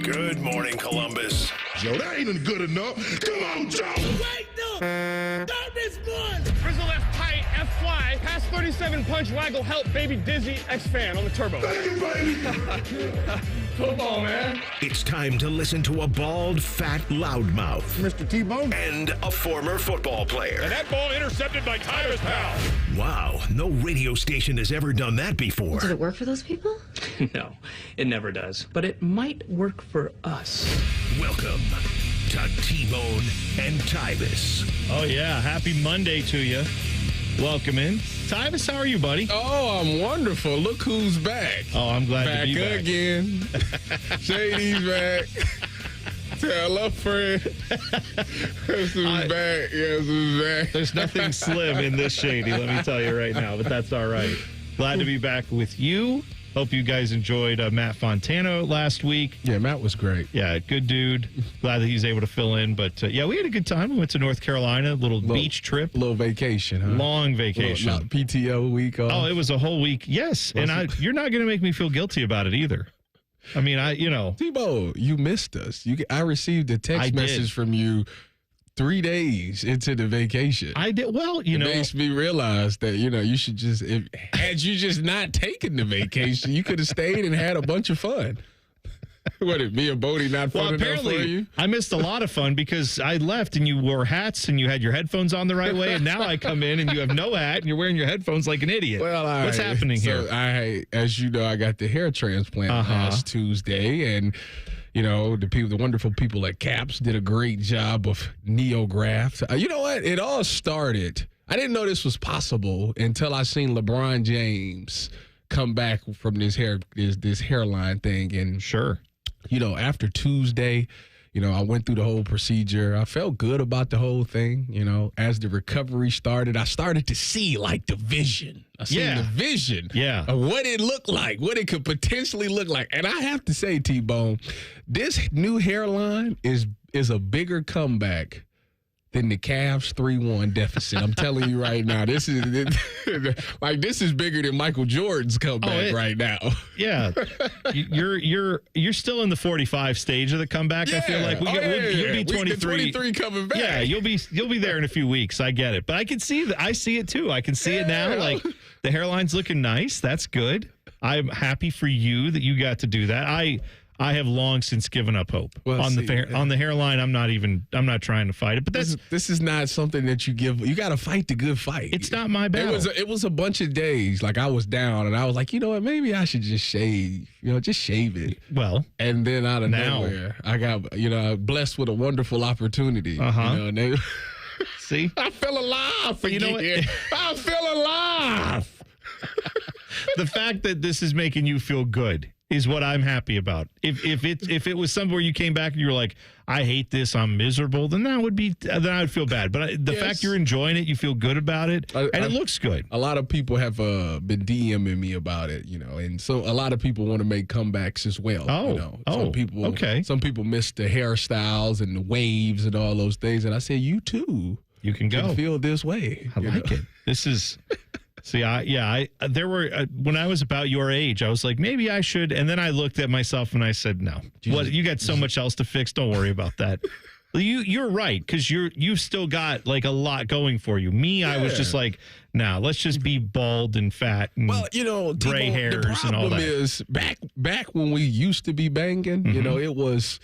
Good morning, Columbus. Joe, that ain't good enough. Come on, Joe. Wait, no. Don't miss one. Frizzle left tight, F fly, pass 37 punch, waggle, help, baby dizzy, X-fan on the turbo. Thank you, baby. Football, man. It's time to listen to a bald, fat loudmouth Mr. T-Bone. and a former football player. And that ball intercepted by Tyvis, pal. Wow, no radio station has ever done that before. Did it work for those people? No, it never does. But it might work for us. Welcome to T-Bone and Tyvis. Oh, yeah. Happy Monday to you. Welcome in. Tyvis, how are you, buddy? Oh, I'm wonderful. Look who's back. Oh, I'm glad to be back. Again. Shady's back. Tell a friend. Guess who's back? Guess who's back? There's nothing slim in this Shady, let me tell you right now, but that's all right. Glad to be back with you. Hope you guys enjoyed Matt Fontano last week. Yeah, Matt was great. Yeah, good dude. Glad that he's able to fill in. But, yeah, we had a good time. We went to North Carolina, little beach trip. Little vacation, huh? Long vacation. Not PTO week off. Oh, it was a whole week. Yes. And you're not going to make me feel guilty about it either. I mean, T-Bo, you missed us. I received a text message from you 3 days into the vacation. I did. Well, it makes me realize that, you should just, had you just not taken the vacation, you could have stayed and had a bunch of fun. What, me and Bodie not fun enough for you? I missed a lot of fun because I left and you wore hats and you had your headphones on the right way, and now I come in and you have no hat and you're wearing your headphones like an idiot. Well, what's happening here? As you know, I got the hair transplant last Tuesday, and the wonderful people at Caps did a great job of NeoGraft. You know what? It all started. I didn't know this was possible until I seen LeBron James come back from this hairline thing, and sure. After Tuesday, I went through the whole procedure. I felt good about the whole thing. As the recovery started, I started to see the vision. I seen the vision of what it looked like, what it could potentially look like. And I have to say, T-Bone, this new hairline is a bigger comeback than the Cavs 3-1 deficit. I'm telling you right now, this is bigger than Michael Jordan's comeback right now. Yeah, you're still in the 45 stage of the comeback. I feel like you'll be 23. 23 coming back. Yeah, you'll be there in a few weeks. I get it, but I can see that. I see it too. I can see it now. Like the hairline's looking nice. That's good. I'm happy for you that you got to do that. I have long since given up hope on the hairline. I'm not trying to fight it, but this is not something that you give. You got to fight the good fight. It's not my battle. It was a bunch of days. I was down and I was like, you know what? Maybe I should just shave. Just shave it. Well, and then out of nowhere, I got blessed with a wonderful opportunity. See, I feel alive. But you know what? I feel alive. The fact that this is making you feel good is what I'm happy about. If it was somewhere you came back and you were like, I hate this, I'm miserable, then I would feel bad. But the fact you're enjoying it, you feel good about it, and it looks good. A lot of people have been DMing me about it, and so a lot of people want to make comebacks as well. Some people miss the hairstyles and the waves and all those things, and I say you too. You can go feel this way. I like it. This is. See, there were when I was about your age, I was like, maybe I should. And then I looked at myself and I said, no, you got so much else to fix. Don't worry about that. You're right. Cause you've still got a lot going for you. Me, I was just like, nah, let's just be bald and fat and gray hairs and all that. The problem is back when we used to be banging, it was,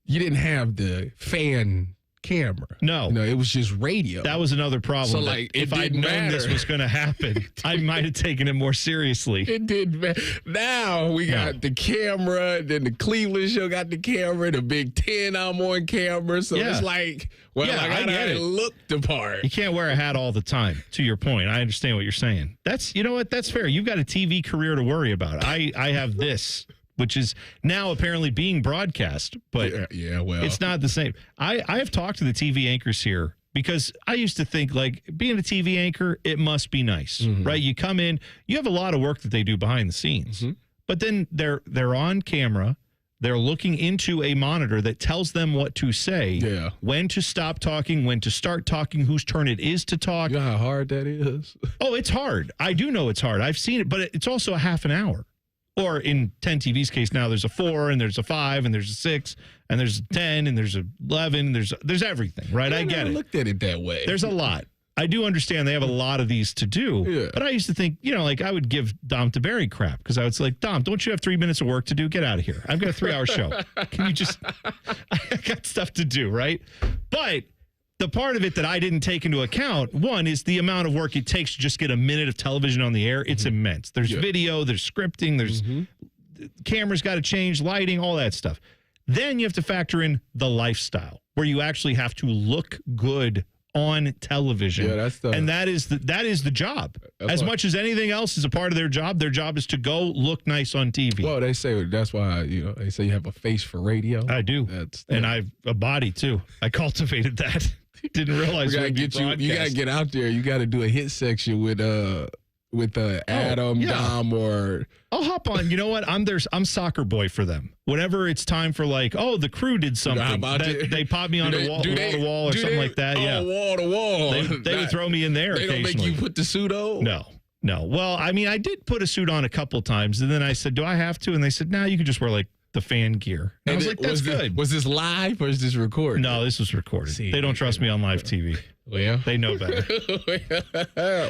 you didn't have the fan camera. No. It was just radio. That was another problem. So if I'd known this was going to happen, I might have taken it more seriously. It did. Now we got the camera, then the Cleveland show got the camera, the Big Ten I'm on camera. So it's I gotta look the part. You can't wear a hat all the time, to your point. I understand what you're saying. That's fair. You've got a TV career to worry about. I have this, which is now apparently being broadcast, but it's not the same. I have talked to the TV anchors here because I used to think being a TV anchor, it must be nice, right? You come in, you have a lot of work that they do behind the scenes, but then they're on camera. They're looking into a monitor that tells them what to say, when to stop talking, when to start talking, whose turn it is to talk. You know how hard that is? Oh, it's hard. I do know it's hard. I've seen it, but it's also a half an hour. Or in 10 TV's case now, there's a 4 and there's a 5 and there's a 6 and there's a 10 and there's a 11. There's everything, right? I get it. Looked at it that way. There's a lot. I do understand they have a lot of these to do. Yeah. But I used to think, like I would give Dom DeBerry crap because I was like, Dom, don't you have 3 minutes of work to do? Get out of here. I've got a 3-hour show. Can you just, I got stuff to do, right? But the part of it that I didn't take into account, one, is the amount of work it takes to just get a minute of television on the air. It's immense. There's video, there's scripting, there's cameras got to change, lighting, all that stuff. Then you have to factor in the lifestyle where you actually have to look good on television. Yeah, that's and that is the job. As much as anything else is a part of their job is to go look nice on TV. Well, they say that's why they say you have a face for radio. I do, and I've a body too. I cultivated that. Didn't realize you gotta get out there. You got to do a hit section with Adam, Dom, or I'll hop on. You know what? I'm soccer boy for them. Whenever it's time for the crew did something, they pop me on wall to wall or something like that. Yeah, wall to wall. They would throw me in there. They don't make you put the suit on. No. Well, I mean, I did put a suit on a couple times, and then I said, "Do I have to?" And they said, "No, you can just wear the fan gear." And I was like, "That's good." Was this live or is this recorded? No, this was recorded. They don't trust me on live TV. Well, they know better.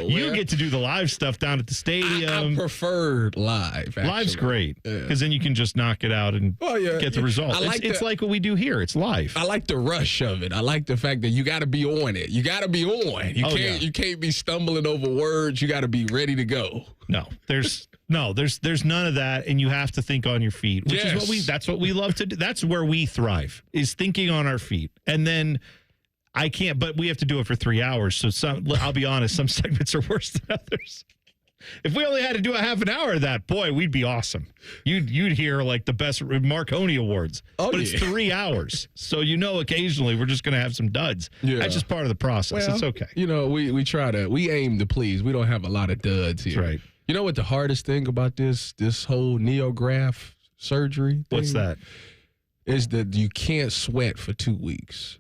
You get to do the live stuff down at the stadium. I prefer live. Actually. Live's great because then you can just knock it out and get the result. It's like what we do here. It's live. I like the rush of it. I like the fact that you got to be on it. You got to be on. You can't be stumbling over words. You got to be ready to go. No, there's none of that, and you have to think on your feet, which is that's what we love to do. That's where we thrive, is thinking on our feet. And then I can't, but we have to do it for 3 hours. So I'll be honest, some segments are worse than others. If we only had to do a half an hour of that, boy, we'd be awesome. You'd hear the best Marconi Awards. But it's 3 hours. So occasionally we're just going to have some duds. Yeah. That's just part of the process. It's okay. We aim to please. We don't have a lot of duds here. That's right. You know what the hardest thing about this whole neograph surgery thing? What's that? Is that you can't sweat for 2 weeks.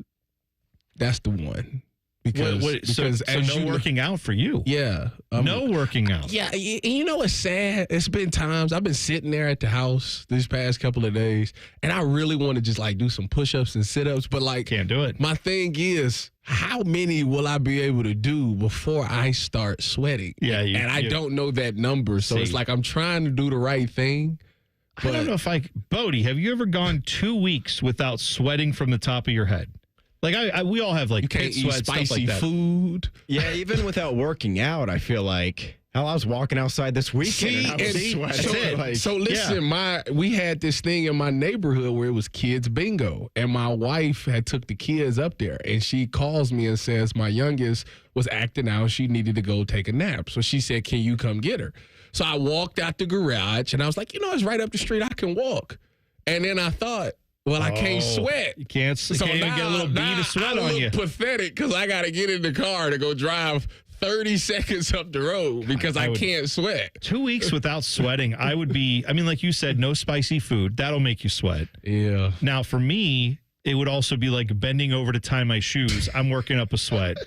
That's the one. Because no working out for you. Yeah. No working out. Yeah. It's sad. It's been times I've been sitting there at the house these past couple of days, and I really want to just do some push-ups and sit-ups, but can't do it. My thing is, how many will I be able to do before I start sweating? Yeah. I don't know that number. So it's I'm trying to do the right thing. I don't know if Bodie, have you ever gone 2 weeks without sweating from the top of your head? We all have you can't eat spicy food. Yeah, even without working out, I feel like I was walking outside this weekend and I was sweating. So listen, we had this thing in my neighborhood where it was kids bingo, and my wife had took the kids up there, and she calls me and says my youngest was acting out. She needed to go take a nap, so she said, "Can you come get her?" So I walked out the garage, and I was like, it's right up the street. I can walk. And then I thought, well, I can't sweat. You can't even get a little bead of sweat on you. I look pathetic because I got to get in the car to go drive 30 seconds up the road because I can't sweat. 2 weeks without sweating, I would be, like you said, no spicy food. That'll make you sweat. Yeah. Now, for me, it would also be like bending over to tie my shoes. I'm working up a sweat.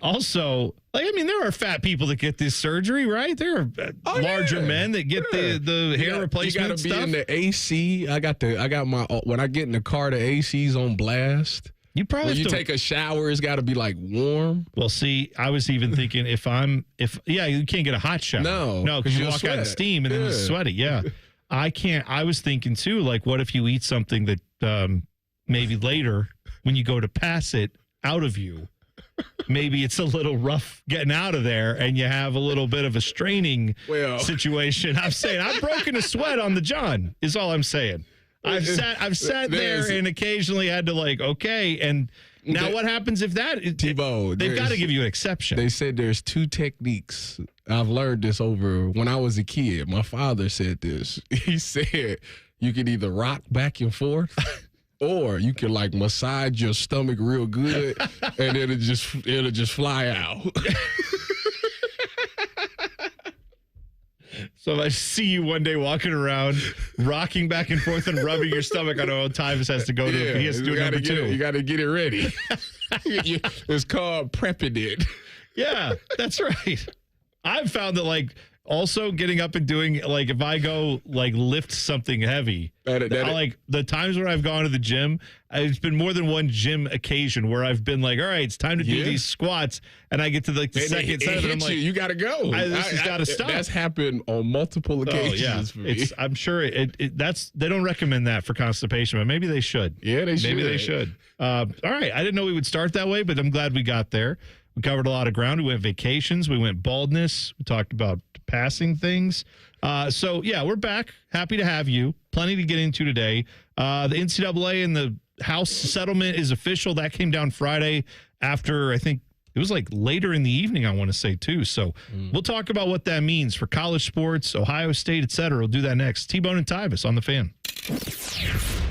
Also, there are fat people that get this surgery, right? There are larger men that get the hair replacement stuff. You got to be in the AC. When I get in the car, the AC's on blast. You probably when you take a shower, it's got to be warm. Well, see, I was even thinking you can't get a hot shower. No, because you walk out in steam and then it's sweaty. Yeah, I can't. I was thinking too, what if you eat something that maybe later when you go to pass it out of you, maybe it's a little rough getting out of there and you have a little bit of a straining situation. I'm saying I've broken a sweat on the John is all I'm saying. I've sat there and occasionally had to okay. And now what happens if that T-Bone, they've got to give you an exception. They said there's 2 techniques. I've learned this over when I was a kid. My father said this. He said you can either rock back and forth or you can massage your stomach real good and it'll just fly out. So if I see you one day walking around, rocking back and forth and rubbing your stomach, I know Tyvis has to go to. He has to do number 2. You got to get it ready. It's called prepping it. Yeah, that's right. I've found that Also, getting up and doing, like, if I go, like, lift something heavy, like, the times where I've gone to the gym, it's been more than one gym occasion where I've been like, all right, it's time to do these squats, and I get to, like, the second set of it, I'm like, you got to go. This has got to stop. That's happened on multiple occasions for me. I'm sure they don't recommend that for constipation, but maybe they should. Yeah, they should. Maybe they should. All right, I didn't know we would start that way, but I'm glad we got there. We covered a lot of ground. We went vacations. We went baldness. We talked about passing things. So, yeah, we're back. Happy to have you. Plenty to get into today. The NCAA and the House settlement is official. That came down Friday after, I think, it was like later in the evening, I want to say, too. So we'll talk about what that means for college sports, Ohio State, et cetera. We'll do that next. T-Bone and Tyvis on the Fan.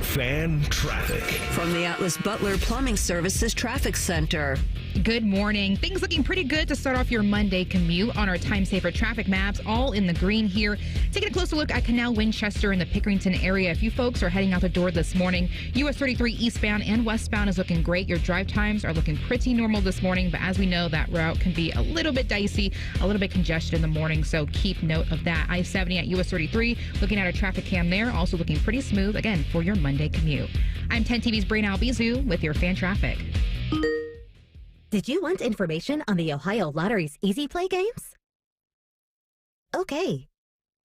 Fan traffic. From the Atlas Butler Plumbing Services Traffic Center. Good morning. Things looking pretty good to start off your Monday commute on our Time Saver traffic maps, all in the green here. Taking a closer look at Canal Winchester in the Pickerington area. If you folks are heading out the door this morning, US 33 eastbound and westbound is looking great. Your drive times are looking pretty normal this morning, but as we know, that route can be a little bit dicey, a little bit congested in the morning, so keep note of that. I-70 at US 33, looking at a traffic cam there, also looking pretty smooth, again, for your Monday commute. I'm 10 TV's Brain Albizu with your fan traffic. Did you want information on the Ohio Lottery's Easy Play games? Okay.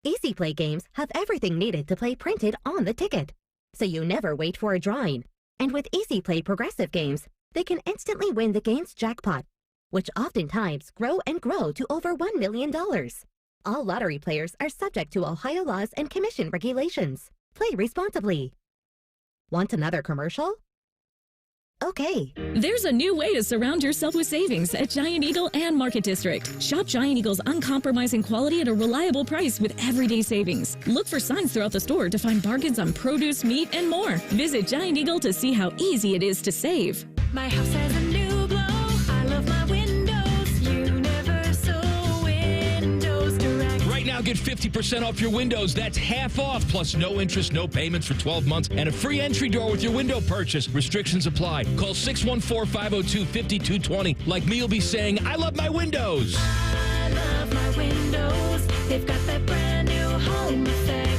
Easy Play games have everything needed to play printed on the ticket, so you never wait for a drawing. And with Easy Play Progressive games, they can instantly win the game's jackpot, which oftentimes grow and grow to over $1 million. All lottery players are subject to Ohio laws and commission regulations. Play responsibly. Want another commercial? Okay. There's a new way to surround yourself with savings at Giant Eagle and Market District. Shop Giant Eagle's uncompromising quality at a reliable price with everyday savings. Look for signs throughout the store to find bargains on produce, meat, and more. Visit Giant Eagle to see how easy it is to save. My house has a new glow. I love my windows. Universal Windows Direct. Right now, get 50% off your windows. That's half off, plus no interest, no payments for 12 months, and a free entry door with your window purchase. Restrictions apply. Call 614-502-5220. Like me, you'll be saying, I love my windows. I love my windows. They've got that brand new home effect.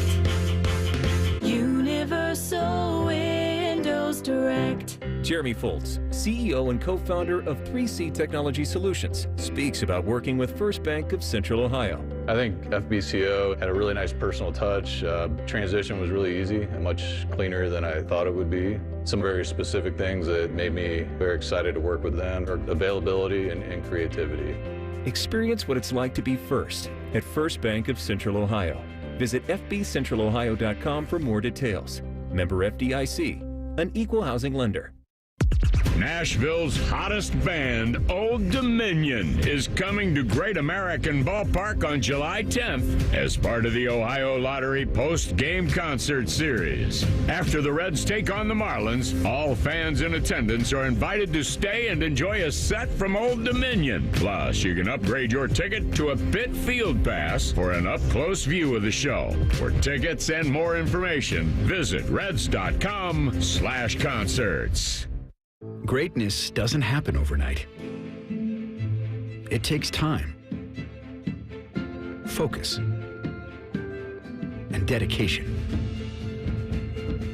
Universal Windows Direct. Jeremy Foltz, CEO and co-founder of 3C Technology Solutions, speaks about working with First Bank of Central Ohio. I think FBCO had a really nice personal touch. Transition was really easy and much cleaner than I thought it would be. Some very specific things that made me very excited to work with them are availability and creativity. Experience what it's like to be first at First Bank of Central Ohio. Visit fbcentralohio.com for more details. Member FDIC, an equal housing lender. Nashville's hottest band, Old Dominion, is coming to Great American Ballpark on July 10th as part of the Ohio Lottery post-game concert series. After the Reds take on the Marlins, all fans in attendance are invited to stay and enjoy a set from Old Dominion. Plus, you can upgrade your ticket to a pit field pass for an up-close view of the show. For tickets and more information, visit reds.com/concerts. Greatness doesn't happen overnight. It takes time, focus, and dedication.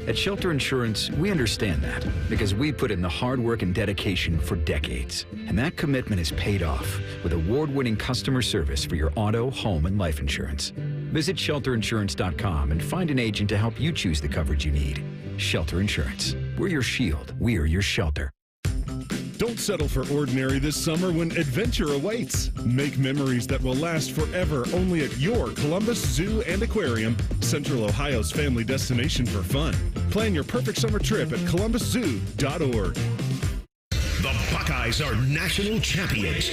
At Shelter Insurance, we understand that because we put in the hard work and dedication for decades. And that commitment is paid off with award-winning customer service for your auto, home, and life insurance. Visit shelterinsurance.com and find an agent to help you choose the coverage you need. Shelter Insurance. We're your shield. We're your shelter. Don't settle for ordinary this summer when adventure awaits. Make memories that will last forever only at your Columbus Zoo and Aquarium, Central Ohio's family destination for fun. Plan your perfect summer trip at columbuszoo.org. The Buckeyes are national champions.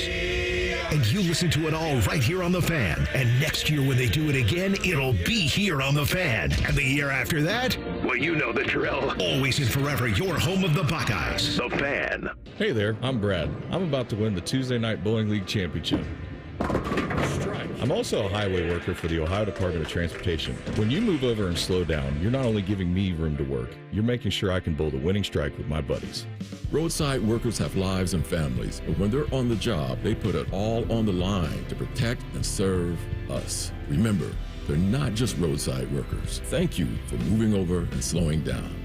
And you listen to it all right here on The Fan. And next year when they do it again, it'll be here on The Fan. And the year after that, well, you know the drill. Always and forever, your home of the Buckeyes. The Fan. Hey there, I'm Brad. I'm about to win the Tuesday Night Bowling League Championship. Strike. I'm also a highway worker for the Ohio Department of Transportation. When you move over and slow down, you're not only giving me room to work, you're making sure I can build a winning strike with my buddies. Roadside workers have lives and families, but when they're on the job, they put it all on the line to protect and serve us. Remember, they're not just roadside workers. Thank you for moving over and slowing down.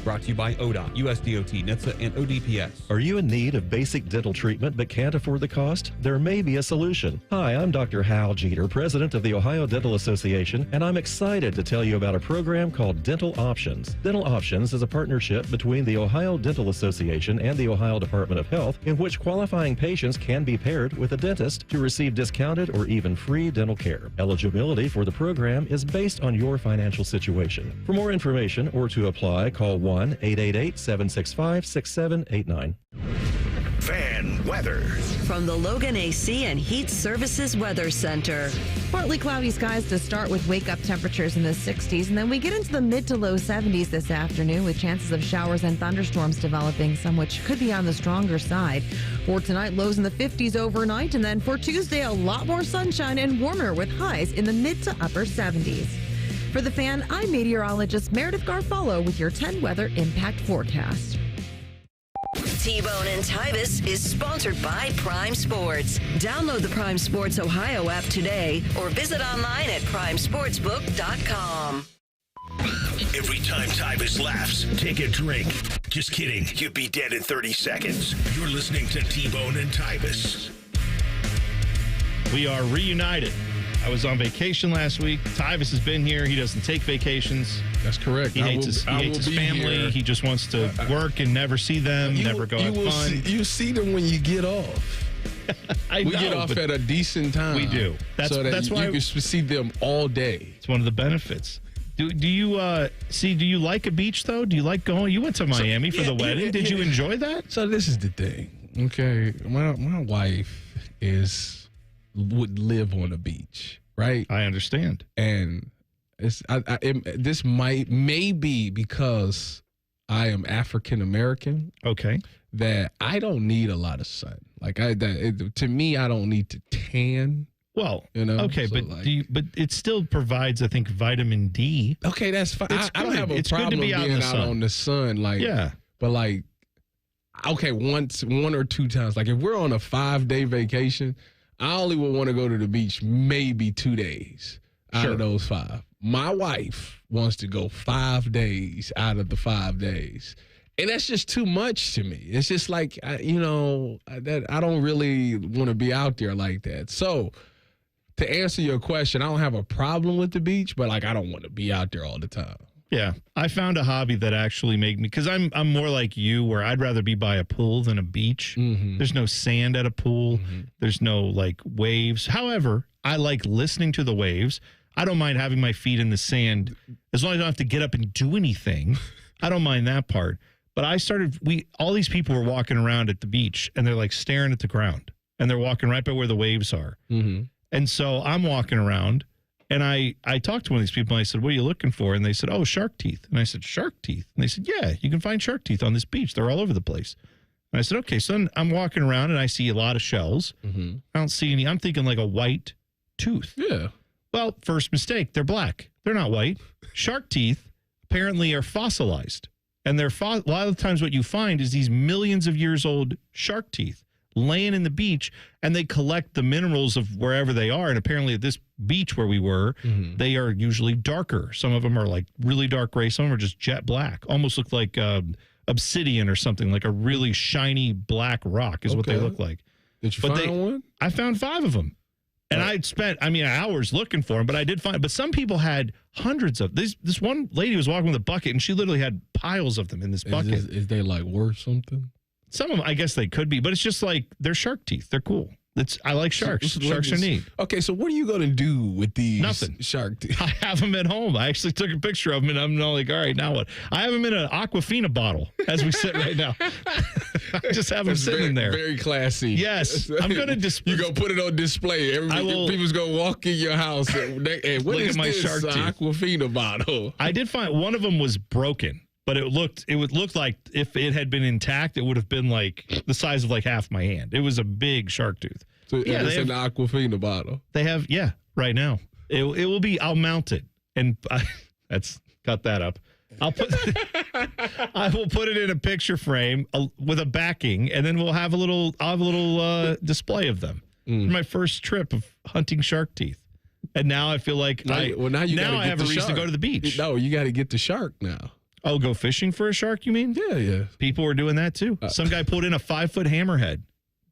Brought to you by ODOT, USDOT, NHTSA, and ODPS. Are you in need of basic dental treatment but can't afford the cost? There may be a solution. Hi, I'm Dr. Hal Jeter, president of the Ohio Dental Association, and I'm excited to tell you about a program called Dental Options. Dental Options is a partnership between the Ohio Dental Association and the Ohio Department of Health, in which qualifying patients can be paired with a dentist to receive discounted or even free dental care. Eligibility for the program is based on your financial situation. For more information or to apply, call 1-888-765-6789. Fan weather. From the Logan AC and Heat Services Weather Center. Partly cloudy skies to start with wake-up temperatures in the 60s, and then we get into the mid to low 70s this afternoon with chances of showers and thunderstorms developing, some which could be on the stronger side. For tonight, lows in the 50s overnight, and then for Tuesday, a lot more sunshine and warmer with highs in the mid to upper 70s. For The Fan, I'm meteorologist Meredith Garfalo with your 10 weather impact forecast. T-Bone and Tyvis is sponsored by Prime Sports. Download the Prime Sports Ohio app today or visit online at primesportsbook.com. Every time Tyvis laughs, take a drink. Just kidding. You'd be dead in 30 seconds. You're listening to T-Bone and Tyvis. We are reunited. I was on vacation last week. Tyvis has been here. He doesn't take vacations. That's correct. He hates his family. Here. He just wants to work and never see them, never go have fun. You see them when you get off. We get off at a decent time. We do. That's why you can see them all day. It's one of the benefits. Do you like a beach though? Do you like going? You went to Miami for the wedding. Did you enjoy that? So this is the thing. Okay, my wife would live on the beach, right? I understand. And this may be because I am African American. Okay. That I don't need a lot of sun. To me, I don't need to tan. Well, okay, so but it still provides, I think, vitamin D. Okay, that's fine. I don't have a it's problem good to be being out on the sun. But okay, one or two times. Like if we're on a 5-day vacation, I only would want to go to the beach maybe 2 days out of those 5. My wife wants to go 5 days out of the 5 days. And that's just too much to me. It's just like, that I don't really want to be out there like that. So to answer your question, I don't have a problem with the beach, but I don't want to be out there all the time. Yeah, I found a hobby that actually made me, because I'm more like you, where I'd rather be by a pool than a beach. Mm-hmm. There's no sand at a pool. Mm-hmm. There's no waves. However, I like listening to the waves. I don't mind having my feet in the sand as long as I don't have to get up and do anything. I don't mind that part. But all these people were walking around at the beach and they're staring at the ground and they're walking right by where the waves are. Mm-hmm. And so I'm walking around. And I talked to one of these people and I said, what are you looking for? And they said, oh, shark teeth. And I said, shark teeth? And they said, yeah, you can find shark teeth on this beach. They're all over the place. And I said, okay. So then I'm walking around and I see a lot of shells. Mm-hmm. I don't see any. I'm thinking like a white tooth. Yeah. Well, first mistake. They're black. They're not white. Shark teeth apparently are fossilized. And a lot of the times what you find is these millions of years old shark teeth laying in the beach, and they collect the minerals of wherever they are. And apparently at this beach where we were, they are usually darker. Some of them are really dark gray. Some of them are just jet black, almost look like obsidian or something, like a really shiny black rock is what they look like. Did you find one? I found 5 of them. And I'd spent, hours looking for them, but I did find, but some people had hundreds of these. This one lady was walking with a bucket and she literally had piles of them in this bucket. Is they worth something? Some of them, I guess they could be, but it's just they're shark teeth. They're cool. I like sharks. Sharks are neat. Okay, so what are you going to do with these shark teeth? I have them at home. I actually took a picture of them, and I'm all like, all right, now what? I have them in an Aquafina bottle as we sit right now. I just have them sitting there. Very classy. Yes. I'm going to display. You're going to put it on display. People's going to walk in your house and hey, what is this shark teeth? Aquafina bottle? I did find one of them was broken. But it would look like if it had been intact, it would have been the size of half my hand. It was a big shark tooth. So it's an Aquafina bottle. They have, right now. It will be. I'll mount it, and that's cut that up. I will put it in a picture frame with a backing, and then we'll have I'll have a little display of them. For my first trip of hunting shark teeth. And now I feel like now I have a reason to go to the beach. No, you got to get the shark now. Oh, go fishing for a shark, you mean? Yeah. People were doing that too. Some guy pulled in a 5-foot hammerhead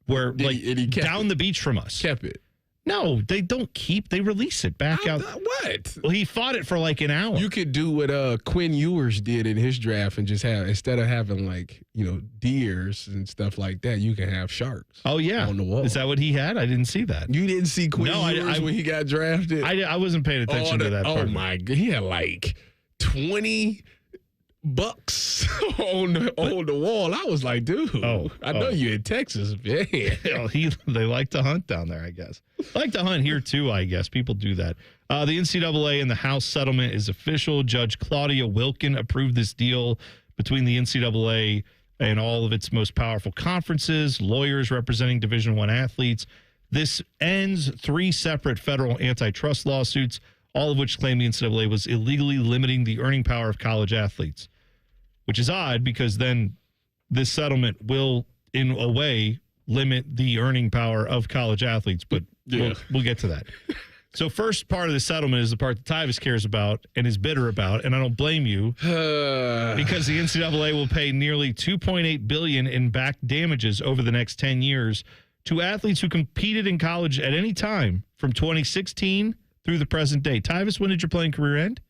where he down the beach from us. Kept it. No, they don't keep. They release it back out. What? Well, he fought it for like an hour. You could do what Quinn Ewers did in his draft and just have, instead of having deers and stuff like that, you can have sharks. Oh yeah, on the wall. Is that what he had? I didn't see that. You didn't see Quinn Ewers when he got drafted? I wasn't paying attention to that part. Oh my God, he had like 20 bucks on the wall. I was like, dude, I know you in Texas, man. They like to hunt down there, I guess. Like to hunt here too, I guess. People do that. The NCAA and the House settlement is official. Judge Claudia Wilkin approved this deal between the NCAA and all of its most powerful conferences, lawyers representing Division I athletes. This ends 3 separate federal antitrust lawsuits, all of which claim the NCAA was illegally limiting the earning power of college athletes, which is odd because then this settlement will, in a way, limit the earning power of college athletes. But we'll get to that. So first part of the settlement is the part that Tyvis cares about and is bitter about, and I don't blame you, because the NCAA will pay nearly $2.8 billion in back damages over the next 10 years to athletes who competed in college at any time from 2016 through the present day. Tyvis, when did your playing career end?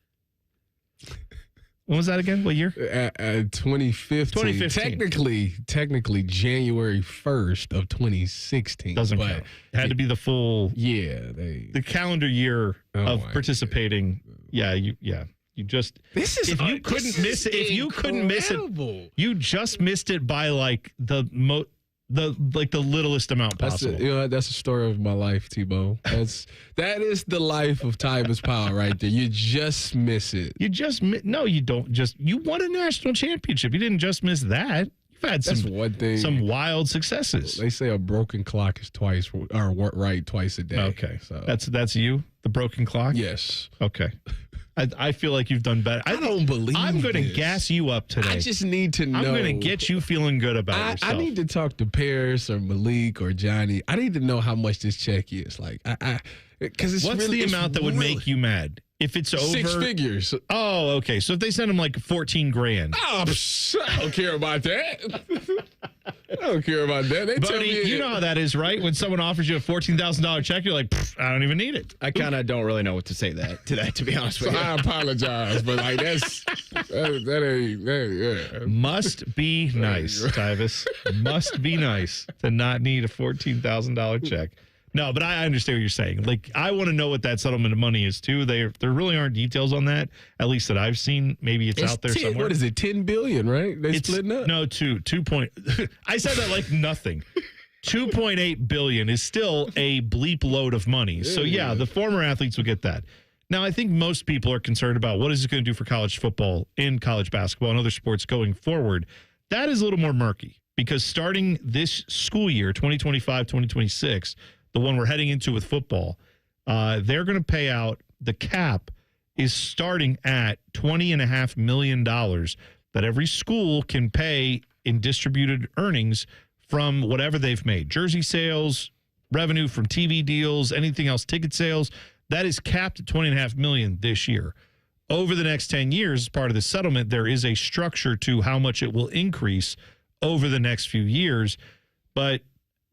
When was that again? What year? 2015. Technically January 1st of 2016. Doesn't count. It had to be the full. Yeah, the calendar year of participating. God. You just. This is. If you couldn't miss it, you just missed it by like the littlest amount possible. That's the story of my life, T-Bone. That is the life of Tyvis Powell right there. You just miss it. You won a national championship. You didn't just miss that. You've had some wild successes. They say a broken clock is right twice a day. Okay, so that's you, the broken clock. Yes. Okay. I feel like you've done better. I don't believe I'm going to gas you up today. I just need to know. I'm going to get you feeling good about yourself. I need to talk to Paris or Malik or Johnny. I need to know how much this check is. Like, because what's the amount that would make you mad? If it's over 6 figures. Oh, okay. So if they send them like 14 grand. Oh, I don't care about that. I don't care about that. They tell me, you know how that is, right? When someone offers you a $14,000 check, you're like, I don't even need it. I kind of don't really know what to say to that, to be honest with you. I apologize, but like that ain't. Must be nice, Tyvis. Must be nice to not need a $14,000 check. No, but I understand what you're saying. Like, I want to know what that settlement of money is too. There really aren't details on that, at least that I've seen. Maybe it's out there somewhere. What is it? $10 billion, right? They splitting up? No, two point. I said that like nothing. $2.8 billion is still a bleep load of money. So yeah, the former athletes will get that. Now, I think most people are concerned about what is it going to do for college football and college basketball and other sports going forward. That is a little more murky because starting this school year, 2025-2026. The one we're heading into with football, they're going to pay out. The cap is starting at $20.5 million that every school can pay in distributed earnings from whatever they've made. Jersey sales, revenue from TV deals, anything else, ticket sales. That is capped at $20.5 million this year. Over the next 10 years, as part of the settlement, there is a structure to how much it will increase over the next few years. But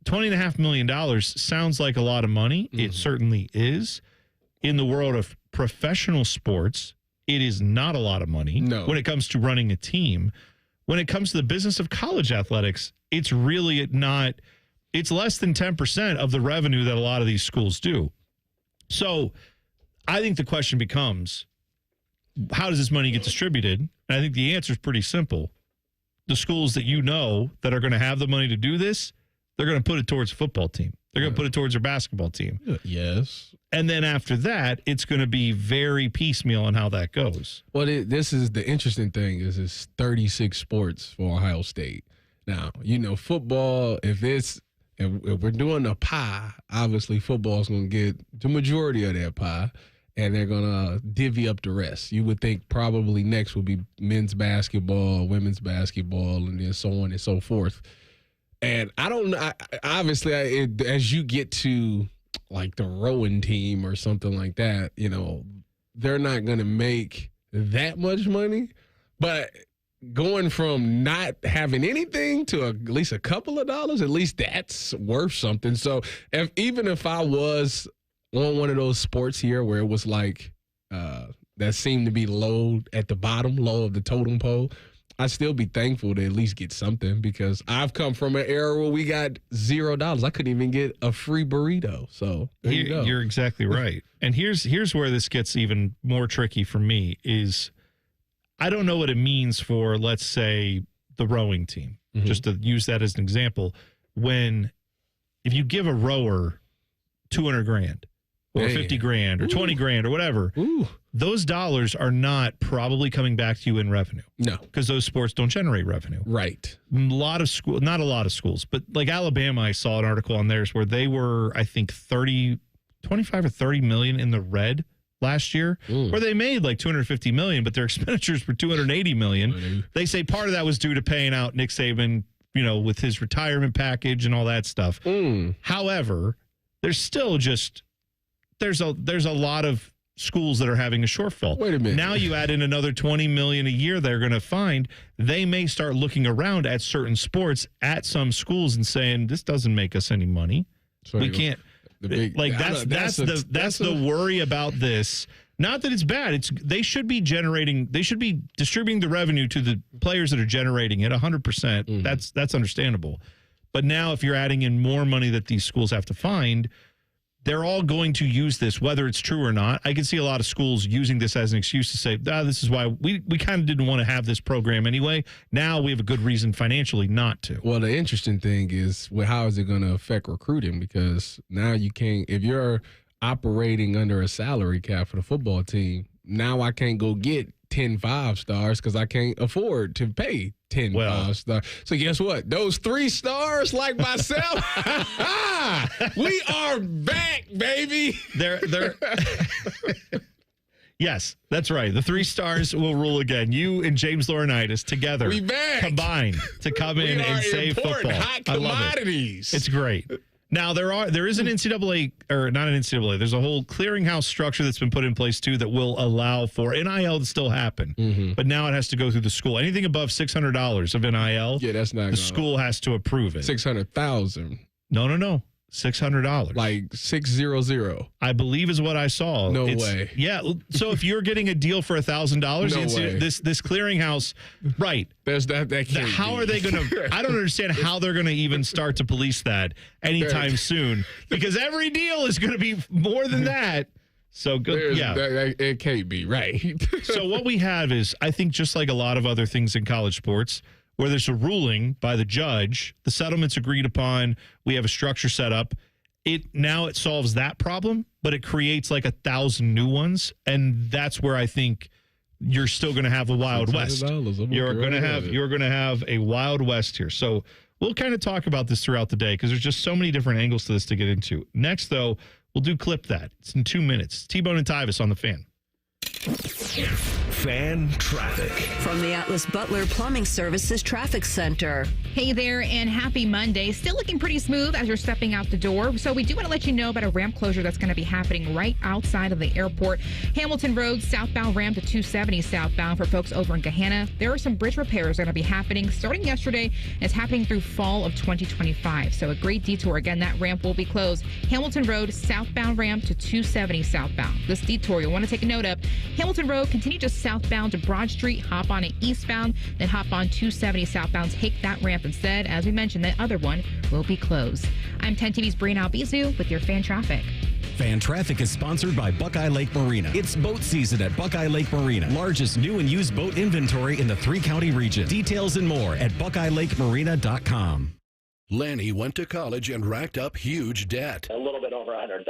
$20.5 million sounds like a lot of money. Mm-hmm. It certainly is. In the world of professional sports, it is not a lot of money. No. When it comes to running a team. When it comes to the business of college athletics, it's really not. It's less than 10% of the revenue that a lot of these schools do. So I think the question becomes, how does this money get distributed? And I think the answer is pretty simple. The schools that you know that are going to have the money to do this, they're going to put it towards a football team. They're going to put it towards their basketball team. Yes. And then after that, it's going to be very piecemeal on how that goes. Well, this is the interesting thing is it's 36 sports for Ohio State. Now, football, if it's if we're doing a pie, obviously football's going to get the majority of that pie, and they're going to divvy up the rest. You would think probably next would be men's basketball, women's basketball, and then so on and so forth. And I don't know. Obviously, as you get to like the rowing team or something like that, you know, they're not going to make that much money. But going from not having anything to at least a couple of dollars, at least that's worth something. So even if I was on one of those sports here where it was like that seemed to be low at the bottom, low of the totem pole, I'd still be thankful to at least get something, because I've come from an era where we got $0. I couldn't even get a free burrito. So there you go. You're exactly right. And here's where this gets even more tricky for me is I don't know what it means for, let's say, the rowing team, just to use that as an example. If you give a rower $200,000 or 50 grand or 20 grand or whatever, those dollars are not probably coming back to you in revenue. No. Because those sports don't generate revenue. Right. Not a lot of schools, but like Alabama, I saw an article on theirs where they were, I think, 25 or 30 million in the red last year, where they made like 250 million, but their expenditures were 280 million. They say part of that was due to paying out Nick Saban, you know, with his retirement package and all that stuff. However, there's still there's a lot of schools that are having a shortfall. Wait a minute. Now you add in another 20 million a year they're going to find. They may start looking around at certain sports at some schools and saying, this doesn't make us any money. We can't. That's the worry about this. Not that it's bad. They should be distributing the revenue to the players that are generating it 100%. That's understandable. But now if you're adding in more money that these schools have to find, they're all going to use this, whether it's true or not. I can see a lot of schools using this as an excuse to say, this is why we kind of didn't want to have this program anyway. Now we have a good reason financially not to. Well, the interesting thing is, how is it going to affect recruiting? Because now you can't, if you're operating under a salary cap for the football team, now I can't go get 10 5-stars because I can't afford to pay 10 5-stars. So guess what? Those 3-stars like myself, we are back, baby. They're Yes, that's right. The 3 stars will rule again. You and James Laurinaitis together, we back, combined to come in and save football. Hot commodities. It's great. Now there is an NCAA, or not an NCAA. There's a whole clearinghouse structure that's been put in place too that will allow for NIL to still happen, but now it has to go through the school. Anything above $600 of NIL, that's not the school has to approve it. 600,000. No. $600. Like 600. I believe is what I saw. No way. Yeah. So if you're getting a deal for $1,000, this clearinghouse, right? There's that can't how be. are they going to? I don't understand how they're going to even start to police that anytime soon, because every deal is going to be more than that. So good. It can't be right. So what we have is, I think, just like a lot of other things in college sports, where there's a ruling by the judge, the settlement's agreed upon, we have a structure set up. It solves that problem, but it creates like 1,000 new ones, and that's where I think you're still going to have a Wild West. You're going to have a Wild West here. So we'll kind of talk about this throughout the day because there's just so many different angles to this to get into. Next, though, we'll do Clip That. It's in 2 minutes. T-Bone and Tyvis on the Fan. Fan traffic from the Atlas Butler Plumbing Services Traffic Center. Hey there, and happy Monday. Still looking pretty smooth as you're stepping out the door. So we do want to let you know about a ramp closure that's going to be happening right outside of the airport. Hamilton Road, southbound ramp to 270 southbound for folks over in Gahanna. There are some bridge repairs going to be happening starting yesterday. And it's happening through fall of 2025. So a great detour. Again, that ramp will be closed. Hamilton Road, southbound ramp to 270 southbound. This detour you'll want to take a note of. Hamilton Road, continue just southbound to Broad Street, hop on it eastbound, then hop on 270 southbound. Take that ramp instead. As we mentioned, the other one will be closed. I'm 10 TV's Brianna Albizu with your fan traffic. Fan Traffic is sponsored by Buckeye Lake Marina. It's boat season at Buckeye Lake Marina. Largest new and used boat inventory in the 3-county region. Details and more at BuckeyeLakeMarina.com. Lanny went to college and racked up huge debt. A little bit over $100,000.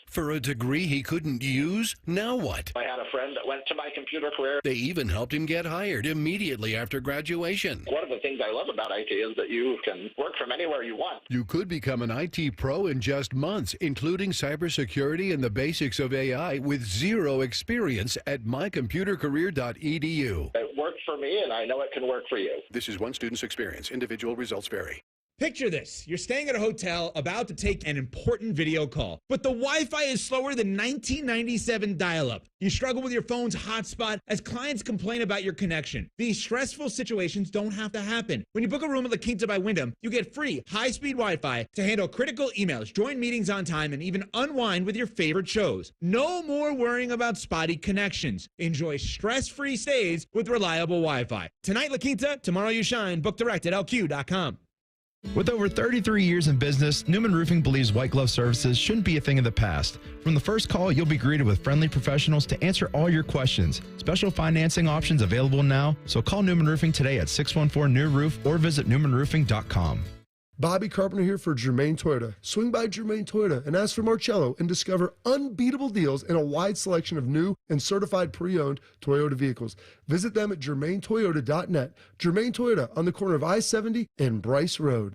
For a degree he couldn't use, now what? I had a friend that went to my computer career. They even helped him get hired immediately after graduation. One of the things I love about IT is that you can work from anywhere you want. You could become an IT pro in just months, including cybersecurity and the basics of AI with zero experience at mycomputercareer.edu. It worked for me, and I know it can work for you. This is one student's experience. Individual results vary. Picture this. You're staying at a hotel about to take an important video call, but the Wi-Fi is slower than 1997 dial-up. You struggle with your phone's hotspot as clients complain about your connection. These stressful situations don't have to happen. When you book a room at La Quinta by Wyndham, you get free high-speed Wi-Fi to handle critical emails, join meetings on time, and even unwind with your favorite shows. No more worrying about spotty connections. Enjoy stress-free stays with reliable Wi-Fi. Tonight, La Quinta, tomorrow you shine. Book direct at lq.com. With over 33 years in business, Newman Roofing believes white glove services shouldn't be a thing of the past. From the first call, you'll be greeted with friendly professionals to answer all your questions. Special financing options available now, so call Newman Roofing today at 614-NEW-ROOF or visit newmanroofing.com. Bobby Carpenter here for Germain Toyota. Swing by Germain Toyota and ask for Marcello and discover unbeatable deals and a wide selection of new and certified pre-owned Toyota vehicles. Visit them at germaintoyota.net. Germain Toyota on the corner of I-70 and Bryce Road.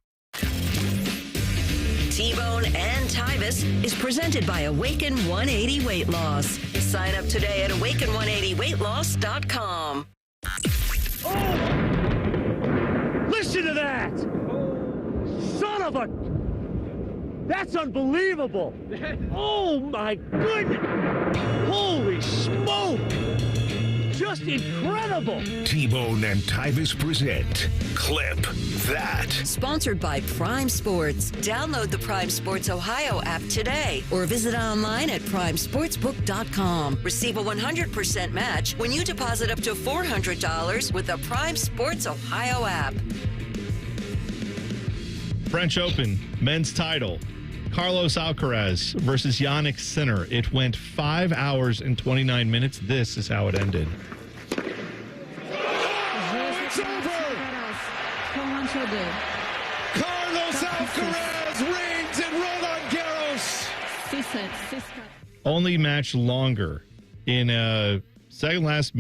T-Bone and Tyvis is presented by Awaken 180 Weight Loss. Sign up today at awaken180weightloss.com. Listen to that! Son of a... That's unbelievable! Oh my goodness! Holy smoke! Just incredible! T-Bone and Tyvis present Clip That. Sponsored by Prime Sports. Download the Prime Sports Ohio app today or visit online at primesportsbook.com. Receive a 100% match when you deposit up to $400 with the Prime Sports Ohio app. French Open, men's title. Carlos Alcaraz versus Yannick Sinner. It went 5 hours and 29 minutes. This is how it ended. It's over! Carlos Alcaraz reigns in Roland Garros! Only match longer in a second longest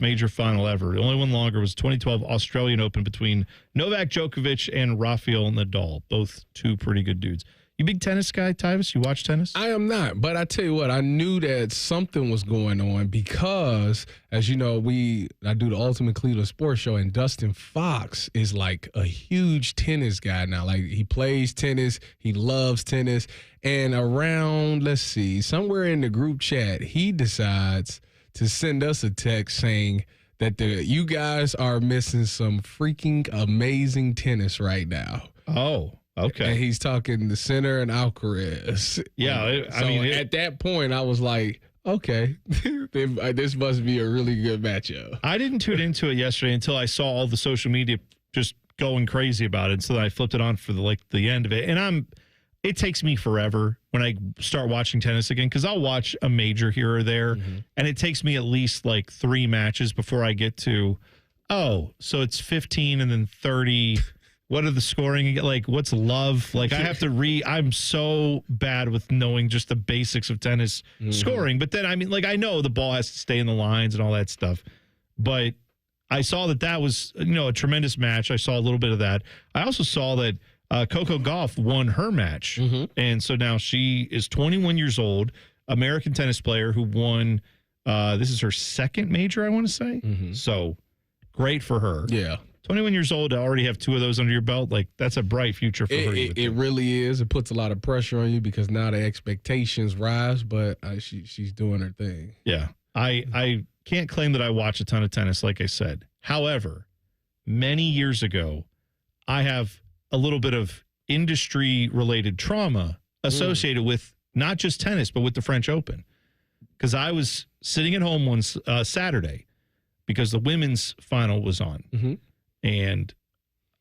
major final ever. The only one longer was 2012 Australian Open between Novak Djokovic and Rafael Nadal. Both two pretty good dudes. You big tennis guy, Tyvis? You watch tennis? I am not, but I tell you what, I knew that something was going on because, as you know, I do the Ultimate Cleveland Sports Show, and Dustin Fox is like a huge tennis guy now. Like, he plays tennis, he loves tennis, and around, let's see, somewhere in the group chat, he decides to send us a text saying that you guys are missing some freaking amazing tennis right now. Oh. Okay. And he's talking the Sinner and Alcaraz. Yeah. At that point, I was like, okay, this must be a really good matchup. I didn't tune into it yesterday until I saw all the social media just going crazy about it. So then I flipped it on for the end of it. And it takes me forever when I start watching tennis again, because I'll watch a major here or there, and it takes me at least like 3 matches before I get to, so it's 15 and then 30. What are the scoring? Like, what's love? Like, I have to I'm so bad with knowing just the basics of tennis scoring. But then, I know the ball has to stay in the lines and all that stuff. But I saw that was, a tremendous match. I saw a little bit of that. I also saw that Coco Gauff won her match. And so now she is 21 years old, American tennis player who won, this is her second major, I want to say. So, great for her. Yeah. 21 years old to already have 2 of those under your belt, like, that's a bright future for her. It really is. It puts a lot of pressure on you because now the expectations rise, but she's doing her thing. Yeah. I can't claim that I watch a ton of tennis, like I said. However, many years ago, I have a little bit of industry-related trauma associated with not just tennis, but with the French Open. Because I was sitting at home one Saturday because the women's final was on. And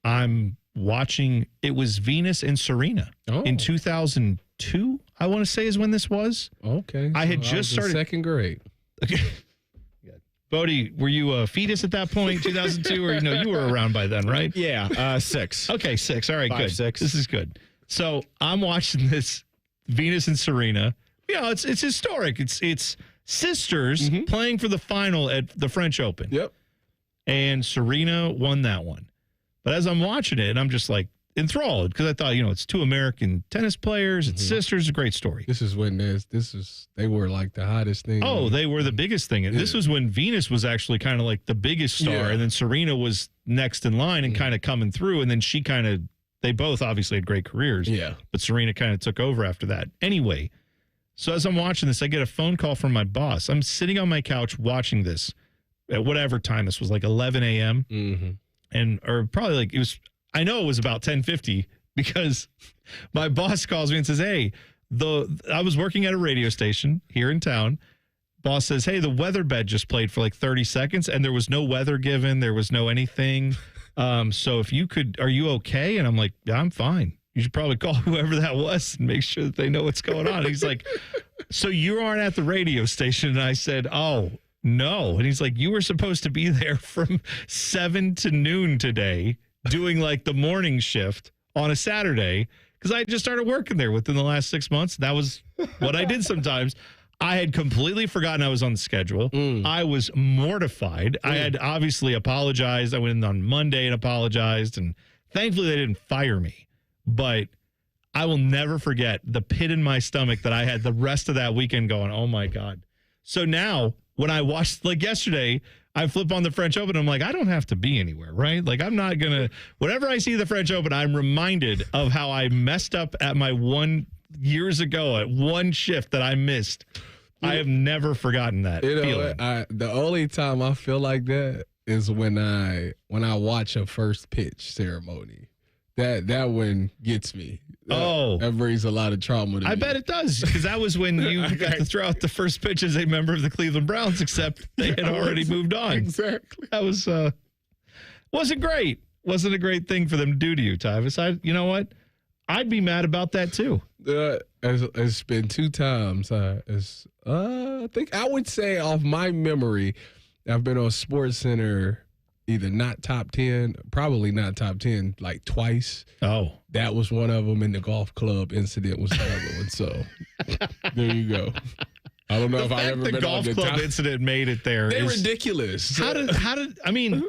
I'm watching, it was Venus and Serena in 2002, I want to say is when this was. Okay. I had just started. Second grade. Okay. Bodie, were you a fetus at that point, 2002? Or no, you were around by then, right? Yeah, 6. Okay, 6. All right, 5, good. 6. This is good. So I'm watching this Venus and Serena. You know, it's historic. It's sisters playing for the final at the French Open. Yep. And Serena won that one. But as I'm watching it, I'm just like enthralled because I thought, it's 2 American tennis players. It's sisters. A great story. This is when they were like the hottest thing. Oh, they were the biggest thing. And this was when Venus was actually kind of like the biggest star. Yeah. And then Serena was next in line and kind of coming through. And then they both obviously had great careers. Yeah. But Serena kind of took over after that. Anyway, so as I'm watching this, I get a phone call from my boss. I'm sitting on my couch watching this at whatever time this was, like 11 a.m. Or probably I know it was about 10:50 because my boss calls me and says, hey, I was working at a radio station here in town. Boss says, hey, the weather bed just played for like 30 seconds and there was no weather given. There was no anything. So if you could, are you okay? And I'm like, yeah, I'm fine. You should probably call whoever that was and make sure that they know what's going on. And he's like, so you aren't at the radio station? And I said, oh, no. And he's like, you were supposed to be there from 7 to noon today doing like the morning shift on a Saturday because I just started working there within the last 6 months. That was what I did sometimes. I had completely forgotten I was on the schedule. I was mortified. I had obviously apologized. I went in on Monday and apologized, and thankfully they didn't fire me. But I will never forget the pit in my stomach that I had the rest of that weekend going, oh my God. So now when I watched, like yesterday, I flip on the French Open. I'm like, I don't have to be anywhere, right? Like, I'm not going to, whenever I see the French Open, I'm reminded of how I messed up at my years ago at one shift that I missed. I have never forgotten that feeling. The only time I feel like that is when I watch a first pitch ceremony. That one gets me. That brings a lot of trauma to me. I bet it does, because that was when you got to throw out the first pitch as a member of the Cleveland Browns, except they had already moved on. Exactly. That was wasn't great. Wasn't a great thing for them to do to you, Tyvis. You know what? I'd be mad about that too. It's been 2 times. I think I would say off my memory, I've been on SportsCenter either not top 10, probably not top 10, like twice. Oh. That was one of them, and the golf club incident was the other one. So there you go. I don't know if I've ever been on the golf club incident made it there. They're ridiculous. How did I mean,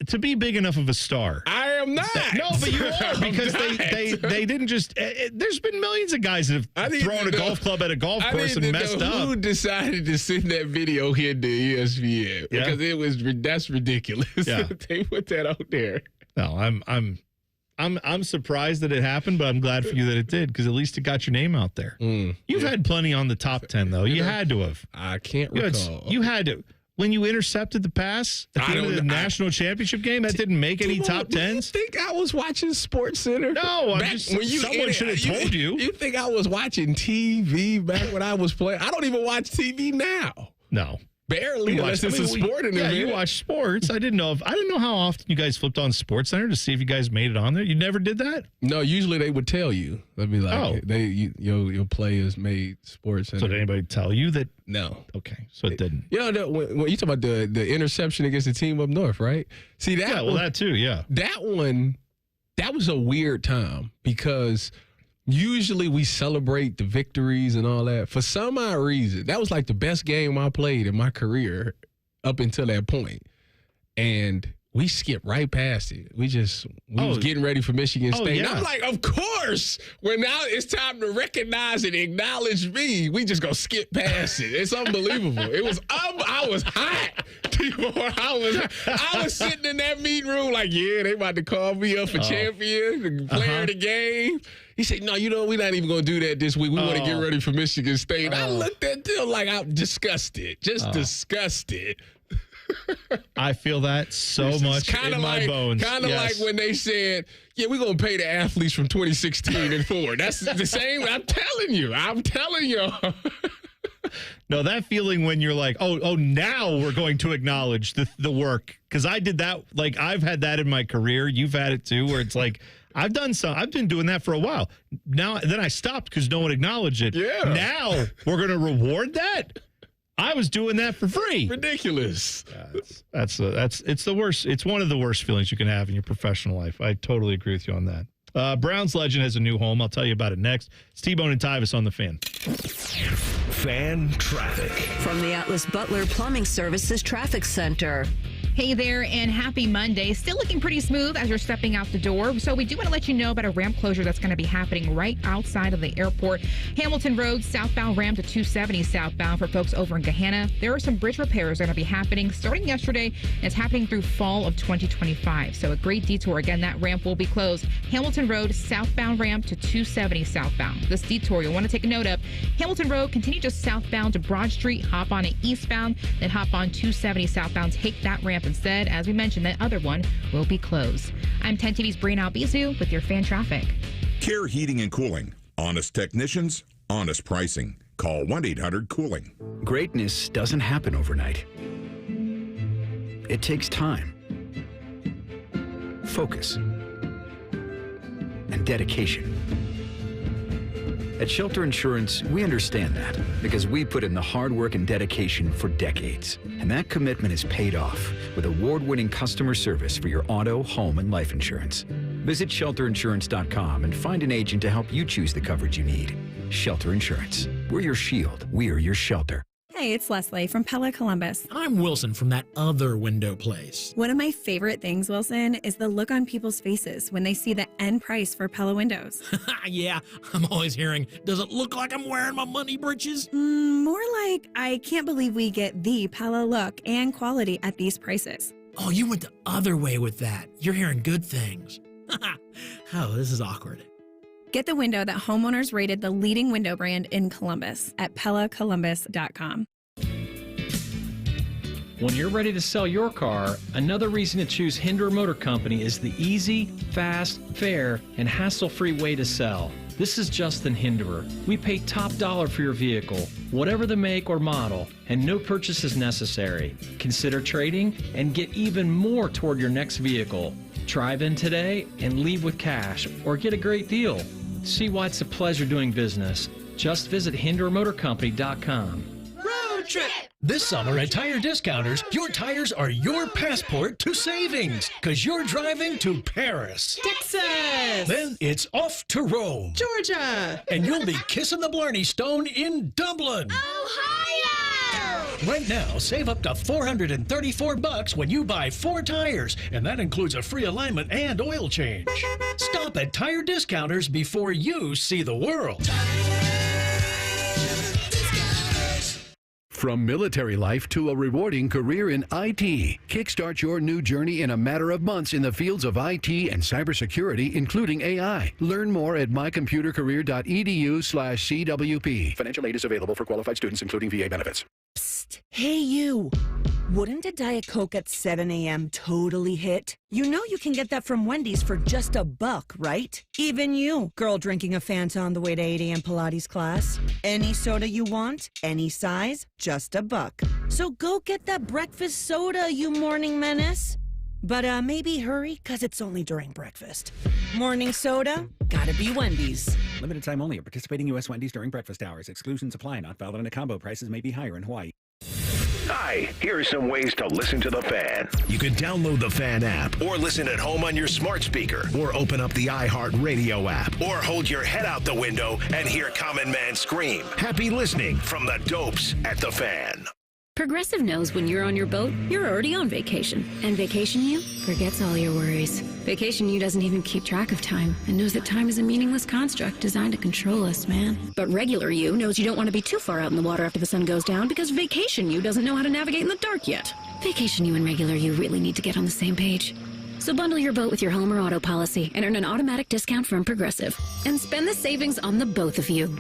to be big enough of a star. I am not. No, but you are, because they didn't just. There's been millions of guys that have thrown a golf club at a golf course and messed up. Who decided to send that video here to ESPN? Yeah. Because that's ridiculous. Yeah. They put that out there. No, I'm surprised that it happened, but I'm glad for you that it did, because at least it got your name out there. You've had plenty on the top 10 though. You had to have. I can't recall. You had to. When you intercepted the pass at the end of the national championship game, that didn't make any top 10s. You think I was watching SportsCenter? No, someone should have told you. You think I was watching TV back when I was playing? I don't even watch TV now. No. Barely, unless it's a sporting event. You watch sports. I didn't know how often you guys flipped on SportsCenter to see if you guys made it on there. You never did that? No, usually they would tell you. They'd be like, your players made SportsCenter. So did anybody tell you that? No. Okay, so it didn't. When you talk about the interception against the team up north, right? See that? Yeah, well, that too, yeah. That one, that was a weird time because usually we celebrate the victories and all that. For some odd reason, that was like the best game I played in my career up until that point. And we skipped right past it. We was getting ready for Michigan State. Yeah. And I'm like, of course, when now it's time to recognize and acknowledge me, we just gonna skip past it. It's unbelievable. I was hot. I was sitting in that meeting room like, yeah, they about to call me up for champion, the player of the game. He said, no, we're not even going to do that this week. We want to get ready for Michigan State. I looked at them like I'm disgusted, disgusted. I feel that so much in my bones. Kind of like when they said, yeah, we're going to pay the athletes from 2016 and forward. That's the same. I'm telling you. No, that feeling when you're like, oh, now we're going to acknowledge the work. Because I did that. Like, I've had that in my career. You've had it too, where it's like, I've been doing that for a while. Then I stopped because no one acknowledged it. Yeah. Now we're going to reward that? I was doing that for free. Ridiculous. It's the worst. It's one of the worst feelings you can have in your professional life. I totally agree with you on that. Browns legend has a new home. I'll tell you about it next. It's T-Bone and Tyvis on the Fan. Fan traffic. From the Atlas Butler Plumbing Services Traffic Center. Hey there, and happy Monday. Still looking pretty smooth as you're stepping out the door. So we do want to let you know about a ramp closure that's going to be happening right outside of the airport. Hamilton Road, southbound ramp to 270 southbound for folks over in Gahanna. There are some bridge repairs that are going to be happening starting yesterday, and it's happening through fall of 2025. So a great detour. Again, that ramp will be closed. Hamilton Road, southbound ramp to 270 southbound. This detour you'll want to take a note of. Hamilton Road, continue just southbound to Broad Street, hop on it eastbound, then hop on 270 southbound. Take that ramp instead. As we mentioned, that other one will be closed. I'm 10 TV's Brianna Albizu with your fan traffic. Care Heating and Cooling. Honest technicians, honest pricing. Call 1-800-COOLING. Greatness doesn't happen overnight. It takes time, focus, and dedication. At Shelter Insurance, we understand that because we put in the hard work and dedication for decades. And that commitment is paid off with award-winning customer service for your auto, home, and life insurance. Visit shelterinsurance.com and find an agent to help you choose the coverage you need. Shelter Insurance. We're your shield. We are your shelter. Hey, it's Leslie from Pella Columbus. I'm Wilson from that other window place. One of my favorite things, Wilson, is the look on people's faces when they see the end price for Pella windows. Yeah, I'm always hearing, does it look like I'm wearing my money britches? More like, I can't believe we get the Pella look and quality at these prices. Oh, you went the other way with that. You're hearing good things. Oh, this is awkward. Get the window that homeowners rated the leading window brand in Columbus at PellaColumbus.com. When you're ready to sell your car, another reason to choose Hinderer Motor Company is the easy, fast, fair, and hassle-free way to sell. This is Justin Hinderer. We pay top dollar for your vehicle, whatever the make or model, and no purchase is necessary. Consider trading and get even more toward your next vehicle. Drive in today and leave with cash or get a great deal. See why it's a pleasure doing business. Just visit HindererMotorCompany.com. Road trip! This summer at Tire Discounters, your tires are your passport to savings, because you're driving to Paris. Texas! Then it's off to Rome. Georgia! And you'll be kissing the Blarney Stone in Dublin. Ohio! Right now, save up to $434 when you buy 4 tires, and that includes a free alignment and oil change. Stop at Tire Discounters before you see the world. From military life to a rewarding career in IT, kickstart your new journey in a matter of months in the fields of IT and cybersecurity, including AI. Learn more at mycomputercareer.edu/CWP. Financial aid is available for qualified students, including VA benefits. Psst. Hey, you. Wouldn't a Diet Coke at 7 a.m. totally hit? You know you can get that from Wendy's for just $1, right? Even you, girl drinking a Fanta on the way to 8 a.m. Pilates class. Any soda you want, any size, just $1. So go get that breakfast soda, you morning menace. But maybe hurry, because it's only during breakfast. Morning soda? Gotta be Wendy's. Limited time only at participating U.S. Wendy's during breakfast hours. Exclusions apply. Not valid in a combo. Prices may be higher in Hawaii. Hi, here are some ways to listen to the Fan. You can download the Fan app, or listen at home on your smart speaker, or open up the iHeartRadio app, or hold your head out the window and hear Common Man scream. Happy listening from the Dopes at the Fan. Progressive knows when you're on your boat, you're already on vacation. And Vacation You forgets all your worries. Vacation You doesn't even keep track of time and knows that time is a meaningless construct designed to control us, man. But Regular You knows you don't want to be too far out in the water after the sun goes down because Vacation You doesn't know how to navigate in the dark yet. Vacation You and Regular You really need to get on the same page. So bundle your boat with your home or auto policy and earn an automatic discount from Progressive. And spend the savings on the both of you.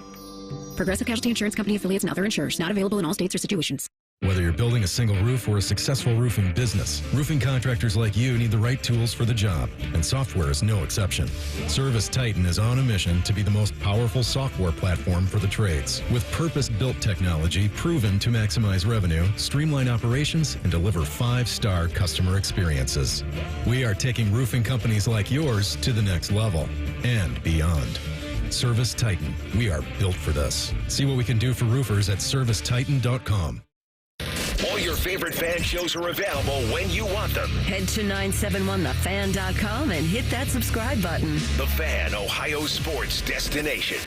Progressive Casualty Insurance Company affiliates and other insurers. Not available in all states or situations. Whether you're building a single roof or a successful roofing business, roofing contractors like you need the right tools for the job, and software is no exception. Service Titan is on a mission to be the most powerful software platform for the trades, with purpose-built technology proven to maximize revenue, streamline operations, and deliver 5-star customer experiences. We are taking roofing companies like yours to the next level and beyond. Service Titan. We are built for this. See what we can do for roofers at servicetitan.com. favorite fan shows are available when you want them. Head to 971thefan.com and hit that subscribe button. The Fan, Ohio sports destination.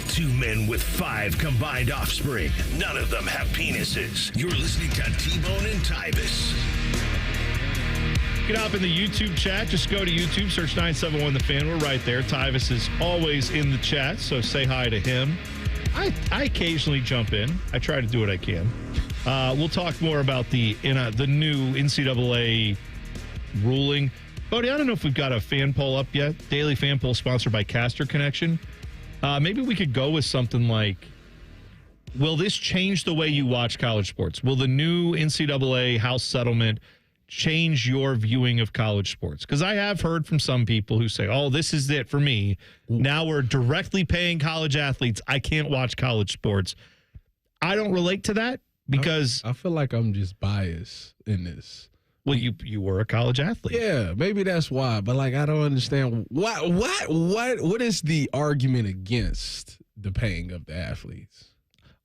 2 men with 5 combined offspring. None of them have penises. You're listening to T-Bone and Tyvis. Get up in the YouTube chat. Just go to YouTube, search 971 The Fan. We're right there. Tyvis is always in the chat, so say hi to him. I occasionally jump in. I try to do what I can. We'll talk more about the new NCAA ruling. Bodie, I don't know if we've got a fan poll up yet. Daily fan poll sponsored by Caster Connection. Maybe we could go with something like, will this change the way you watch college sports? Will the new NCAA House settlement change your viewing of college sports? Because I have heard from some people who say, oh, this is it for me. Now we're directly paying college athletes. I can't watch college sports. I don't relate to that because I feel like I'm just biased in this. Well, you were a college athlete. Yeah, maybe that's why. But like, I don't understand what is the argument against the paying of the athletes?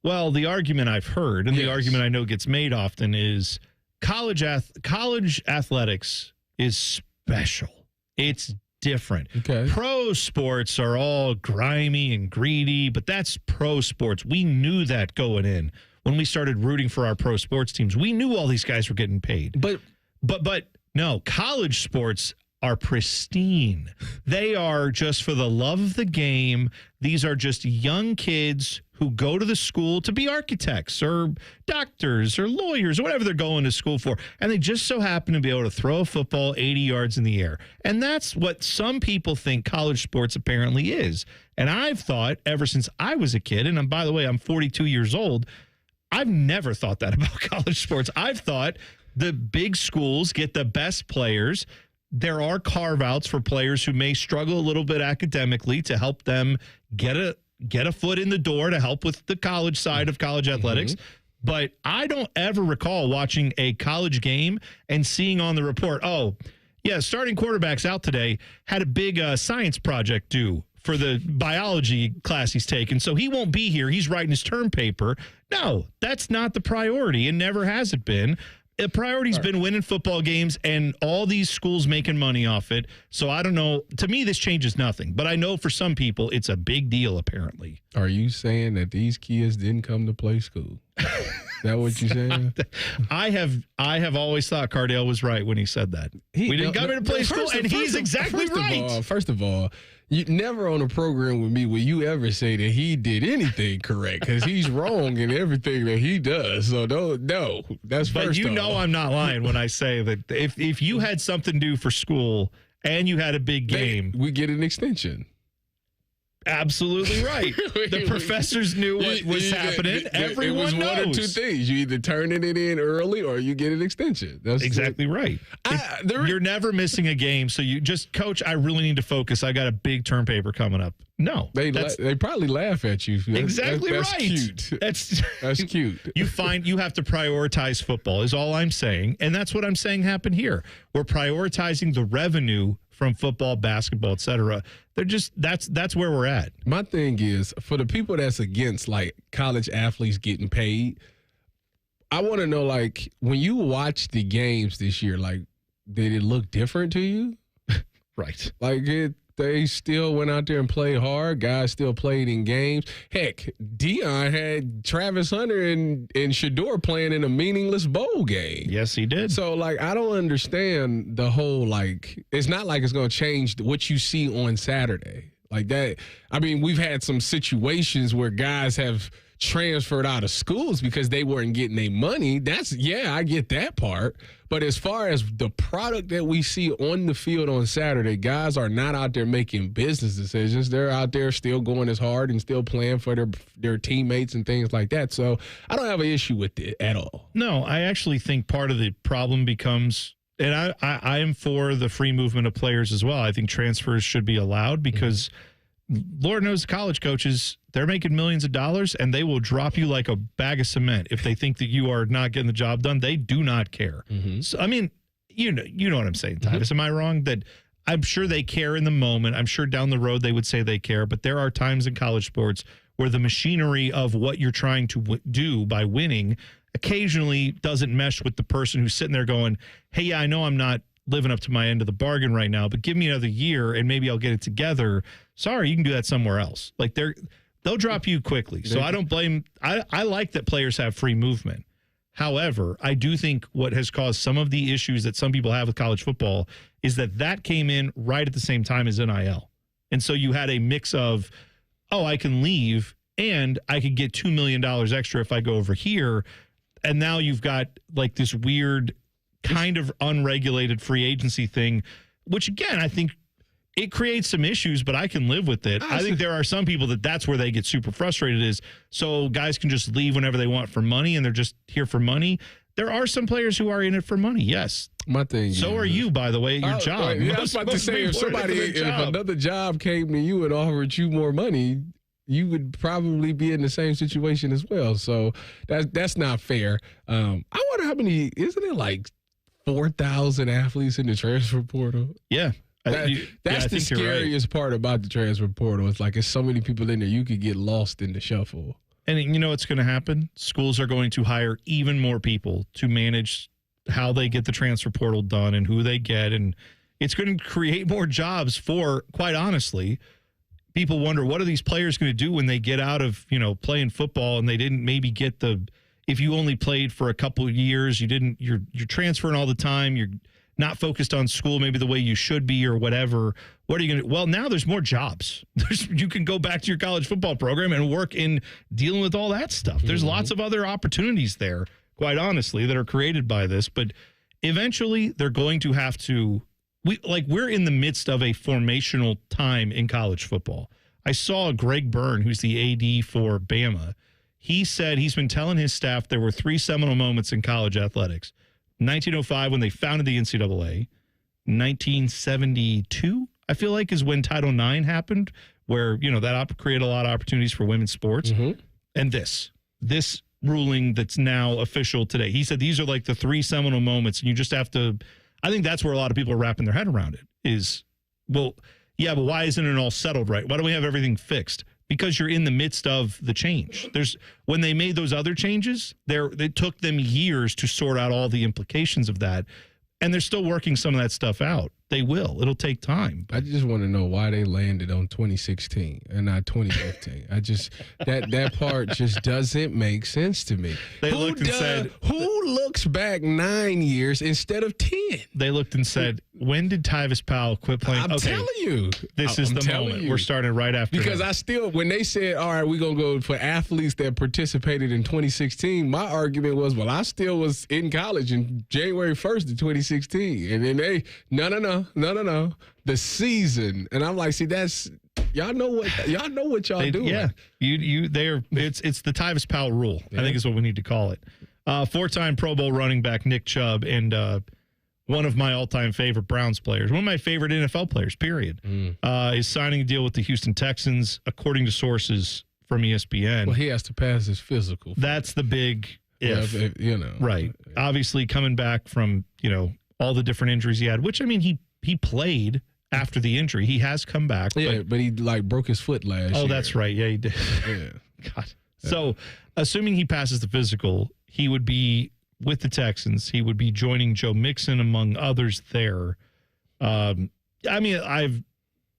Well, the argument I've heard, and the argument I know gets made often, is college athletics is special. It's different. Okay. Pro sports are all grimy and greedy, but that's pro sports. We knew that going in when we started rooting for our pro sports teams. We knew all these guys were getting paid. But no, college sports are pristine. They are just for the love of the game. These are just young kids who go to the school to be architects or doctors or lawyers or whatever they're going to school for. And they just so happen to be able to throw a football 80 yards in the air. And that's what some people think college sports apparently is. And I've thought ever since I was a kid, and by the way, I'm 42 years old, I've never thought that about college sports. I've thought the big schools get the best players. There are carve-outs for players who may struggle a little bit academically to help them get a foot in the door to help with the college side of college athletics. But I don't ever recall watching a college game and seeing on the report, oh, yeah, starting quarterback's out today, had a big science project due for the biology class he's taken, so he won't be here. He's writing his term paper. No, that's not the priority and never has it been. The priority's been winning football games and all these schools making money off it. So I don't know. To me, this changes nothing. But I know for some people, it's a big deal, apparently. Are you saying that these kids didn't come to play school? Is that what you're saying? I have always thought Cardale was right when he said that. We didn't come here to play school, and he's exactly right. First of all, you never on a program with me will you ever say that he did anything correct, because he's wrong in everything that he does. So no, that's but first. But you know I'm not lying when I say that if you had something due for school and you had a big game, we get an extension. Absolutely right. The professors knew what was happening. Everyone knows. It was one or two things. You either turning it in early or you get an extension. That's exactly right. You're never missing a game. So you just, Coach, I really need to focus. I got a big term paper coming up. No. They probably laugh at you. Exactly that's right. Cute. That's cute. You have to prioritize football is all I'm saying. And that's what I'm saying happened here. We're prioritizing the revenue from football, basketball, et cetera. They're just that's where we're at. My thing is, for the people that's against like college athletes getting paid, I want to know, like, when you watch the games this year, like, did it look different to you? Right. Like they still went out there and played hard. Guys still played in games. Heck, Deion had Travis Hunter and Shador playing in a meaningless bowl game. Yes, he did. So, like, I don't understand the whole, like, it's not like it's going to change what you see on Saturday. Like that. I mean, we've had some situations where guys have transferred out of schools because they weren't getting their money. I get that part. But as far as the product that we see on the field on Saturday, guys are not out there making business decisions. They're out there still going as hard and still playing for their teammates and things like that. So I don't have an issue with it at all. No, I actually think part of the problem becomes, and I am for the free movement of players as well. I think transfers should be allowed because Lord knows college coaches, they're making millions of dollars and they will drop you like a bag of cement if they think that you are not getting the job done. They do not care. So, I mean, you know what I'm saying, Tyvis. Am I wrong? That I'm sure they care in the moment. I'm sure down the road they would say they care, but there are times in college sports where the machinery of what you're trying to do by winning occasionally doesn't mesh with the person who's sitting there going, hey, yeah, I know I'm not living up to my end of the bargain right now, but give me another year and maybe I'll get it together. Sorry, you can do that somewhere else. Like they'll drop you quickly. So I don't blame. I like that players have free movement. However, I do think what has caused some of the issues that some people have with college football is that came in right at the same time as NIL. And so you had a mix of, oh, I can leave and I could get $2 million extra if I go over here. And now you've got like this weird kind of unregulated free agency thing, which again, I think it creates some issues, but I can live with it. I think there are some people that's where they get super frustrated is so guys can just leave whenever they want for money and they're just here for money. There are some players who are in it for money. Yes. My thing. So are you, by the way, at your job. Yeah, I was about to say, if another job came to you and offered you more money, you would probably be in the same situation as well. So that's not fair. I wonder how many, isn't it like 4,000 athletes in the transfer portal? Yeah. That's the scariest part about the transfer portal. It's like there's so many people in there, you could get lost in the shuffle. And you know what's going to happen? Schools are going to hire even more people to manage how they get the transfer portal done and who they get. And it's going to create more jobs for, quite honestly, people wonder, what are these players going to do when they get out of, playing football and they didn't maybe get if you only played for a couple of years, you're transferring all the time, you're not focused on school maybe the way you should be or whatever. What are you going to do? Well, now there's more jobs. You can go back to your college football program and work in dealing with all that stuff. There's lots of other opportunities there, quite honestly, that are created by this. But eventually they're going to have to we're in the midst of a formational time in college football. I saw Greg Byrne, who's the AD for Bama. He said he's been telling his staff there were 3 seminal moments in college athletics. 1905 when they founded the NCAA. 1972, I feel like, is when Title IX happened, where, that created a lot of opportunities for women's sports. Mm-hmm. And this ruling that's now official today. He said these are like the 3 seminal moments, and you just have to, I think that's where a lot of people are wrapping their head around it is, well, yeah, but why isn't it all settled right? Why don't we have everything fixed? Because you're in the midst of the change. When they made those other changes, it took them years to sort out all the implications of that. And they're still working some of that stuff out. They will. It'll take time. I just want to know why they landed on 2016 and not 2015. That part just doesn't make sense to me. They looked and said, who looks back 9 years instead of 10? They looked and said, when did Tyvis Powell quit playing? I'm telling you. This is the moment. We're starting right after Because him. when they said, all right, we're going to go for athletes that participated in 2016, my argument was, well, I still was in college in January 1st of 2016. And then they, no. The season. And I'm like, see, that's y'all know what y'all doing. Yeah. It's the Tyvis Powell rule, I think is what we need to call it. 4-time Pro Bowl running back Nick Chubb and one of my all-time favorite Browns players, one of my favorite NFL players, period, is signing a deal with the Houston Texans, according to sources from ESPN. Well, he has to pass his physical. That's the big if. Right. Obviously coming back from, all the different injuries he had, which, I mean, he played after the injury. He has come back. Yeah, but he broke his foot last year. Oh, that's right. Yeah, he did. Yeah. God. So, assuming he passes the physical, he would be with the Texans. He would be joining Joe Mixon, among others there. I mean, I've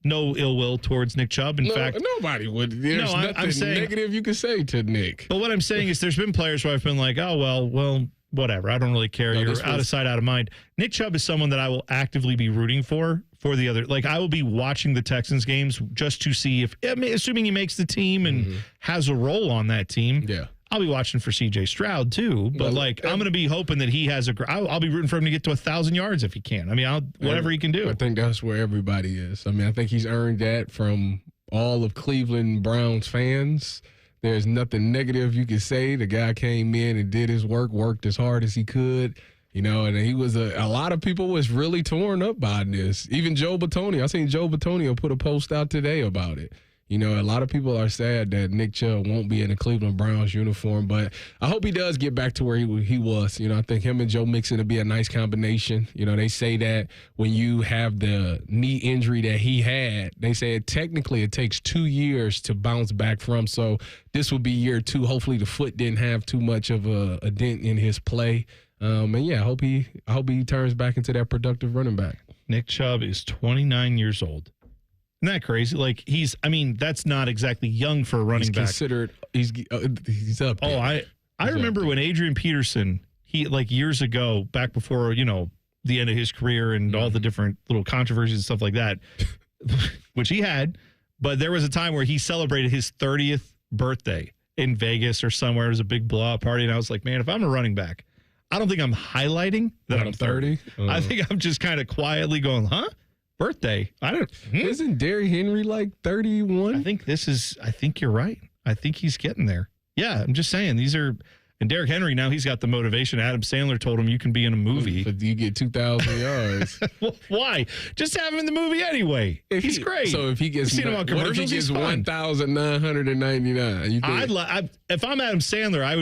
no ill will towards Nick Chubb. In fact, nobody would. There's nothing negative you can say to Nick. But what I'm saying is there's been players where I've been like, oh, well, whatever. I don't really care. You're out of sight, out of mind. Nick Chubb is someone that I will actively be rooting for the other. Like, I will be watching the Texans games just to see assuming he makes the team and has a role on that team. Yeah. I'll be watching for C.J. Stroud, too. But, I'm going to be hoping that he has I'll be rooting for him to get to 1,000 yards if he can. I mean, whatever he can do. I think that's where everybody is. I mean, I think he's earned that from all of Cleveland Browns fans. There's nothing negative you can say. The guy came in and did his worked as hard as he could, and he was a lot of people was really torn up by this. Even Joe Bitonio. I seen Joe Bitonio put a post out today about it. You know, a lot of people are sad that Nick Chubb won't be in the Cleveland Browns uniform, but I hope he does get back to where he was. You know, I think him and Joe Mixon will be a nice combination. You know, they say that when you have the knee injury that he had, they say technically it takes 2 years to bounce back from. So this will be year 2. Hopefully the foot didn't have too much of a dent in his play. And yeah, I hope he turns back into that productive running back. Nick Chubb is 29 years old. Isn't that crazy? Like that's not exactly young for a running back. He's up there. I remember when Adrian Peterson, he years ago, back before, the end of his career and all the different little controversies and stuff like that, which he had, but there was a time where he celebrated his 30th birthday in Vegas or somewhere. It was a big blowout party. And I was like, man, if I'm a running back, I don't think I'm highlighting that I'm 30. I think I'm just kind of quietly going, huh? Birthday. Isn't Derrick Henry like 31? I think you're right. I think he's getting there. Yeah, I'm just saying and Derrick Henry, now he's got the motivation. Adam Sandler told him you can be in a movie. But you get 2,000 yards. Well, why? Just have him in the movie anyway. He's great. So if he gets, seen him on commercials, what if he gets 1,999? If I'm Adam Sandler, I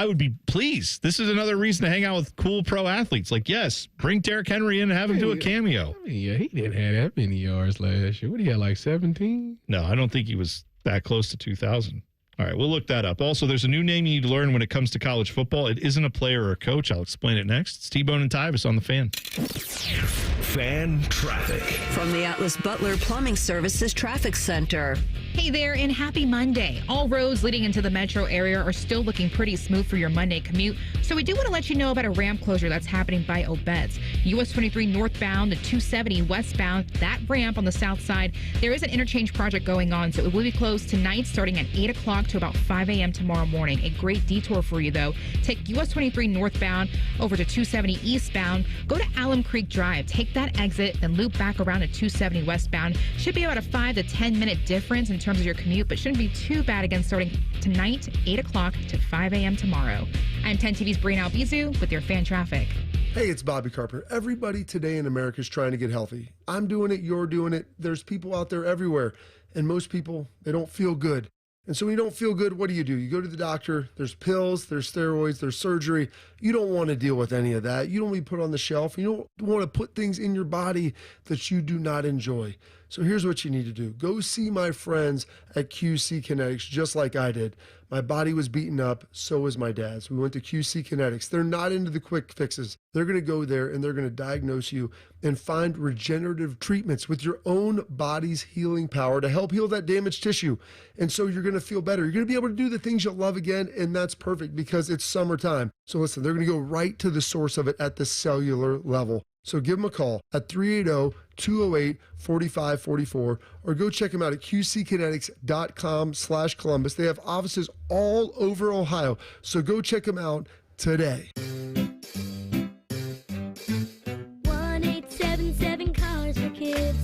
would be pleased. This is another reason to hang out with cool pro athletes. Like, yes, bring Derrick Henry in and have him do a cameo. Yeah, he didn't have that many yards last year. What, he had like 17? No, I don't think he was that close to 2,000. All right, we'll look that up. Also, there's a new name you need to learn when it comes to college football. It isn't a player or a coach. I'll explain it next. It's T-Bone and Tyvis on the Fan. Fan traffic. From the Atlas Butler Plumbing Services Traffic Center. Hey there, and happy Monday. All roads leading into the metro area are still looking pretty smooth for your Monday commute. So we do want to let you know about a ramp closure that's happening by Obetz. US 23 northbound, the 270 westbound, that ramp on the south side. There is an interchange project going on, so it will be closed tonight starting at 8 o'clock to about 5 a.m. tomorrow morning. A great detour for you, though. Take US 23 northbound over to 270 eastbound. Go to Alum Creek Drive. Take that exit, then loop back around to 270 westbound. Should be about a 5 to 10 minute difference in terms of your commute, but shouldn't be too bad again starting tonight, 8 o'clock to 5 a.m. tomorrow. I'm 10 TV's Brian Albizu with your fan traffic. Hey, it's Bobby Carper. Everybody today in America is trying to get healthy. I'm doing it, you're doing it. There's people out there everywhere, and most people, they don't feel good. And so when you don't feel good, what do? You go to the doctor, there's pills, there's steroids, there's surgery. You don't want to deal with any of that. You don't want to be put on the shelf. You don't want to put things in your body that you do not enjoy. So here's what you need to do. Go see my friends at QC Kinetics, just like I did. My body was beaten up, so was my dad's. We went to QC Kinetics. They're not into the quick fixes. They're going to go there and they're going to diagnose you and find regenerative treatments with your own body's healing power to help heal that damaged tissue. And so you're going to feel better. You're going to be able to do the things you'll love again, and that's perfect because it's summertime. So listen, they're going to go right to the source of it at the cellular level. So give them a call at 380-208-4544 or go check them out at qckinetics.com/Columbus. They have offices all over Ohio. So go check them out today. 1-877 Cars for Kids.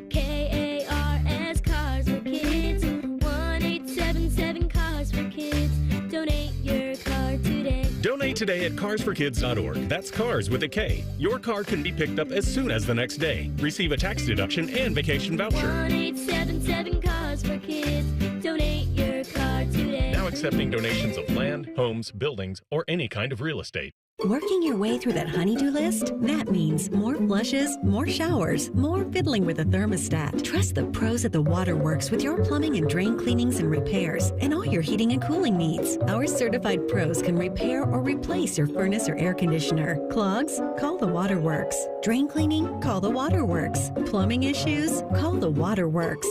KARS Cars for Kids. 1-877 Cars for Kids. Donate your car today. Donate today at carsforkids.org. That's cars with a K. Your car can be picked up as soon as the next day. Receive a tax deduction and vacation voucher. 1-877 Cars for Kids. Donate your car today. Now accepting donations of land, homes, buildings, or any kind of real estate. Working your way through that honey-do list? That means more flushes, more showers, more fiddling with the thermostat. Trust the pros at the Waterworks with your plumbing and drain cleanings and repairs and all your heating and cooling needs. Our certified pros can repair or replace your furnace or air conditioner. Clogs? Call the Waterworks. Drain cleaning? Call the Waterworks. Plumbing issues? Call the Waterworks.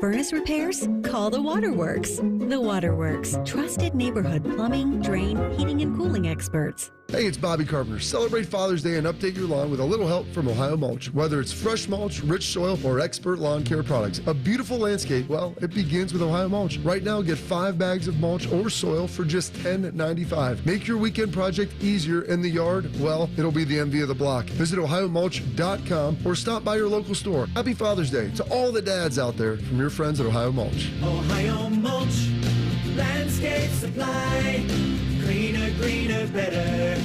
Furnace repairs? Call the Waterworks. The Waterworks. Trusted neighborhood plumbing, drain, heating, and cooling experts. Hey, it's Bobby Carpenter. Celebrate Father's Day and update your lawn with a little help from Ohio Mulch. Whether it's fresh mulch, rich soil, or expert lawn care products, a beautiful landscape, well, it begins with Ohio Mulch. Right now, get 5 bags of mulch or soil for just $10.95. Make your weekend project easier in the yard. Well, it'll be the envy of the block. Visit ohiomulch.com or stop by your local store. Happy Father's Day to all the dads out there from your friends at Ohio Mulch. Ohio Mulch, landscape supply, greener, greener, better.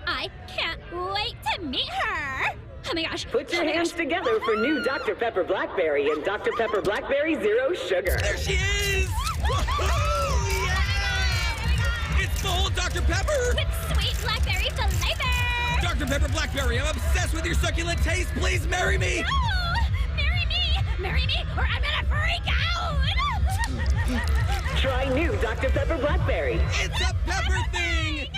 I can't wait to meet her. Oh my gosh. Put your hands together for new Dr. Pepper Blackberry and Dr. Pepper Blackberry Zero Sugar. There she is! Woohoo! Yeah! It's full Dr. Pepper! With sweet blackberry flavor! Dr. Pepper Blackberry, I'm obsessed with your succulent taste. Please marry me! No! Marry me! Marry me, or I'm gonna freak out! Try new Dr. Pepper Blackberry. It's a pepper thing!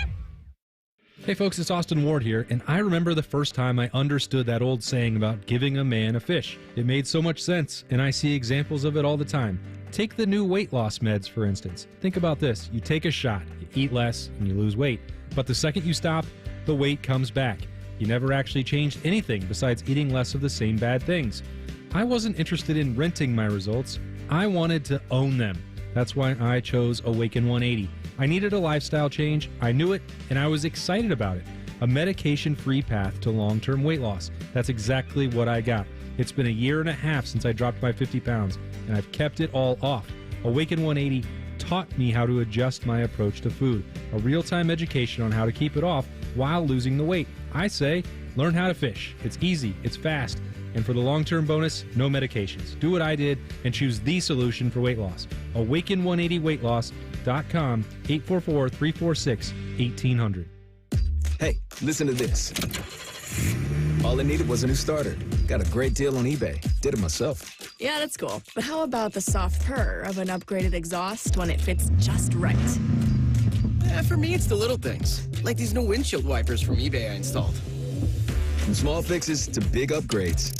Hey folks, it's Austin Ward here, and I remember the first time I understood that old saying about giving a man a fish. It made so much sense, and I see examples of it all the time. Take the new weight loss meds, for instance. Think about this. You take a shot, you eat less, and you lose weight. But the second you stop, the weight comes back. You never actually changed anything besides eating less of the same bad things. I wasn't interested in renting my results. I wanted to own them. That's why I chose Awaken 180. I needed a lifestyle change, I knew it, and I was excited about it. A medication-free path to long-term weight loss. That's exactly what I got. It's been a year and a half since I dropped my 50 pounds, and I've kept it all off. Awaken 180 taught me how to adjust my approach to food. A real-time education on how to keep it off while losing the weight. I say, learn how to fish. It's easy, it's fast, and for the long-term bonus, no medications. Do what I did and choose the solution for weight loss. Awaken180weightloss.com, 844-346-1800. Hey, listen to this. All I needed was a new starter. Got a great deal on eBay. Did it myself. Yeah, that's cool. But how about the soft purr of an upgraded exhaust when it fits just right? For me, it's the little things, like these new windshield wipers from eBay I installed. From small fixes to big upgrades,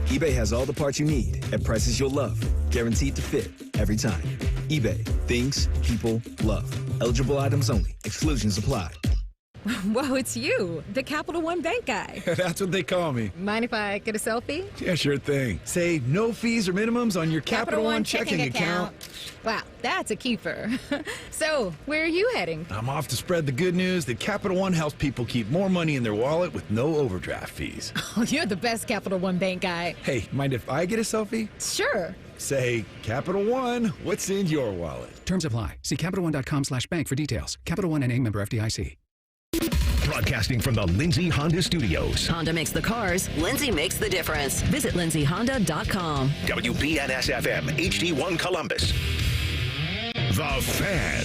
eBay has all the parts you need at prices you'll love, guaranteed to fit every time. eBay, things people love. Eligible items only. Exclusions apply. Whoa, it's you, the Capital One Bank guy. That's what they call me. Mind if I get a selfie? Yeah, sure thing. Say no fees or minimums on your Capital One checking account. Wow, that's a keeper. So, where are you heading? I'm off to spread the good news that Capital One helps people keep more money in their wallet with no overdraft fees. Oh, you're the best Capital One Bank guy. Hey, mind if I get a selfie? Sure. Say, Capital One, what's in your wallet? Terms apply. See CapitalOne.com/bank for details. Capital One NA, member FDIC. Broadcasting from the Lindsay Honda Studios. Honda makes the cars, Lindsay makes the difference. Visit lindsayhonda.com. WBNS-FM, HD1 Columbus. The Fan.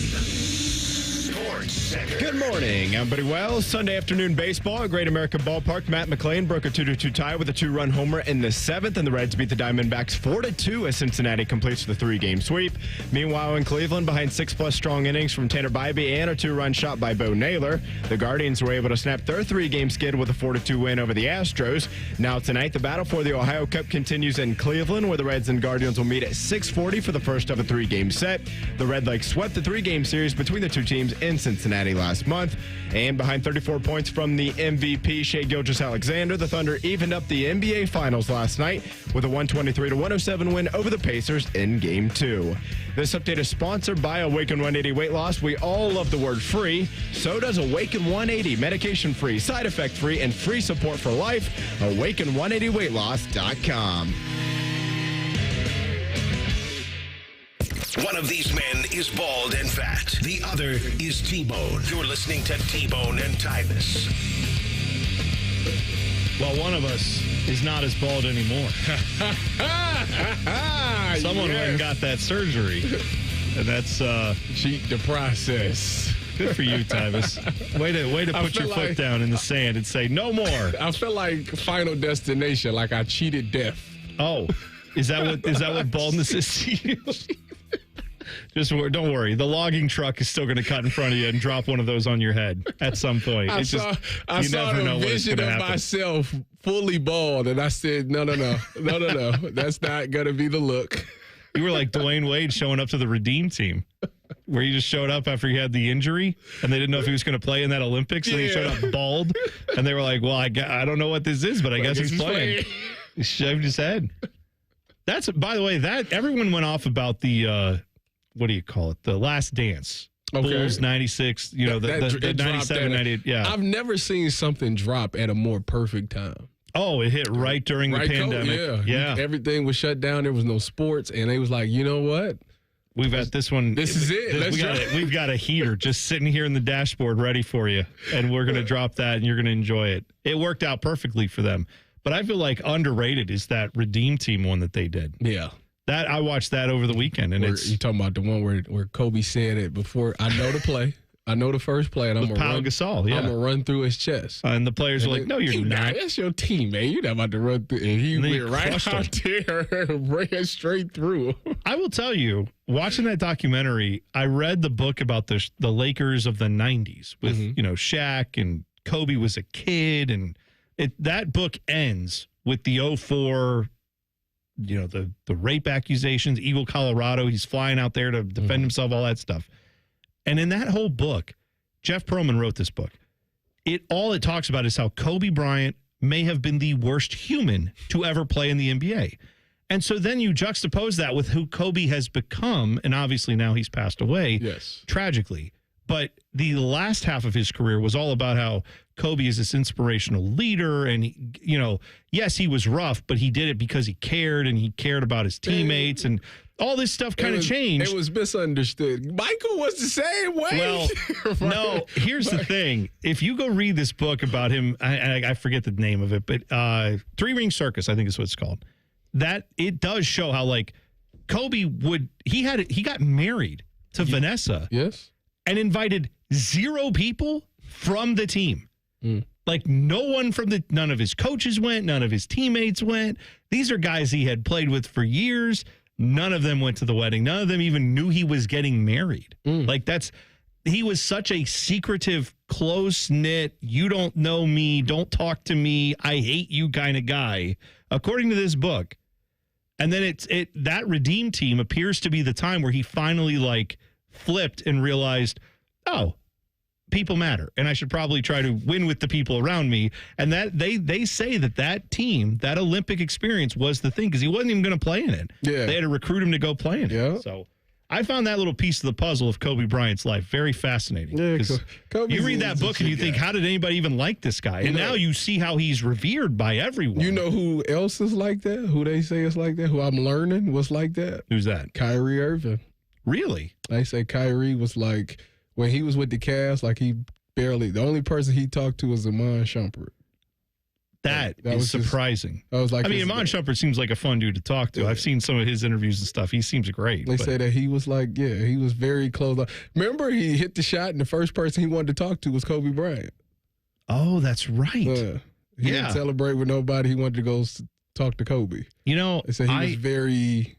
Sports Center. Good morning. I'm Buddy Wells. Sunday afternoon baseball at Great American Ballpark. Matt McClain broke a 2-2 tie with a 2-run homer in the seventh, and the Reds beat the Diamondbacks 4-2 as Cincinnati completes the 3-game sweep. Meanwhile, in Cleveland, behind 6+ strong innings from Tanner Bybee and a 2-run shot by Bo Naylor, the Guardians were able to snap their 3-game skid with a 4-2 win over the Astros. Now tonight, the battle for the Ohio Cup continues in Cleveland, where the Reds and Guardians will meet at 6:40 for the first of a 3-game set. The Red Legs swept the 3-game series between the two teams in Cincinnati last month. And behind 34 points from the MVP, Shai Gilgeous-Alexander, the Thunder evened up the NBA Finals last night with a 123-107 win over the Pacers in Game 2. This update is sponsored by Awaken 180 Weight Loss. We all love the word free. So does Awaken 180. Medication-free, side effect-free, and free support for life. Awaken180weightloss.com. One of these men is bald and fat. The other is T-Bone. You're listening to T-Bone and Tyvis. Well, one of us is not as bald anymore. Someone went and got that surgery. And that's cheat the process. Good for you, Tyvis. Way to put your foot down in the sand and say no more. I felt like Final Destination, like I cheated death. Oh, is that what baldness is to you? Just don't worry. The logging truck is still going to cut in front of you and drop one of those on your head at some point. I saw a vision of myself fully bald, and I said, no. That's not going to be the look. You were like Dwayne Wade showing up to the Redeem team, where he just showed up after he had the injury, and they didn't know if he was going to play in that Olympics, and he showed up bald, and they were like, well, I don't know what this is, but I guess he's playing. He shaved his head. That's, by the way, that everyone went off about the what do you call it? The Last Dance. Okay. Bulls 96, the 97, 98. Yeah. I've never seen something drop at a more perfect time. Oh, it hit right during the pandemic. Yeah. Everything was shut down. There was no sports. And they was like, you know what? We've got this one. This is it. We've got a heater just sitting here in the dashboard ready for you. And we're going to drop that and you're going to enjoy it. It worked out perfectly for them. But I feel like underrated is that Redeem Team one that they did. Yeah. That I watched that over the weekend, and you talking about the one where Kobe said it before. I know the play. I know the first play, and I'm gonna run. Gasol, yeah. I'm gonna run through his chest. And the players are like, "No, you're not. That's your teammate. You're not about to run through." And he went right out there, ran straight through. I will tell you, watching that documentary, I read the book about the Lakers of the '90s with Shaq and Kobe was a kid, and that book ends with the 2004. The rape accusations, Eagle, Colorado. He's flying out there to defend himself, all that stuff. And in that whole book, Jeff Pearlman wrote this book. All it talks about is how Kobe Bryant may have been the worst human to ever play in the NBA. And so then you juxtapose that with who Kobe has become, and obviously now he's passed away, tragically. But the last half of his career was all about how Kobe is this inspirational leader. And, yes, he was rough, but he did it because he cared, and he cared about his teammates. And all this stuff kind of changed. It was misunderstood. Michael was the same way. Well, no, here's the thing. If you go read this book about him, I forget the name of it, but Three Ring Circus, I think is what it's called. That it does show how, like, Kobe he got married to Vanessa. Yes. And invited 0 people from the team. Like none of his coaches went, none of his teammates went. These are guys he had played with for years. None of them went to the wedding. None of them even knew he was getting married. He was such a secretive, close-knit, you don't know me, don't talk to me, I hate you kind of guy, according to this book. And then that Redeem Team appears to be the time where he finally flipped and realized, oh, people matter, and I should probably try to win with the people around me. And that they say that team, that Olympic experience was the thing, because he wasn't even going to play in it. Yeah. They had to recruit him to go play in it. So I found that little piece of the puzzle of Kobe Bryant's life very fascinating. Yeah, you read that book and you think, how did anybody even like this guy? And now you see how he's revered by everyone. You know who else is like that? Who they say is like that? Who I'm learning was like that? Who's that? Kyrie Irving. Really? They say Kyrie was like, when he was with the Cavs, the only person he talked to was Iman Shumpert. That is surprising. Iman Shumpert seems like a fun dude to talk to. Yeah. I've seen some of his interviews and stuff. He seems great. They say that he was he was very close. Remember, he hit the shot, and the first person he wanted to talk to was Kobe Bryant. Oh, that's right. He didn't celebrate with nobody. He wanted to go talk to Kobe. They say he was very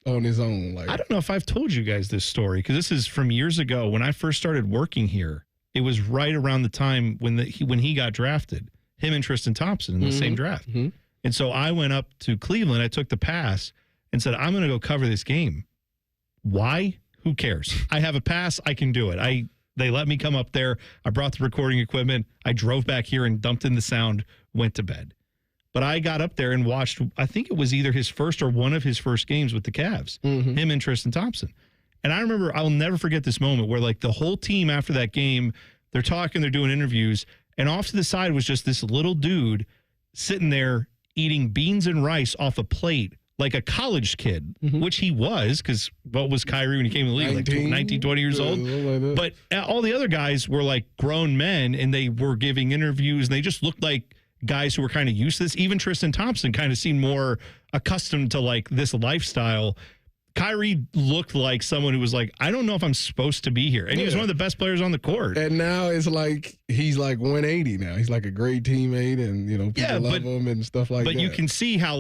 on his own. I don't know if I've told you guys this story, because this is from years ago when I first started working here. It was right around the time when he got drafted, him and Tristan Thompson in the same draft. And so I went up to Cleveland. I took the pass and said, I'm going to go cover this game. Why? Who cares? I have a pass. I can do it. They let me come up there. I brought the recording equipment. I drove back here and dumped in the sound, went to bed. But I got up there and watched, I think it was either his first or one of his first games with the Cavs, him and Tristan Thompson. And I remember, I'll never forget this moment where the whole team after that game, they're talking, they're doing interviews, and off to the side was just this little dude sitting there eating beans and rice off a plate like a college kid, which he was, because what was Kyrie when he came in the league? 19, 20 years old. But all the other guys were grown men, and they were giving interviews, and they just looked like guys who were kind of used to this. Even Tristan Thompson kind of seemed more accustomed to this lifestyle. Kyrie looked like someone who was I don't know if I'm supposed to be here. And he was one of the best players on the court. And now it's he's 180 now. He's a great teammate, and people love him and stuff like that. But you can see how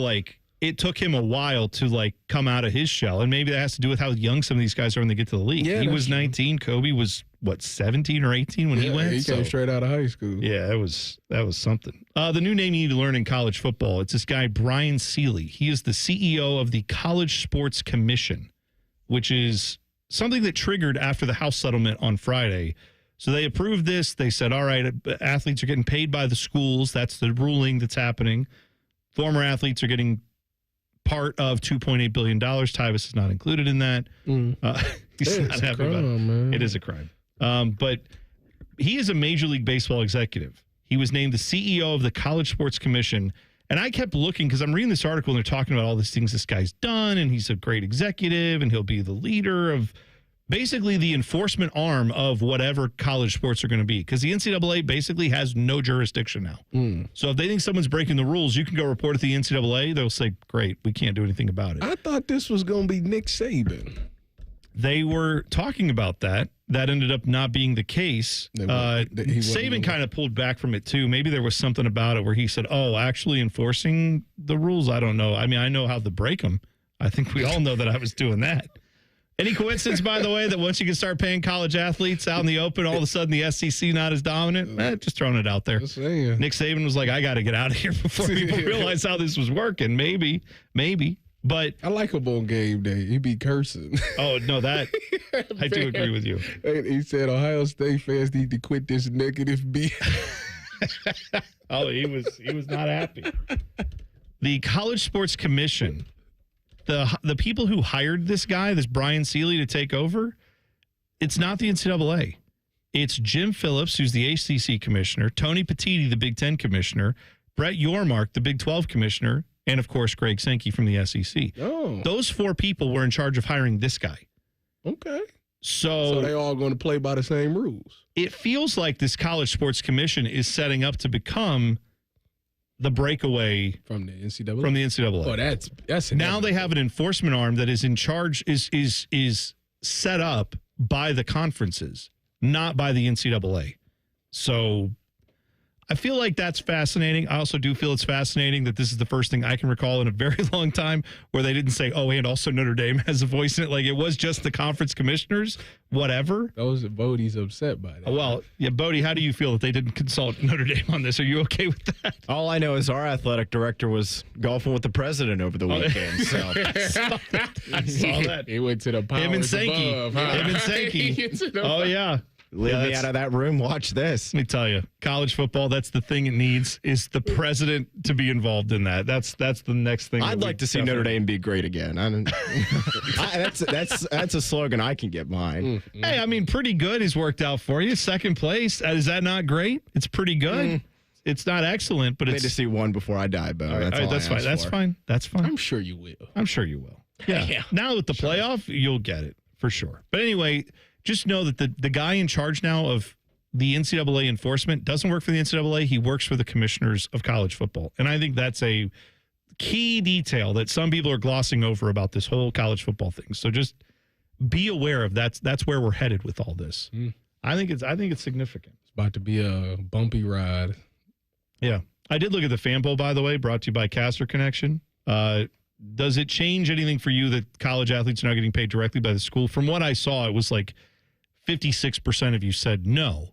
it took him a while to come out of his shell. And maybe that has to do with how young some of these guys are when they get to the league. Yeah, he was 19. Kobe was 17 or 18 when he went? He came straight out of high school. Yeah, that was something. The new name you need to learn in college football, it's this guy, Brian Seeley. He is the CEO of the College Sports Commission, which is something that triggered after the House settlement on Friday. So they approved this. They said, all right, athletes are getting paid by the schools. That's the ruling that's happening. Former athletes are getting part of $2.8 billion. Tyvis is not included in that. He's not happy about it. Man. It is a crime. But he is a Major League Baseball executive. He was named the CEO of the College Sports Commission. And I kept looking because I'm reading this article and they're talking about all these things this guy's done, and he's a great executive and he'll be the leader of basically the enforcement arm of whatever college sports are going to be, because the NCAA basically has no jurisdiction now. So if they think someone's breaking the rules, you can go report at the NCAA. They'll say, great, we can't do anything about it. I thought this was going to be Nick Saban. They were talking about that. That ended up not being the case. Saban kind of pulled back from it, too. Maybe there was something about it where he said, actually enforcing the rules, I don't know. I mean, I know how to break them. I think we all know that I was doing that. Any coincidence, by the way, that once you can start paying college athletes out in the open, all of a sudden the SEC not as dominant? Just throwing it out there. Nick Saban was like, I got to get out of here before people realize how this was working. Maybe. But I like him on game day. He be cursing. Oh, no, that I do agree with you. He said Ohio State fans need to quit this negative beat. He was not happy. The College Sports Commission, the people who hired this guy, this Brian Seeley, to take over, it's not the NCAA. It's Jim Phillips, who's the ACC commissioner, Tony Petitti, the Big Ten commissioner, Brett Yormark, the Big 12 commissioner, and, of course, Greg Sankey from the SEC. Those 4 people were in charge of hiring this guy. Okay. So they all going to play by the same rules. It feels like this College Sports Commission is setting up to become the breakaway from the NCAA. Oh, that's now they have an enforcement arm that is in charge, is set up by the conferences, not by the NCAA. So I feel like that's fascinating. I also do feel it's fascinating that this is the first thing I can recall in a very long time where they didn't say, and also Notre Dame has a voice in it. Like, it was just the conference commissioners, whatever. Bodie's upset by that. Well, yeah, Bodie, how do you feel that they didn't consult Notre Dame on this? Are you okay with that? All I know is our athletic director was golfing with the president over the weekend. So I saw that. He went to the powers Him and Sankey. above. Huh? Him and Sankey. Oh, yeah. Leave me out of that room. Watch this. Let me tell you, college football, that's the thing it needs, is the president to be involved in that. That's the next thing. I'd like to see Notre Dame be great again. That's a slogan I can get behind. Hey, I mean, pretty good has worked out for you. Second place. Is that not great? It's pretty good. It's not excellent, but it's. Need to see one before I die, Bo. That's fine. That's fine. I'm sure you will. I'm sure you will. Yeah. Now with the playoff, you'll get it for sure. But anyway, just know that the guy in charge now of the NCAA enforcement doesn't work for the NCAA. He works for the commissioners of college football. And I think that's a key detail that some people are glossing over about this whole college football thing. So just be aware of that's where we're headed with all this. I think it's significant. It's about to be a bumpy ride. Yeah. I did look at the fan poll, by the way, brought to you by Caster Connection. Does it change anything for you that college athletes are not getting paid directly by the school? From what I saw, it was like 56% of you said no.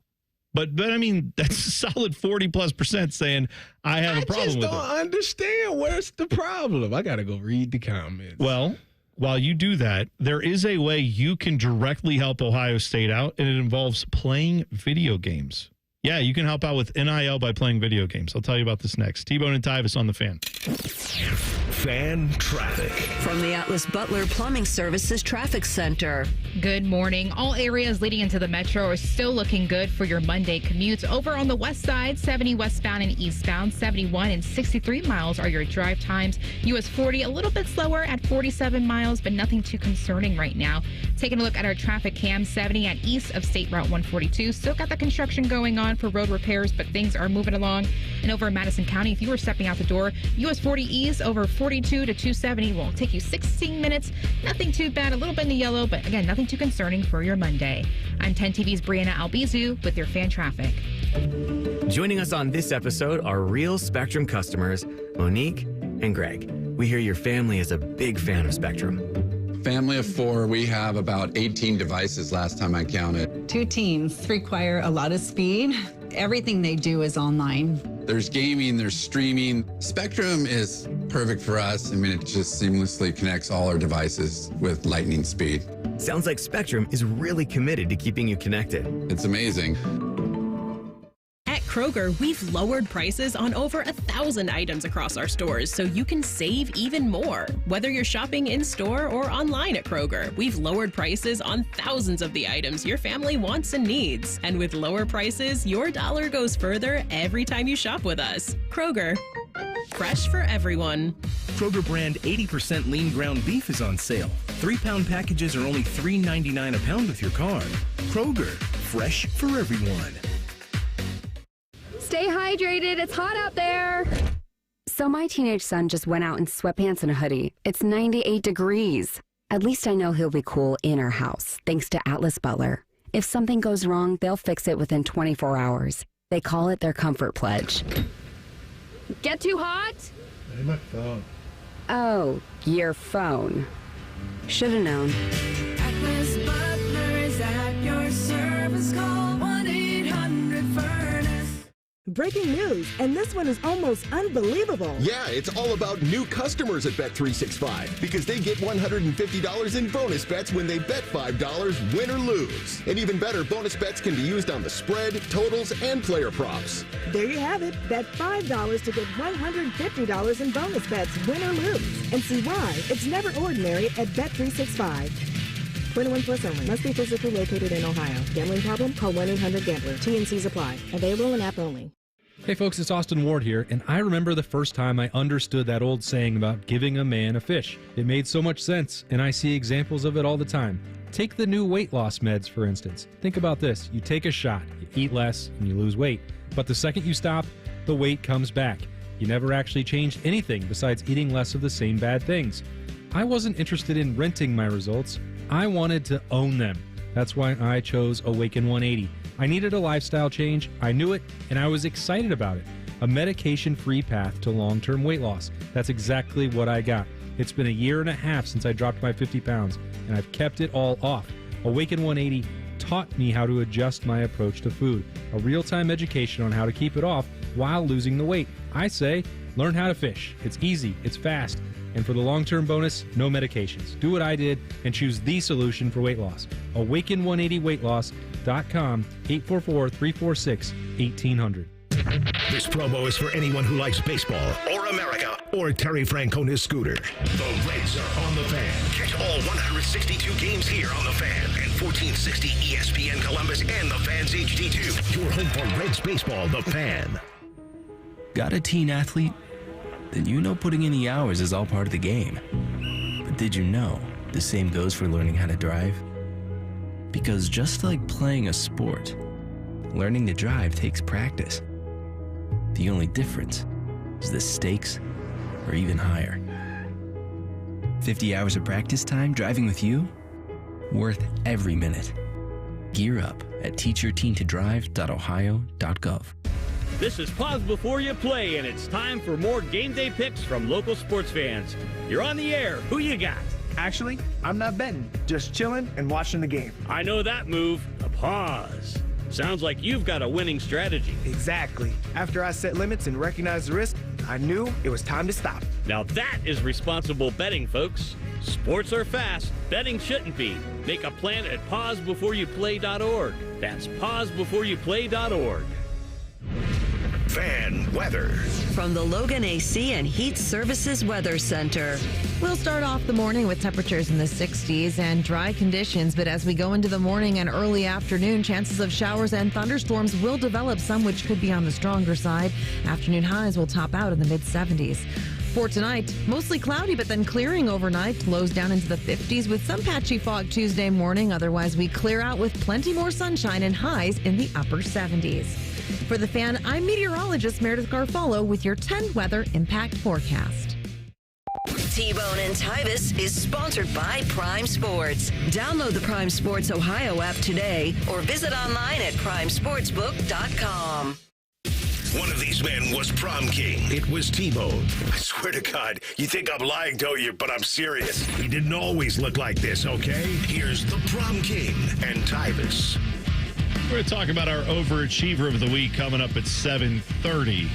But I mean, that's a solid 40+% saying I have a problem with it. I just don't understand where's the problem. I got to go read the comments. Well, while you do that, there is a way you can directly help Ohio State out, and it involves playing video games. Yeah, you can help out with NIL by playing video games. I'll tell you about this next. T-Bone and Tyvis on the Fan. Fan traffic. From the Atlas Butler Plumbing Services Traffic Center. Good morning. All areas leading into the metro are still looking good for your Monday commutes. Over on the west side, 70 westbound and eastbound, 71 and 63 miles are your drive times. US 40 a little bit slower at 47 miles, but nothing too concerning right now. Taking a look at our traffic cam, 70 at east of State Route 142. Still got the construction going on for road repairs, but things are moving along. And over in Madison County, if you were stepping out the door, US 40 east over 42 to 270 will take you 16 minutes. Nothing too bad, a little bit in the yellow, but again, nothing too concerning for your Monday. I'm 10 TV's Brianna Albizu with your fan traffic. Joining us on this episode are real Spectrum customers, Monique and Greg. We hear your family is a big fan of Spectrum. Family of 4, we have about 18 devices last time I counted. 2 teams require a lot of speed. Everything they do is online. There's gaming, there's streaming. Spectrum is perfect for us. I mean, it just seamlessly connects all our devices with lightning speed. Sounds like Spectrum is really committed to keeping you connected. It's amazing. At Kroger, we've lowered prices on over 1,000 items across our stores so you can save even more. Whether you're shopping in-store or online at Kroger, we've lowered prices on thousands of the items your family wants and needs. And with lower prices, your dollar goes further every time you shop with us. Kroger, fresh for everyone. Kroger brand 80% lean ground beef is on sale. 3-pound packages are only $3.99 a pound with your card. Kroger, fresh for everyone. Stay hydrated. It's hot out there. So my teenage son just went out in sweatpants and a hoodie. It's 98 degrees. At least I know he'll be cool in our house, thanks to Atlas Butler. If something goes wrong, they'll fix it within 24 hours. They call it their comfort pledge. Get too hot? Hey, my phone. Oh, your phone. Should've known. Atlas Butler is at your service. Call 1-800-FURNACE. Breaking news, and this one is almost unbelievable. Yeah, it's all about new customers at Bet365 because they get $150 in bonus bets when they bet $5, win or lose. And even better, bonus bets can be used on the spread, totals, and player props. There you have it. Bet $5 to get $150 in bonus bets, win or lose. And see why it's never ordinary at Bet365. 21 plus only. Must be physically located in Ohio. Gambling problem? Call 1-800-GAMBLER. TNCs apply. Available in app only. Hey folks, it's Austin Ward here, and I remember the first time I understood that old saying about giving a man a fish. It made so much sense, and I see examples of it all the time. Take the new weight loss meds, for instance. Think about this. You take a shot, you eat less, and you lose weight. But the second you stop, the weight comes back. You never actually changed anything besides eating less of the same bad things. I wasn't interested in renting my results. I wanted to own them. That's why I chose Awaken 180. I needed a lifestyle change, I knew it, and I was excited about it. A medication-free path to long-term weight loss. That's exactly what I got. It's been 1.5 years since I dropped my 50 pounds, and I've kept it all off. Awaken 180 taught me how to adjust my approach to food. A real-time education on how to keep it off while losing the weight. I say, learn how to fish. It's easy, it's fast. And for the long-term bonus, no medications. Do what I did and choose the solution for weight loss. Awaken180weightloss.com, 844-346-1800. This promo is for anyone who likes baseball or America or Terry Francona's scooter. The Reds are on the Fan. Catch all 162 games here on the Fan and 1460 ESPN Columbus and the Fan's HD2. Your home for Reds baseball, the Fan. Got a teen athlete? Then you know putting in the hours is all part of the game. But did you know the same goes for learning how to drive? Because just like playing a sport, learning to drive takes practice. The only difference is the stakes are even higher. 50 hours of practice time driving with you? Worth every minute. Gear up at teachyourteentodrive.ohio.gov. This is Pause Before You Play, and it's time for more game day picks from local sports fans. You're on the air. Who you got? Actually, I'm not betting, just chilling and watching the game. I know that move, a pause. Sounds like you've got a winning strategy. Exactly. After I set limits and recognized the risk, I knew it was time to stop. Now that is responsible betting, folks. Sports are fast. Betting shouldn't be. Make a plan at pausebeforeyouplay.org. That's pausebeforeyouplay.org. Fan weather. From the Logan AC and Heat Services Weather Center. We'll start off the morning with temperatures in the 60s and dry conditions, but as we go into the morning and early afternoon, chances of showers and thunderstorms will develop, some which could be on the stronger side. Afternoon highs will top out in the mid-70s. For tonight, mostly cloudy, but then clearing overnight. Lows down into the 50s with some patchy fog Tuesday morning. Otherwise, we clear out with plenty more sunshine and highs in the upper 70s. For the Fan, I'm meteorologist Meredith Garfalo with your 10 weather impact forecast. T-Bone and Tyvis is sponsored by Prime Sports. Download the Prime Sports Ohio app today or visit online at primesportsbook.com. One of these men was prom king. It was T-Bone. I swear to God, you think I'm lying, don't you? But I'm serious. He didn't always look like this, okay? Here's the prom king and Tyvis. We're going to talk about our overachiever of the week coming up at 7:30.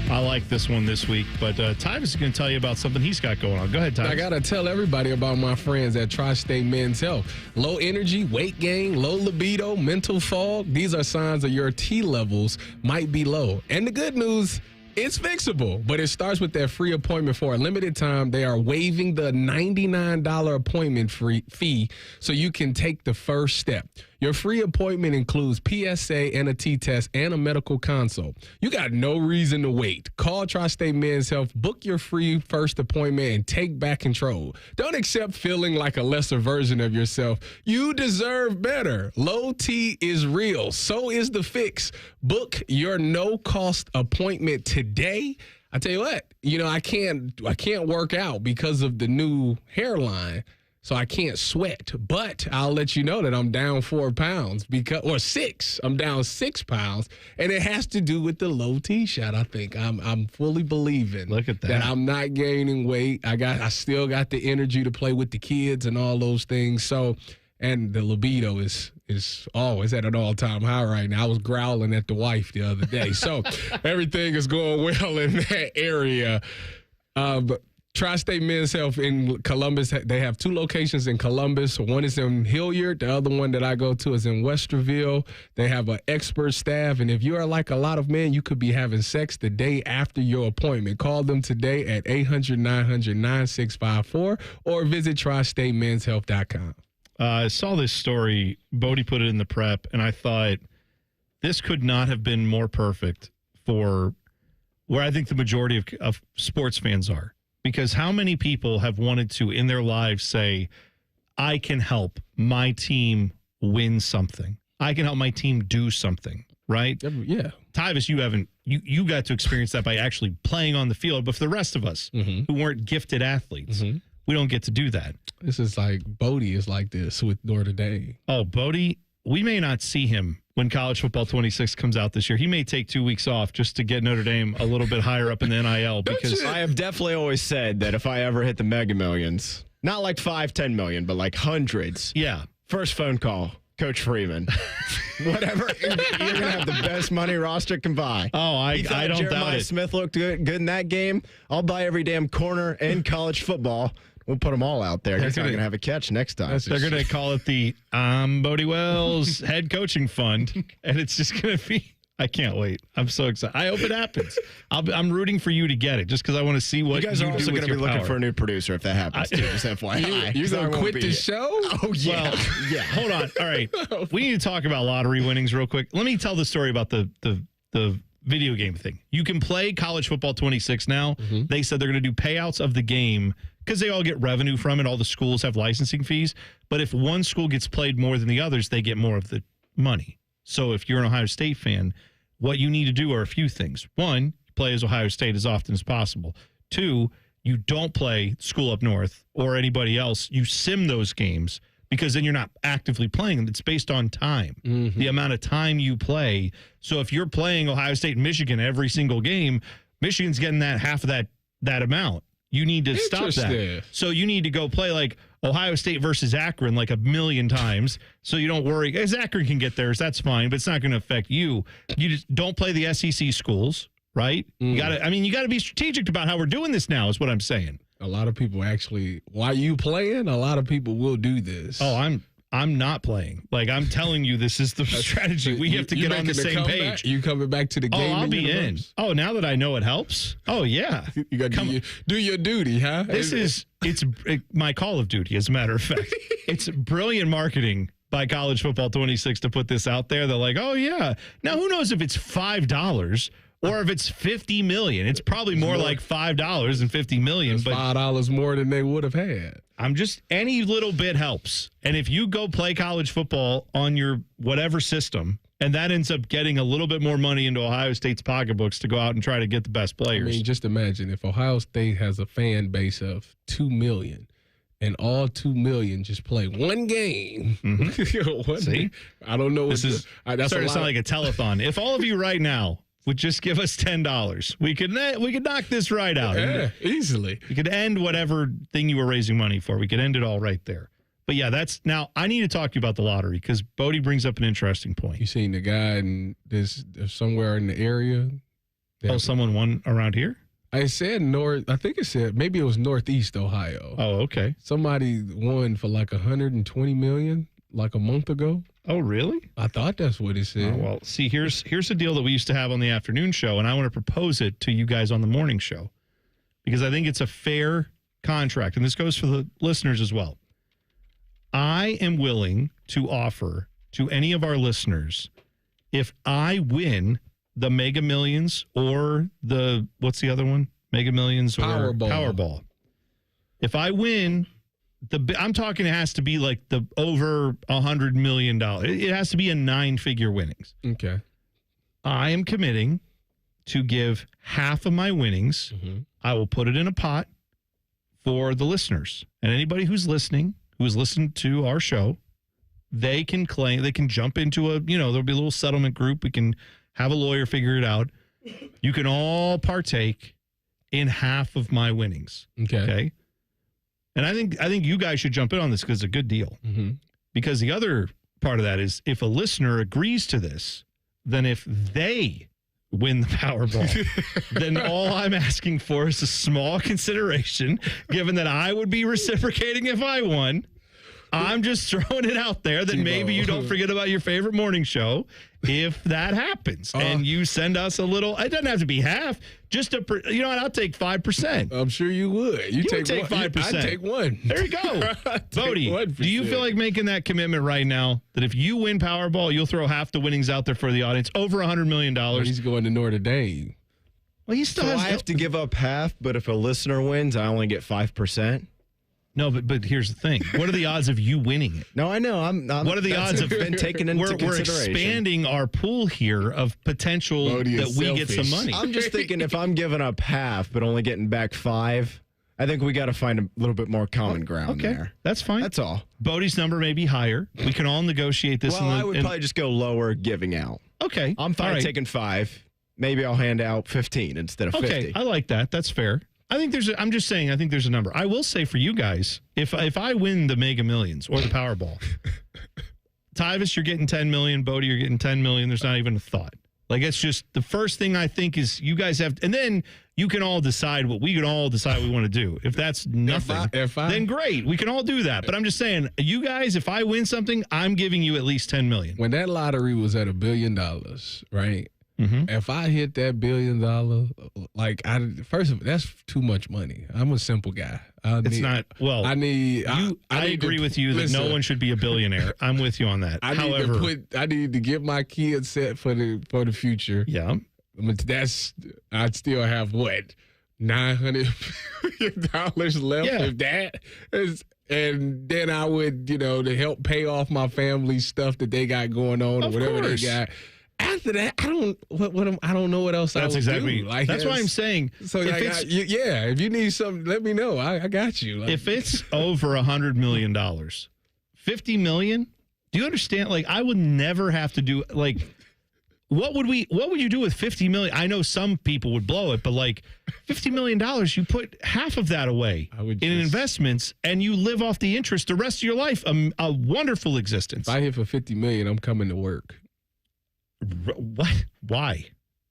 I like this one this week, but Tyvis is going to tell you about something he's got going on. Go ahead, Tyvis. I got to tell everybody about my friends at Tri-State Men's Health. Low energy, weight gain, low libido, mental fog. These are signs that your T levels might be low. And the good news, it's fixable, but it starts with that free appointment for a limited time. They are waiving the $99 appointment fee so you can take the first step. Your free appointment includes PSA and a T-test and a medical consult. You got no reason to wait. Call Tri-State Men's Health, book your free first appointment, and take back control. Don't accept feeling like a lesser version of yourself. You deserve better. Low T is real. So is the fix. Book your no-cost appointment today. I tell you what, I can't work out because of the new hairline. So I can't sweat, but I'll let you know that I'm down 4 pounds or 6. I'm down 6 pounds, and it has to do with the low T shot. I think I'm fully believing. Look at that. I'm not gaining weight. I still got the energy to play with the kids and all those things. So, and the libido is always at an all-time high right now. I was growling at the wife the other day. So everything is going well in that area. But Tri-State Men's Health in Columbus, they have 2 locations in Columbus. One is in Hilliard. The other one that I go to is in Westerville. They have an expert staff. And if you are like a lot of men, you could be having sex the day after your appointment. Call them today at 800-900-9654 or visit tristatemenshealth.com. I saw this story. Bodie put it in the prep, and I thought this could not have been more perfect for where I think the majority of sports fans are. Because how many people have wanted to, in their lives, say, I can help my team win something. I can help my team do something, right? Yeah. Tyvis, you got to experience that by actually playing on the field. But for the rest of us who weren't gifted athletes, we don't get to do that. This is like Bodie is like this with Notre Dame. Oh, Bodie, we may not see him when College Football 26 comes out this year. He may take 2 weeks off just to get Notre Dame a little bit higher up in the NIL. Because I have definitely always said that if I ever hit the Mega Millions, not like 5-10 million, but like hundreds. Yeah. First phone call, Coach Freeman. Whatever. You're going to have the best money roster can buy. Oh, I don't Jeremiah doubt it. Smith looked good in that game. I'll buy every damn corner in college football. We'll put them all out there. He's not going to have a catch next time. They're going to call it the Bodie Wells Head Coaching Fund, and it's just going to be – I can't wait. I'm so excited. I hope it happens. I'm rooting for you to get it just because I want to see what you guys are also going to be looking for a new producer if that happens, too. Just FYI. You're going to quit the show? Oh, yeah. Well, yeah. Hold on. All right. We need to talk about lottery winnings real quick. Let me tell the story about the video game thing. You can play College Football 26 now. They said they're going to do payouts of the game because they all get revenue from it. All the schools have licensing fees. But if one school gets played more than the others, they get more of the money. So if you're an Ohio State fan, what you need to do are a few things. One, play as Ohio State as often as possible. Two, you don't play School Up North or anybody else. You sim those games because then you're not actively playing them. It's based on time, the amount of time you play. So if you're playing Ohio State and Michigan every single game, Michigan's getting that half of that amount. You need to stop that. So you need to go play like Ohio State versus Akron like a million times so you don't worry. As Akron can get theirs, that's fine, but it's not going to affect you. You just don't play the SEC schools, right? You got to be strategic about how we're doing this now is what I'm saying. A lot of people actually, while you playing, a lot of people will do this. Oh, I'm not playing. Like, I'm telling you, this is the strategy. We have to get on the same page. You coming back to the game? Oh, I'll be in. Oh, now that I know it helps. Oh, yeah. You got to do your duty, huh? It's my Call of Duty, as a matter of fact. It's brilliant marketing by College Football 26 to put this out there. They're like, oh, yeah. Now, who knows if it's $5 or if it's $50 million. It's probably more like $5 and $50 million. It's $5 more than they would have had. Any little bit helps. And if you go play college football on your whatever system, and that ends up getting a little bit more money into Ohio State's pocketbooks to go out and try to get the best players. I mean, just imagine if Ohio State has a fan base of 2 million and all 2 million just play one game. See? I don't know. This is starting to sound like a telethon. If all of you right now would just give us $10, we could knock this right out. Yeah, easily. We could end whatever thing you were raising money for. We could end it all right there. But yeah, now I need to talk to you about the lottery because Bodie brings up an interesting point. You seen the guy in this somewhere in the area? Oh, someone won around here? I said north. I think it said maybe it was Northeast Ohio. Oh, okay. Somebody won for like $120 million like a month ago. Oh, really? I thought that's what it said. Oh, well, see, here's a deal that we used to have on the afternoon show, and I want to propose it to you guys on the morning show because I think it's a fair contract, and this goes for the listeners as well. I am willing to offer to any of our listeners, if I win the Mega Millions or what's the other one? Mega Millions or Powerball. If I win, I'm talking it has to be like the over $100 million. It has to be a 9-figure winnings. Okay. I am committing to give half of my winnings. Mm-hmm. I will put it in a pot for the listeners. And anybody who's listening, who's listened to our show, they can jump into there'll be a little settlement group. We can have a lawyer figure it out. You can all partake in half of my winnings. Okay. And I think you guys should jump in on this because it's a good deal. Mm-hmm. Because the other part of that is if a listener agrees to this, then if they win the Powerball, then all I'm asking for is a small consideration, given that I would be reciprocating if I won. I'm just throwing it out there that maybe you don't forget about your favorite morning show if that happens. And you send us a little, it doesn't have to be half, just you know what, I'll take 5%. I'm sure you would. You would take 5%. I'd take one. There you go. Bodie, do you feel like making that commitment right now that if you win Powerball, you'll throw half the winnings out there for the audience, over $100 million? He's going to Notre Dame. Well, he still I have to give up half, but if a listener wins, I only get 5%. No, but here's the thing. What are the odds of you winning it? No, I know. What are the odds of been taken into consideration? We're expanding our pool here of potential that we get some money. I'm just thinking if I'm giving up half but only getting back 5, I think we got to find a little bit more common ground there. That's fine. That's all. Bodie's number may be higher. We can all negotiate this. Well, I would probably just go lower giving out. Okay. I'm fine taking 5. Maybe I'll hand out 15 instead of 50. Okay, I like that. That's fair. I think there's a number. I will say for you guys, if I win the Mega Millions or the Powerball, Tyvis, you're getting 10 million, Bodie, you're getting 10 million. There's not even a thought. Like, it's just the first thing I think is you guys have, and then you can all decide what we want to do. If that's nothing, then great. We can all do that. But I'm just saying, you guys, if I win something, I'm giving you at least 10 million. When that lottery was at $1 billion, right? Mm-hmm. If I hit that $1 billion, that's too much money. I'm a simple guy. I agree with you that no one should be a billionaire. I'm with you on that. I need to get my kids set for the future. Yeah. I'd still have what, $900 million left if that is. And then I would, to help pay off my family's stuff that they got going on or whatever they got. After that, I don't know what else I would do. That's why I'm saying. So if you need something, let me know. I got you. If it's over $100 million, $50 million, do you understand? Like, I would never have to do what would you do with $50 million? I know some people would blow it, but like $50 million, you put half of that away in investments and you live off the interest the rest of your life. A wonderful existence. If I hit for $50 million, I'm coming to work. What? Why?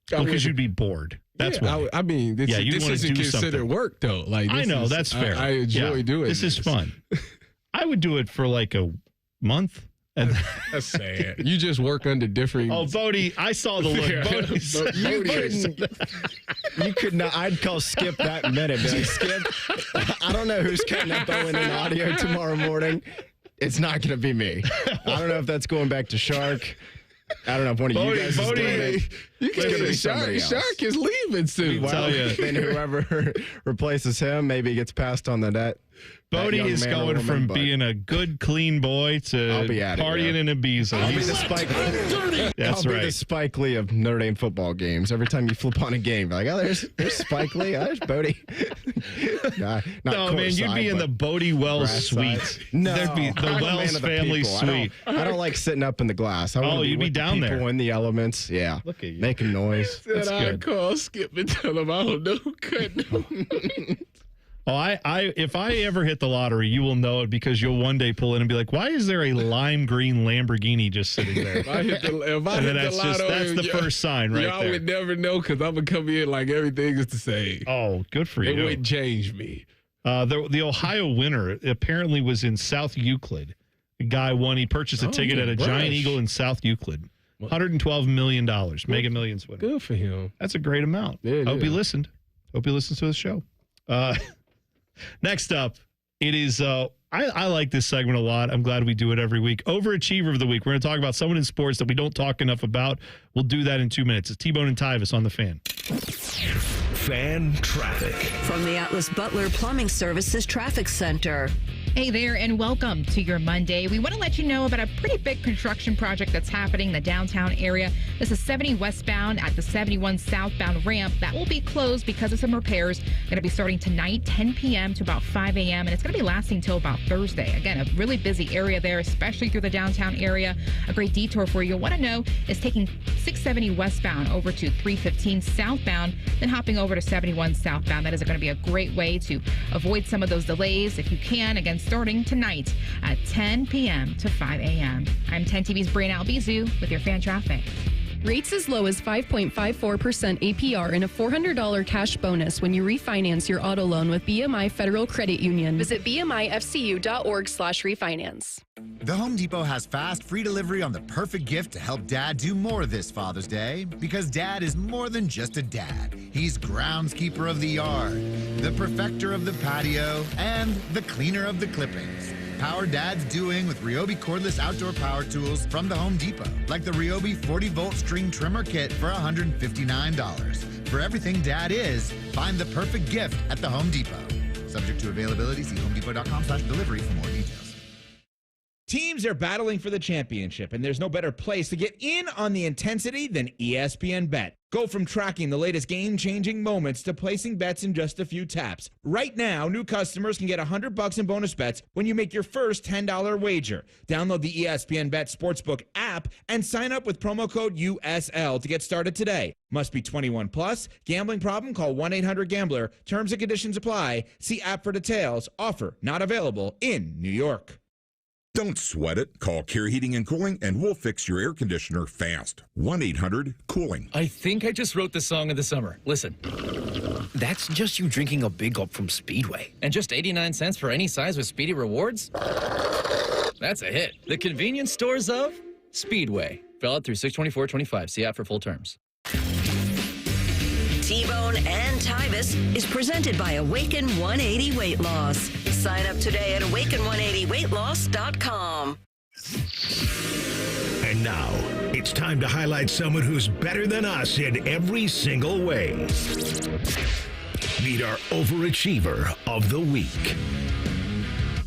Because you'd be bored. That's why. This isn't considered work, though. I know, that's fair. I enjoy doing this. This is fun. I would do it for like a month. And that's sad. You just work under different. Oh, Bodie, I saw the look. You could not. I'd call Skip that minute. Like, Skip, I don't know who's cutting that Bowen in audio tomorrow morning. It's not going to be me. I don't know if that's going back to Shark. I don't know if one of you guys is doing it. You can get Shark is leaving soon. Well, then whoever replaces him maybe gets passed on the net. Bodie is going from being a good, clean boy to partying in Ibiza. I'll be the Spike Lee. That's I'll right. be the Spike Lee of Notre Dame football games. Every time you flip on a game, you're like, oh, there's Spike Lee. Oh, there's Bodie. No, man, you'd be in the Bodie Wells suite. No, there'd be the Wells family suite. I don't like sitting up in the glass. You'd be down there. People in the elements. Yeah. Look at you. Making noise. That's good. I call Skip and tell him I don't know who cut him. If I ever hit the lottery, you will know it because you'll one day pull in and be like, why is there a lime green Lamborghini just sitting there? If I hit the lottery, that's the first sign right y'all there. Would never know because I'm going to come in like everything is the same. Oh, good for you. It wouldn't change me. The Ohio winner apparently was in South Euclid. The guy won. He purchased a ticket at a Giant Eagle in South Euclid. $112 million. Mega Millions winner. Good for him. That's a great amount. Yeah, Hope he listened. Hope he listens to the show. Next up, it is I like this segment a lot. I'm glad we do it every week. Overachiever of the week. We're going to talk about someone in sports that we don't talk enough about. We'll do that in 2 minutes. It's T-Bone and Tyvis on the Fan. Fan traffic. From the Atlas Butler Plumbing Services Traffic Center. Hey there, and welcome to your Monday. We want to let you know about a pretty big construction project that's happening in the downtown area. This is 70 westbound at the 71 southbound ramp. That will be closed because of some repairs. Going to be starting tonight, 10 p.m. to about 5 a.m., and it's going to be lasting till about Thursday. Again, a really busy area there, especially through the downtown area. A great detour for you. Want to know is taking 670 westbound over to 315 southbound, then hopping over to 71 southbound. That is going to be a great way to avoid some of those delays if you can. Again, starting tonight at 10 p.m. to 5 a.m. I'm 10 TV's Brian Albizu with your fan traffic. Rates as low as 5.54% APR and a $400 cash bonus when you refinance your auto loan with BMI Federal Credit Union. Visit bmifcu.org/refinance. The Home Depot has fast, free delivery on the perfect gift to help Dad do more this Father's Day. Because Dad is more than just a dad. He's groundskeeper of the yard, the perfecter of the patio, and the cleaner of the clippings. Power Dad's doing with Ryobi cordless outdoor power tools from the Home Depot, like the Ryobi 40-volt string trimmer kit for $159. For everything Dad is, find the perfect gift at the Home Depot. Subject to availability, see homedepot.com/delivery for more details. Teams are battling for the championship, and there's no better place to get in on the intensity than ESPN Bet. Go from tracking the latest game-changing moments to placing bets in just a few taps. Right now, new customers can get $100 in bonus bets when you make your first $10 wager. Download the ESPN Bet Sportsbook app and sign up with promo code USL to get started today. Must be 21 plus. Gambling problem? Call 1-800-GAMBLER. Terms and conditions apply. See app for details. Offer not available in New York. Don't sweat it. Call Care Heating and Cooling and we'll fix your air conditioner fast. 1-800-COOLING. I think I just wrote the song of the summer. Listen. That's just you drinking a big gulp from Speedway. And just 89 cents for any size with Speedy Rewards? That's a hit. The convenience stores of Speedway. Valid through 6/24/25. See app for full terms. T-Bone and Tyvis is presented by Awaken 180 Weight Loss. Sign up today at awaken180weightloss.com. And now, it's time to highlight someone who's better than us in every single way. Meet our overachiever of the week.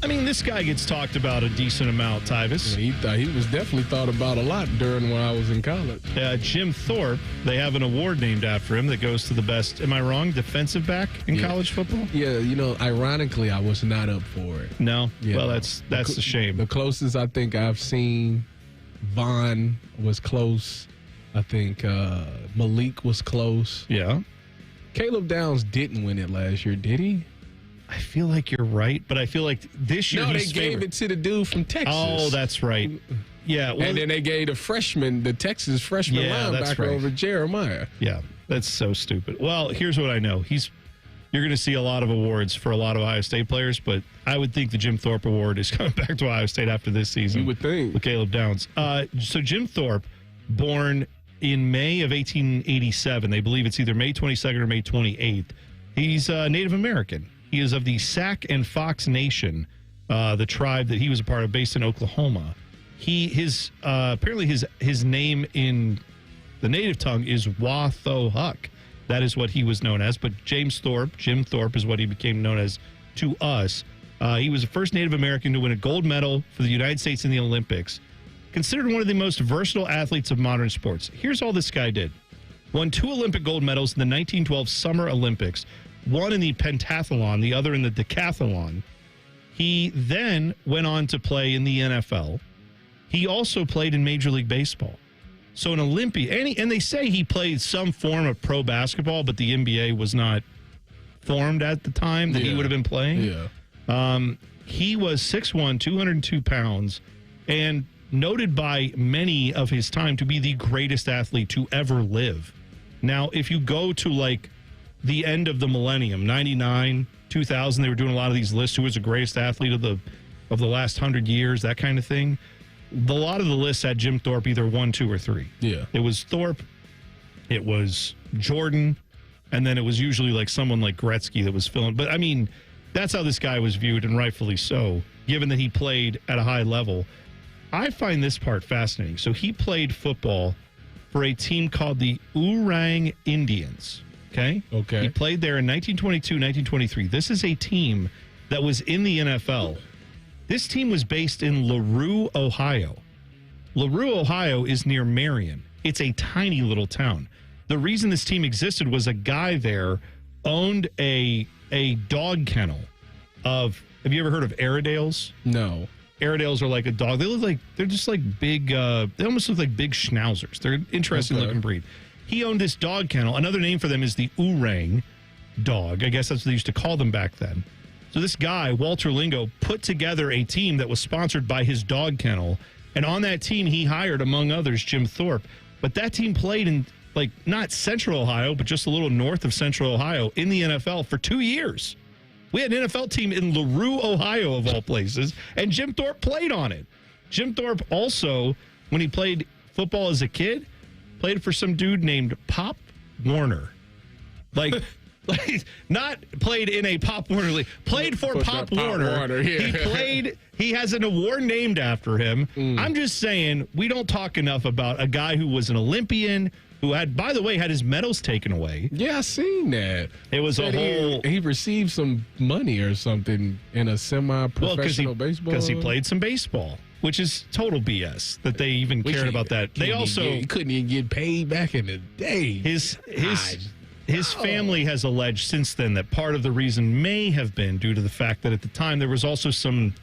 I mean, this guy gets talked about a decent amount, Tyvis. He was definitely thought about a lot during when I was in college. Jim Thorpe, they have an award named after him that goes to the best, am I wrong, defensive back in college football? Yeah, ironically, I was not up for it. No? Yeah. Well, that's a shame. The closest I think I've seen, Vaughn was close. I think Malik was close. Yeah. Caleb Downs didn't win it last year, did he? I feel like you're right, but I feel like this year they gave it to the dude from Texas. Oh, that's right. Yeah. Well, and then they gave the Texas freshman linebacker over Jeremiah. Yeah, that's so stupid. Well, here's what I know. You're going to see a lot of awards for a lot of Ohio State players, but I would think the Jim Thorpe Award is coming back to Ohio State after this season. You would think. With Caleb Downs. So Jim Thorpe, born in May of 1887. They believe it's either May 22nd or May 28th. He's Native American. He is of the Sac and Fox Nation, the tribe that he was a part of, based in Oklahoma. Apparently his name in the native tongue is Wathohuck. That is what he was known as. But Jim Thorpe is what he became known as to us. He was the first Native American to win a gold medal for the United States in the Olympics. Considered one of the most versatile athletes of modern sports. Here's all this guy did. Won 2 Olympic gold medals in the 1912 Summer Olympics. One in the pentathlon, the other in the decathlon. He then went on to play in the NFL. He also played in Major League Baseball. So an Olympian, and they say he played some form of pro basketball, but the NBA was not formed at the time that he would have been playing. Yeah. He was 6'1", 202 pounds, and noted by many of his time to be the greatest athlete to ever live. Now, if you go to the end of the millennium, 99, 2000, they were doing a lot of these lists. Who was the greatest athlete of the last 100 years, that kind of thing. A lot of the lists had Jim Thorpe either 1, 2, or 3. Yeah. It was Thorpe, it was Jordan, and then it was usually someone like Gretzky that was filling. But I mean, That's how this guy was viewed, and rightfully so, given that he played at a high level. I find this part fascinating. So he played football for a team called the Oorang Indians. Okay. He played there in 1922, 1923. This is a team that was in the NFL. This team was based in LaRue, Ohio. LaRue, Ohio is near Marion. It's a tiny little town. The reason this team existed was a guy there owned a dog kennel of, have you ever heard of Airedales? No. Airedales are like a dog. They're just like big, they almost look like big schnauzers. They're an interesting looking breed. He owned this dog kennel. Another name for them is the Oorang dog. I guess that's what they used to call them back then. So this guy, Walter Lingo, put together a team that was sponsored by his dog kennel. And on that team, he hired, among others, Jim Thorpe. But that team played in, like, not central Ohio, but just a little north of central Ohio in the NFL for 2 years. We had an NFL team in LaRue, Ohio, of all places, and Jim Thorpe played on it. Jim Thorpe also, when he played football as a kid, played for some dude named Pop Warner. Like not played in a Pop Warner league, played for Pop Warner. Yeah. He has an award named after him. I'm just saying, we don't talk enough about a guy who was an Olympian, who had, by the way, had his medals taken away. Yeah, I seen that. It was a whole... He received some money or something in a semi-professional baseball. Because he played some baseball, which is total BS that they even cared about that. They also... He couldn't even get paid back in the day. His family has alleged since then that part of the reason may have been due to the fact that at the time there was also some...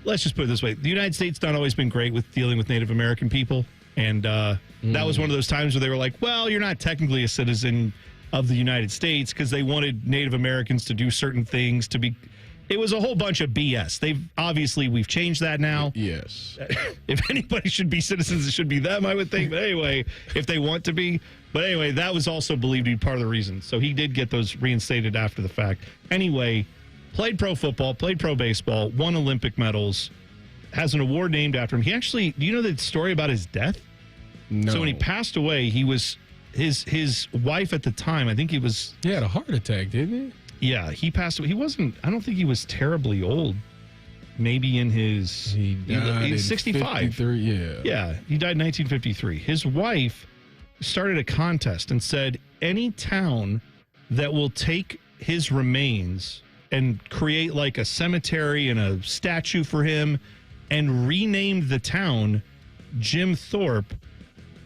Let's just put it this way. The United States not always been great with dealing with Native American people. And that was one of those times where they were like, well, you're not technically a citizen of the United States, because they wanted Native Americans to do certain things to be. It was a whole bunch of BS. We've changed that now. Yes. If anybody should be citizens, it should be them, I would think. But anyway, if they want to be. But anyway, that was also believed to be part of the reason. So he did get those reinstated after the fact. Anyway, played pro football, played pro baseball, won Olympic medals. Has an award named after him. He actually, do you know the story about his death? No. So when he passed away, he was his wife at the time. I think he had a heart attack, didn't he? Yeah, he passed away. He wasn't. I don't think he was terribly old. Maybe in his. He died he's 65. Yeah, he died in 1953. His wife started a contest and said any town that will take his remains and create like a cemetery and a statue for him, and renamed the town Jim Thorpe,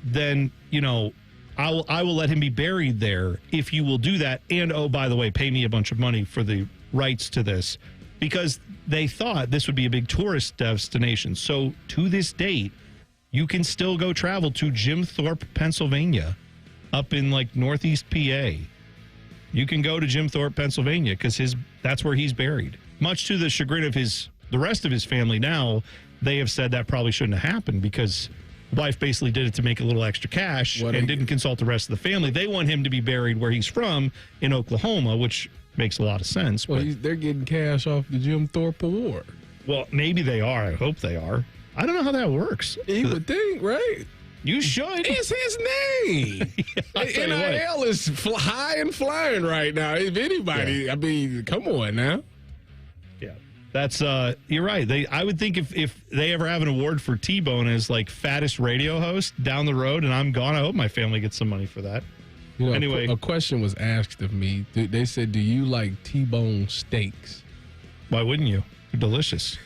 then, I will let him be buried there if you will do that. And, oh, by the way, pay me a bunch of money for the rights to this, because they thought this would be a big tourist destination. So to this date, you can still go travel to Jim Thorpe, Pennsylvania, up in like Northeast PA. You can go to Jim Thorpe, Pennsylvania, because that's where he's buried. Much to the chagrin of the rest of his family now, they have said that probably shouldn't have happened, because the wife basically did it to make a little extra cash and didn't consult the rest of the family. They want him to be buried where he's from in Oklahoma, which makes a lot of sense. Well, they're getting cash off the Jim Thorpe Award. Well, maybe they are. I hope they are. I don't know how that works. You would think, right? You should. It's his name. NIL is high and flying right now. If anybody, I mean, come on now. Yeah, that's you're right. I would think if they ever have an award for T-Bone as like fattest radio host down the road, and I'm gone, I hope my family gets some money for that. Anyway, a question was asked of me. They said, "Do you like T-bone steaks?" Why wouldn't you? They're delicious.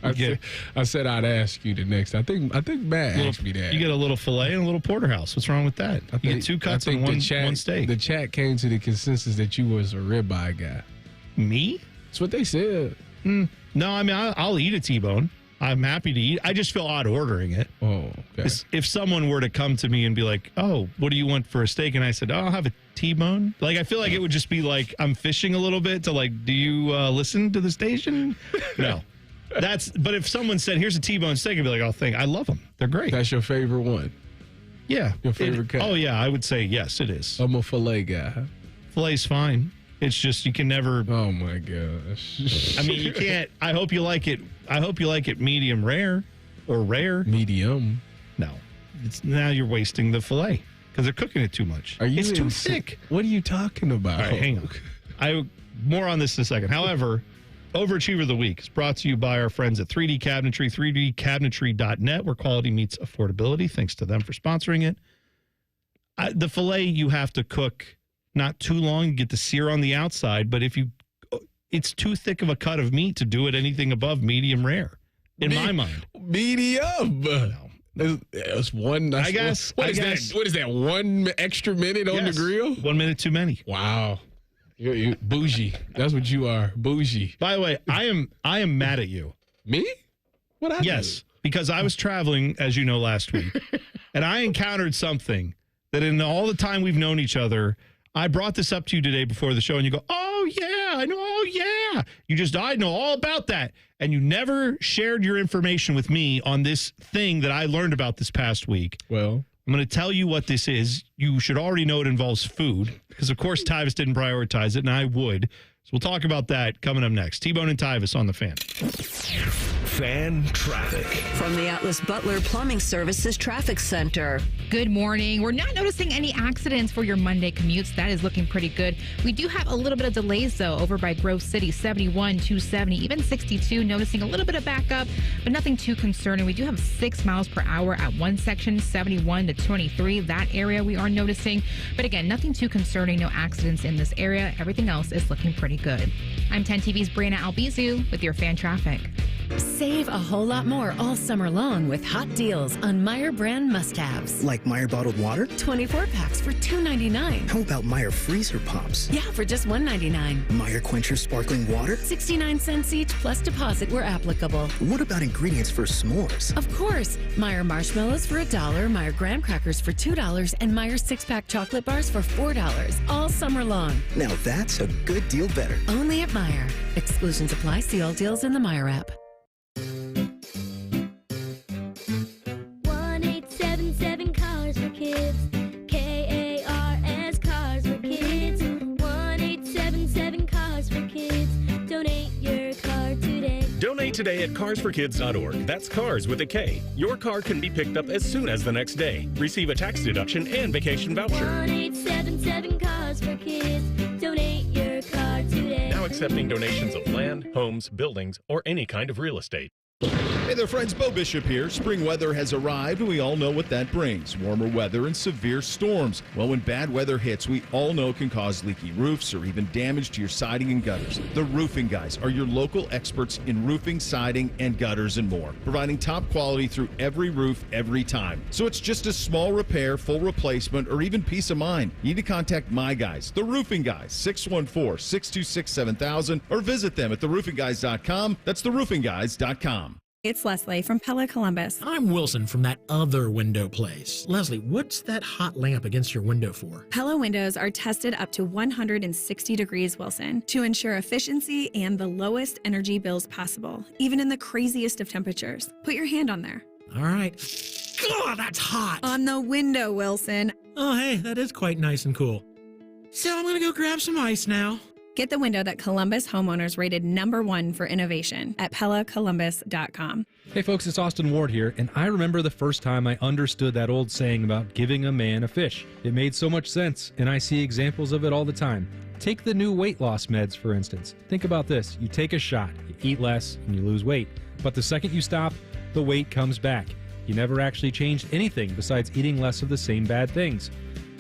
I said I'd ask you the next. I think Matt asked me that. You get a little filet and a little porterhouse. What's wrong with that? You get two cuts on one steak. The chat came to the consensus that you was a ribeye guy. Me? That's what they said. No, I mean, I'll eat a T-bone. I'm happy to eat. I just feel odd ordering it. Oh, okay. If someone were to come to me and be like, "Oh, what do you want for a steak?" and I said, "Oh, I'll have a T-bone." Like, I feel like it would just be like I'm fishing a little bit to like, "Do you listen to the station?" No. But if someone said, "Here's a T-bone steak," I'd be like, "Oh, I love them. They're great." That's your favorite one? Yeah. Your favorite cut? Oh, yeah. I would say yes, it is. I'm a filet guy. Filet's fine. It's just you can never. Oh my gosh. I mean, you can't. I hope you like it. I hope you like it medium rare or rare. Medium. No, now you're wasting the filet because they're cooking it too much. It's too thick. What are you talking about? All right, hang on. More on this in a second. However, Overachiever of the Week is brought to you by our friends at 3D Cabinetry, 3dcabinetry.net, where quality meets affordability. Thanks to them for sponsoring it. The filet you have to cook not too long. You get the sear on the outside, but it's too thick of a cut of meat to do it anything above medium rare, in my mind. Medium. That's one. I guess. What is that? 1 extra minute on the grill? 1 minute too many. Wow. You're bougie. That's what you are. Bougie. By the way, I am mad at you. Me? What happened? Yes, because I was traveling, as you know, last week, and I encountered something that in all the time we've known each other, I brought this up to you today before the show, and you go, "Oh yeah, I know. Oh yeah." I know all about that, and you never shared your information with me on this thing that I learned about this past week. Well, I'm going to tell you what this is. You should already know it involves food because, of course, Tyvis didn't prioritize it, and I would. So we'll talk about that coming up next. T-Bone and Tyvis on the Fan. Fan traffic. From the Atlas Butler Plumbing Services Traffic Center. Good morning. We're not noticing any accidents for your Monday commutes. That is looking pretty good. We do have a little bit of delays, though, over by Grove City, 71, 270, even 62, noticing a little bit of backup, but nothing too concerning. We do have 6 miles per hour at one section, 71 to 23. That area we are noticing. But again, nothing too concerning. No accidents in this area. Everything else is looking pretty good. I'm 10 TV's Brianna Albizu with your fan traffic. Save a whole lot more all summer long with hot deals on Meyer brand must-haves. Like Meyer bottled water? 24 packs for $2.99. How about Meyer freezer pops? Yeah, for just $1.99. Meyer Quencher sparkling water? 69 cents each plus deposit where applicable. What about ingredients for s'mores? Of course. Meyer marshmallows for $1, Meyer graham crackers for $2, and Meyer 6-pack chocolate bars for $4 all summer long. Now that's a good deal better. Only at Meyer. Exclusions apply. See all deals in the Meyer app. 1-877 Cars for Kids. KARS Cars for Kids. 1-877 Cars for Kids. Donate your car today. Donate today at carsforkids.org. That's cars with a K. Your car can be picked up as soon as the next day. Receive a tax deduction and vacation voucher. 1-877 Cars for Kids. Donate your car today. Now accepting donations of land, homes, buildings, or any kind of real estate. Hey there, friends. Bo Bishop here. Spring weather has arrived, and we all know what that brings. Warmer weather and severe storms. Well, when bad weather hits, we all know it can cause leaky roofs or even damage to your siding and gutters. The Roofing Guys are your local experts in roofing, siding, and gutters and more, providing top quality through every roof, every time. So it's just a small repair, full replacement, or even peace of mind. You need to contact my guys, the Roofing Guys, 614-626-7000, or visit them at theroofingguys.com. That's theroofingguys.com. It's Leslie from Pella Columbus. I'm Wilson from that other window place. Leslie, what's that hot lamp against your window for? Pella windows are tested up to 160 degrees, Wilson, to ensure efficiency and the lowest energy bills possible, even in the craziest of temperatures. Put your hand on there. All right. God, that's hot. On the window, Wilson. Oh, hey, that is quite nice and cool. So I'm going to go grab some ice now. Get the window that Columbus homeowners rated #1 for innovation at PellaColumbus.com. Hey folks, it's Austin Ward here, and I remember the first time I understood that old saying about giving a man a fish. It made so much sense, and I see examples of it all the time. Take the new weight loss meds, for instance. Think about this. You take a shot, you eat less, and you lose weight. But the second you stop, the weight comes back. You never actually changed anything besides eating less of the same bad things.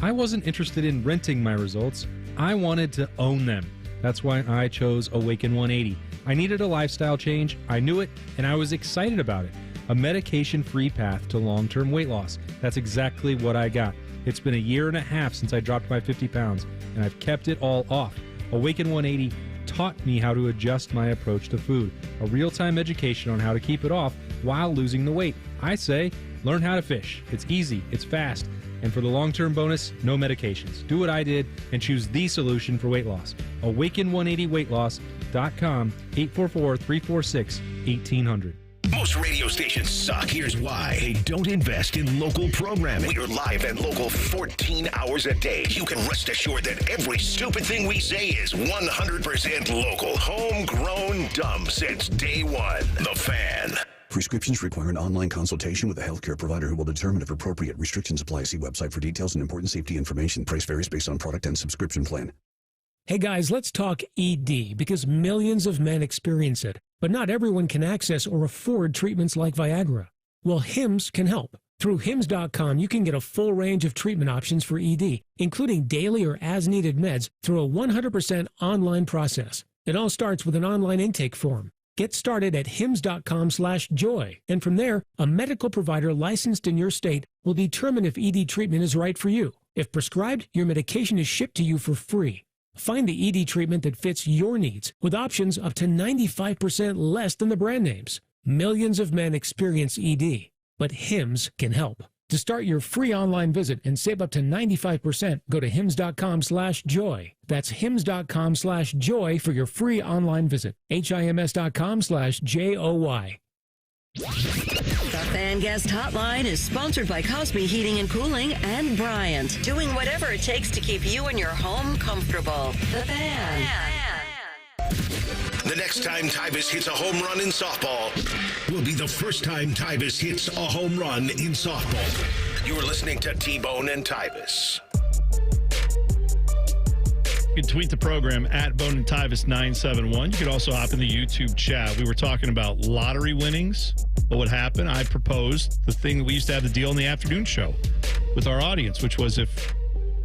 I wasn't interested in renting my results. I wanted to own them. That's why I chose Awaken 180. I needed a lifestyle change, I knew it, and I was excited about it. A medication-free path to long-term weight loss. That's exactly what I got. It's been 1.5 years since I dropped my 50 pounds, and I've kept it all off. Awaken 180 taught me how to adjust my approach to food. A real-time education on how to keep it off while losing the weight. I say, learn how to fish. It's easy, it's fast. And for the long-term bonus, no medications. Do what I did and choose the solution for weight loss. Awaken180weightloss.com, 844-346-1800. Most radio stations suck. Here's why. They don't invest in local programming. We're live and local 14 hours a day. You can rest assured that every stupid thing we say is 100% local. Homegrown dumb since day one. The Fan. Prescriptions require an online consultation with a healthcare provider who will determine if appropriate. Restrictions apply. See website for details and important safety information. Price varies based on product and subscription plan. Hey guys, let's talk ED because millions of men experience it, but not everyone can access or afford treatments like Viagra. Well, Hims can help. Through Hims.com, you can get a full range of treatment options for ED, including daily or as-needed meds through a 100% online process. It all starts with an online intake form. Get started at hims.com/joy, and from there, a medical provider licensed in your state will determine if ED treatment is right for you. If prescribed, your medication is shipped to you for free. Find the ED treatment that fits your needs with options up to 95% less than the brand names. Millions of men experience ED, but Hims can help. To start your free online visit and save up to 95%, go to hims.com/joy. That's hims.com/joy for your free online visit. HIMS.com/JOY. The Fan Guest Hotline is sponsored by Cosby Heating and Cooling and Bryant, doing whatever it takes to keep you and your home comfortable. The Fan. The next time Tyvis hits a home run in softball will be the first time Tyvis hits a home run in softball. You're listening to T-Bone and Tyvis. You can tweet the program at Bone and Tyvis 971. You could also hop in the YouTube chat. We were talking about lottery winnings. What would happen? I proposed the thing that we used to have the deal in the afternoon show with our audience, which was if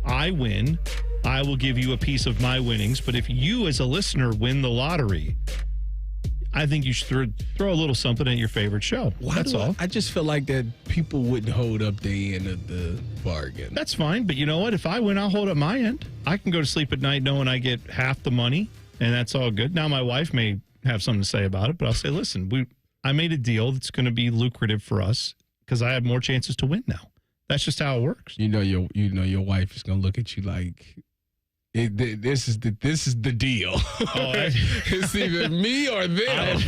I win, I will give you a piece of my winnings. But if you as a listener win the lottery, I think you should throw a little something at your favorite show. That's all. I just feel like that people wouldn't hold up their end of the bargain. That's fine. But you know what? If I win, I'll hold up my end. I can go to sleep at night knowing I get half the money, and that's all good. Now, my wife may have something to say about it, but I'll say, listen, I made a deal that's going to be lucrative for us because I have more chances to win now. That's just how it works. You know your wife is going to look at you like, this is the deal. Oh, it's either me or them.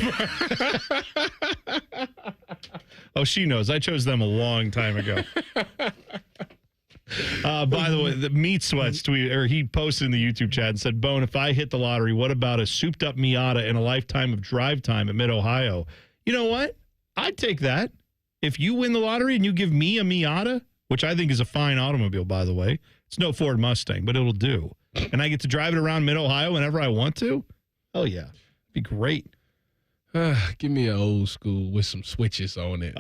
Oh, she knows. I chose them a long time ago. By the way, the Meat Sweats he posted in the YouTube chat and said, Bone, if I hit the lottery, what about a souped up Miata and a lifetime of drive time at Mid-Ohio? You know what? I'd take that. If you win the lottery and you give me a Miata, which I think is a fine automobile, by the way. It's no Ford Mustang, but it'll do. And I get to drive it around Mid-Ohio whenever I want to? Oh, yeah. It'd be great. Give me an old school with some switches on it.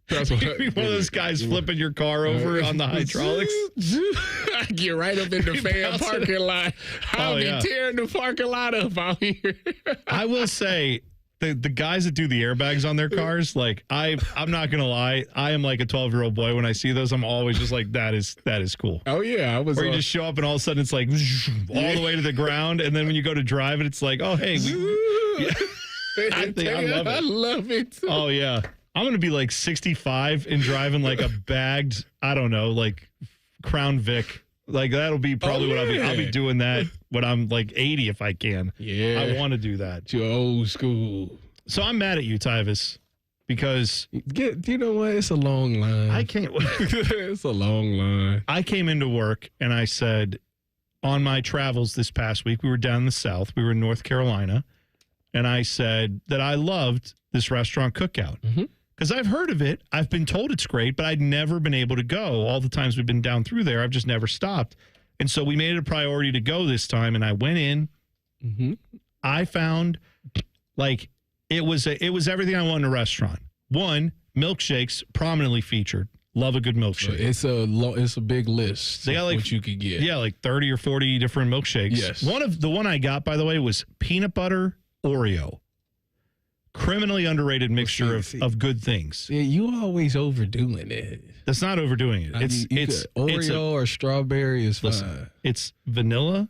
That's what, one of those guys flipping your car over on the hydraulics. Get right up in the fan parking lot. I'll be tearing the parking lot up out here. I will say, the guys that do the airbags on their cars, like I'm not gonna lie, I am like a 12-year-old boy when I see those. I'm always just like, that is cool. Oh yeah, Where you just show up and all of a sudden it's like all the way to the ground, and then when you go to drive it, it's like, oh hey, I love it. Oh yeah. I'm going to be like 65 and driving like a bagged, I don't know, like Crown Vic. Like that'll be probably what I'll be doing that when I'm like 80 if I can. Yeah. I want to do that. You're old school. So I'm mad at you, Tyvis, because you know what? It's a long line. I can't. It's a long line. I came into work and I said, on my travels this past week, we were down in the South. We were in North Carolina. And I said that I loved this restaurant Cookout. Mm-hmm. Because I've heard of it. I've been told it's great, but I'd never been able to go. All the times we've been down through there, I've just never stopped. And so we made it a priority to go this time, and I went in. Mm-hmm. I found, like, it was everything I want in a restaurant. One, milkshakes prominently featured. Love a good milkshake. It's a big list. They got like what you could get. Yeah, like 30 or 40 different milkshakes. Yes. The one I got, by the way, was peanut butter Oreo. Criminally underrated mixture of good things. Yeah, you always overdoing it. That's not overdoing it. It's Oreo or strawberry is fine. It's vanilla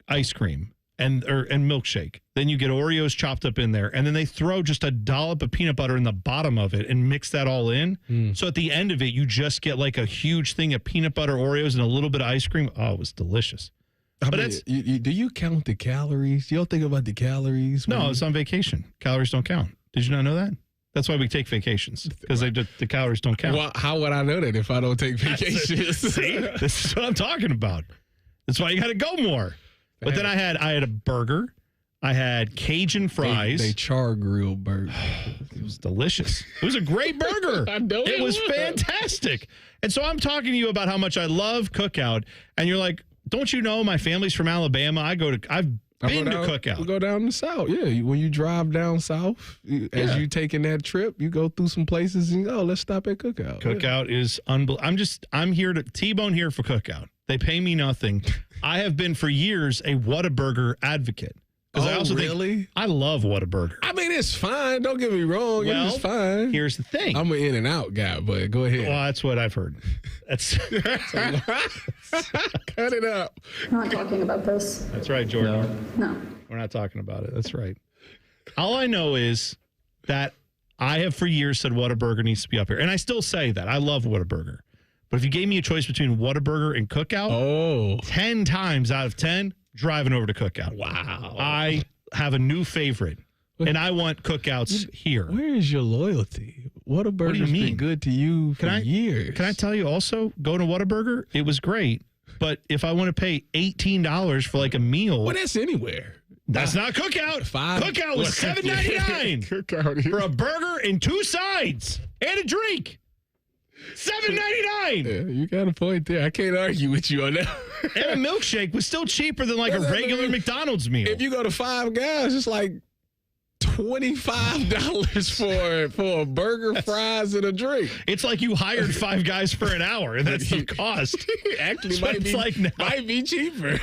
ice cream and milkshake. Then you get Oreos chopped up in there, and then they throw just a dollop of peanut butter in the bottom of it and mix that all in. So at the end of it, you just get like a huge thing of peanut butter Oreos and a little bit of ice cream. Oh, it was delicious. Do you count the calories? You don't think about the calories? No, it's on vacation. Calories don't count. Did you not know that? That's why we take vacations, because the calories don't count. Well, how would I know that if I don't take vacations? See, this is what I'm talking about. That's why you got to go more. But then I had a burger. I had Cajun fries. They char grill burger. It was delicious. It was a great burger. I know it was fantastic. And so I'm talking to you about how much I love Cookout, and you're like, don't you know my family's from Alabama? I've been to Cookout. We go down the south. Yeah, when you drive down south, as you taking that trip, you go through some places and let's stop at Cookout. Cookout is unbelievable. I'm here to T-Bone here for Cookout. They pay me nothing. I have been for years a Whataburger advocate. I also think I love Whataburger. I mean, it's fine. Don't get me wrong. Well, it's fine. Here's the thing. I'm an In-N-Out guy, but go ahead. Well, that's what I've heard. That's cut it up. We're not talking about this. That's right, Jordan. No. We're not talking about it. That's right. All I know is that I have for years said Whataburger needs to be up here. And I still say that. I love Whataburger. But if you gave me a choice between Whataburger and Cookout, 10 times out of 10, driving over to Cookout. Wow. I have a new favorite, and I want Cookouts here. Where is your loyalty? Whataburger's been good to you for years. Can I tell you also, going to Whataburger, it was great. But if I want to pay $18 for like a meal. Well, that's anywhere. That's not Cookout. Cookout was $7.99 Cookout for a burger and 2 sides and a drink. $7.99. Yeah, you got a point there. I can't argue with you on that. And a milkshake was still cheaper than like a regular McDonald's meal. If you go to Five Guys, it's like $25 for a burger, fries, and a drink. It's like you hired 5 guys for an hour, and that's the cost. Actually, might be cheaper.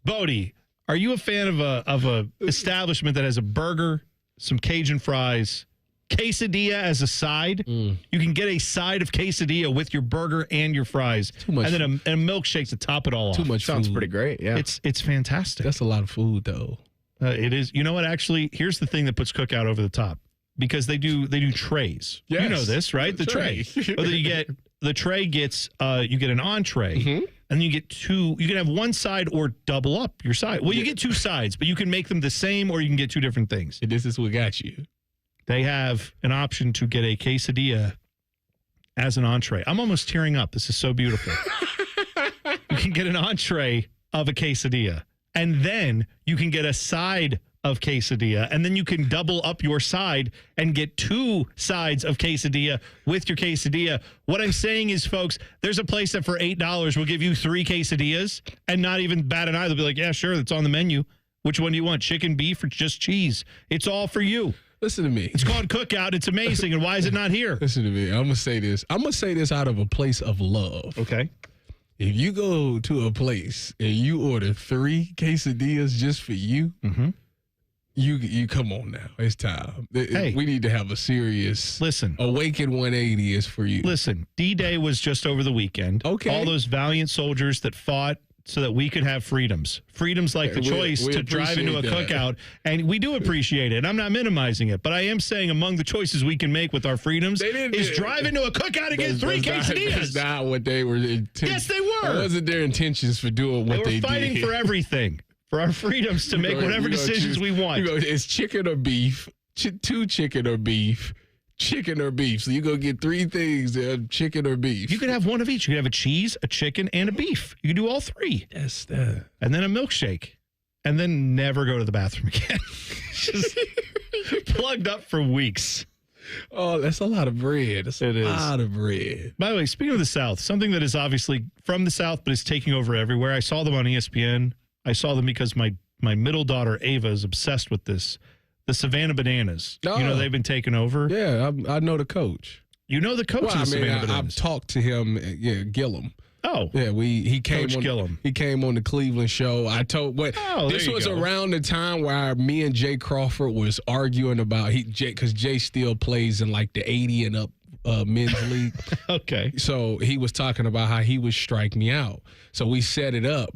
Bodie, are you a fan of a establishment that has a burger, some Cajun fries, quesadilla as a side? You can get a side of quesadilla with your burger and your fries, and then a milkshake to top it all off. Too much Sounds food. pretty great. Yeah, it's fantastic. That's a lot of food, though. It is. You know what? Actually, here's the thing that puts Cookout over the top, because they do trays. Yes. You know this, right? The tray. Whether you get the tray gets you get an entree, and then you get 2. You can have one side or double up your side. Well, you get 2 sides, but you can make them the same, or you can get 2 different things. And this is what got you. They have an option to get a quesadilla as an entree. I'm almost tearing up. This is so beautiful. You can get an entree of a quesadilla, and then you can get a side of quesadilla, and then you can double up your side and get 2 sides of quesadilla with your quesadilla. What I'm saying is, folks, there's a place that for $8 will give you 3 quesadillas and not even bat an eye. They'll be like, yeah, sure, that's on the menu. Which one do you want, chicken, beef, or just cheese? It's all for you. Listen to me. It's called Cookout. It's amazing. And why is it not here? Listen to me. I'm going to say this. I'm going to say this out of a place of love. Okay. If you go to a place and you order 3 quesadillas just for you, you come on now. It's time. Hey. We need to have a serious Awaken 180 is for you. Listen, D-Day was just over the weekend. Okay. All those valiant soldiers that fought so that we could have freedoms. Freedoms like the choice to drive into a cookout. And we do appreciate it. I'm not minimizing it. But I am saying among the choices we can make with our freedoms is drive into a cookout and get 3 quesadillas. That's not what they were intending. Yes, they were. That wasn't their intentions for doing what they did. They were fighting for everything. For our freedoms to make whatever decisions we want. It's chicken or beef, 2 chicken or beef. Chicken or beef. So you're going to get 3 things, chicken or beef. You could have one of each. You could have a cheese, a chicken, and a beef. You could do all 3. Yes, that. And then a milkshake. And then never go to the bathroom again. Just plugged up for weeks. Oh, that's a lot of bread. That's a lot of bread. By the way, speaking of the South, something that is obviously from the South but is taking over everywhere. I saw them on ESPN. I saw them because my middle daughter, Ava, is obsessed with this. The Savannah Bananas. Oh. You know, they've been taken over. Yeah, I know the coach. You know the coach of the Savannah Bananas? I've talked to him, Gillum. Oh. Yeah, he came Coach Gillum. He came on the Cleveland show. This was around the time where me and Jay Crawford was arguing about because Jay still plays in like the 80 and up men's league. Okay. So he was talking about how he would strike me out. So we set it up.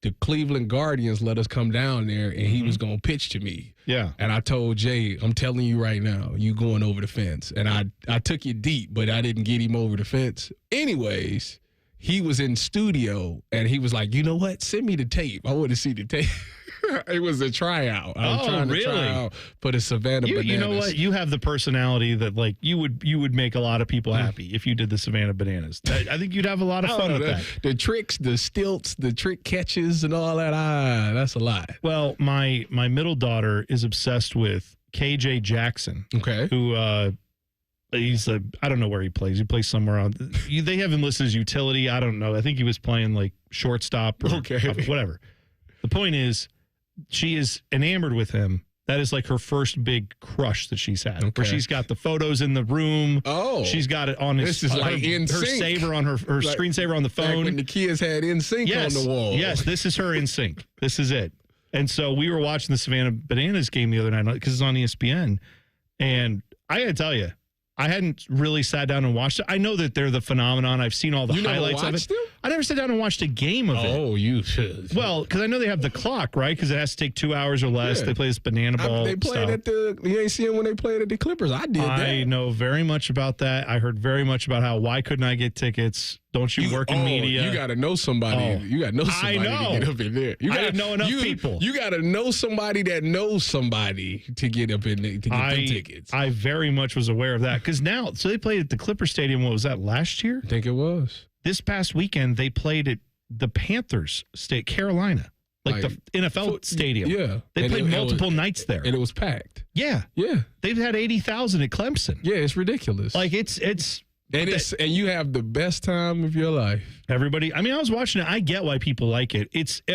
The Cleveland Guardians let us come down there, and he was going to pitch to me. Yeah. And I told Jay, I'm telling you right now, you going over the fence. And I took you deep, but I didn't get him over the fence. Anyways, he was in studio, and he was like, you know what? Send me the tape. I want to see the tape. It was a tryout. I was trying to try out for the Savannah Bananas. You know what? You have the personality that like you would make a lot of people happy if you did the Savannah Bananas. I think you'd have a lot of fun with that. The tricks, the stilts, the trick catches, and all that. That's a lot. Well, my middle daughter is obsessed with KJ Jackson. Okay. Who I don't know where he plays. He plays somewhere on. They have him listed as utility. I don't know. I think he was playing like shortstop or whatever. The point is, she is enamored with him. That is like her first big crush that she's had. Where she's got the photos in the room. Oh. She's got it on his, this is like her saver on her like, screensaver on the phone. Back when the kids had NSYNC on the wall. Yes, this is her NSYNC. This is it. And so we were watching the Savannah Bananas game the other night because it's on ESPN. And I got to tell you, I hadn't really sat down and watched it. I know that they're the phenomenon. I've seen all the highlights of it. I never sat down and watched a game of it. Oh, you should. Well, because I know they have the clock, right? Because it has to take 2 hours or less. Yeah. They play this banana ball They played stuff. at you ain't seen when they played at the Clippers. I did that. I know very much about that. I heard very much about why couldn't I get tickets? Don't you work in media? You got to know somebody. Oh. You got to know somebody to get up in there. I didn't know enough people. You got to know somebody that knows somebody to get up in there to get them tickets. I very much was aware of that because now, so they played at the Clipper Stadium. What was that, last year? I think it was. This past weekend, they played at the Panthers State, Carolina, like the NFL stadium. Yeah. They played multiple nights there. And it was packed. Yeah. Yeah. They've had 80,000 at Clemson. Yeah, it's ridiculous. Like it's and you have the best time of your life. Everybody, I mean, I was watching it. I get why people like it.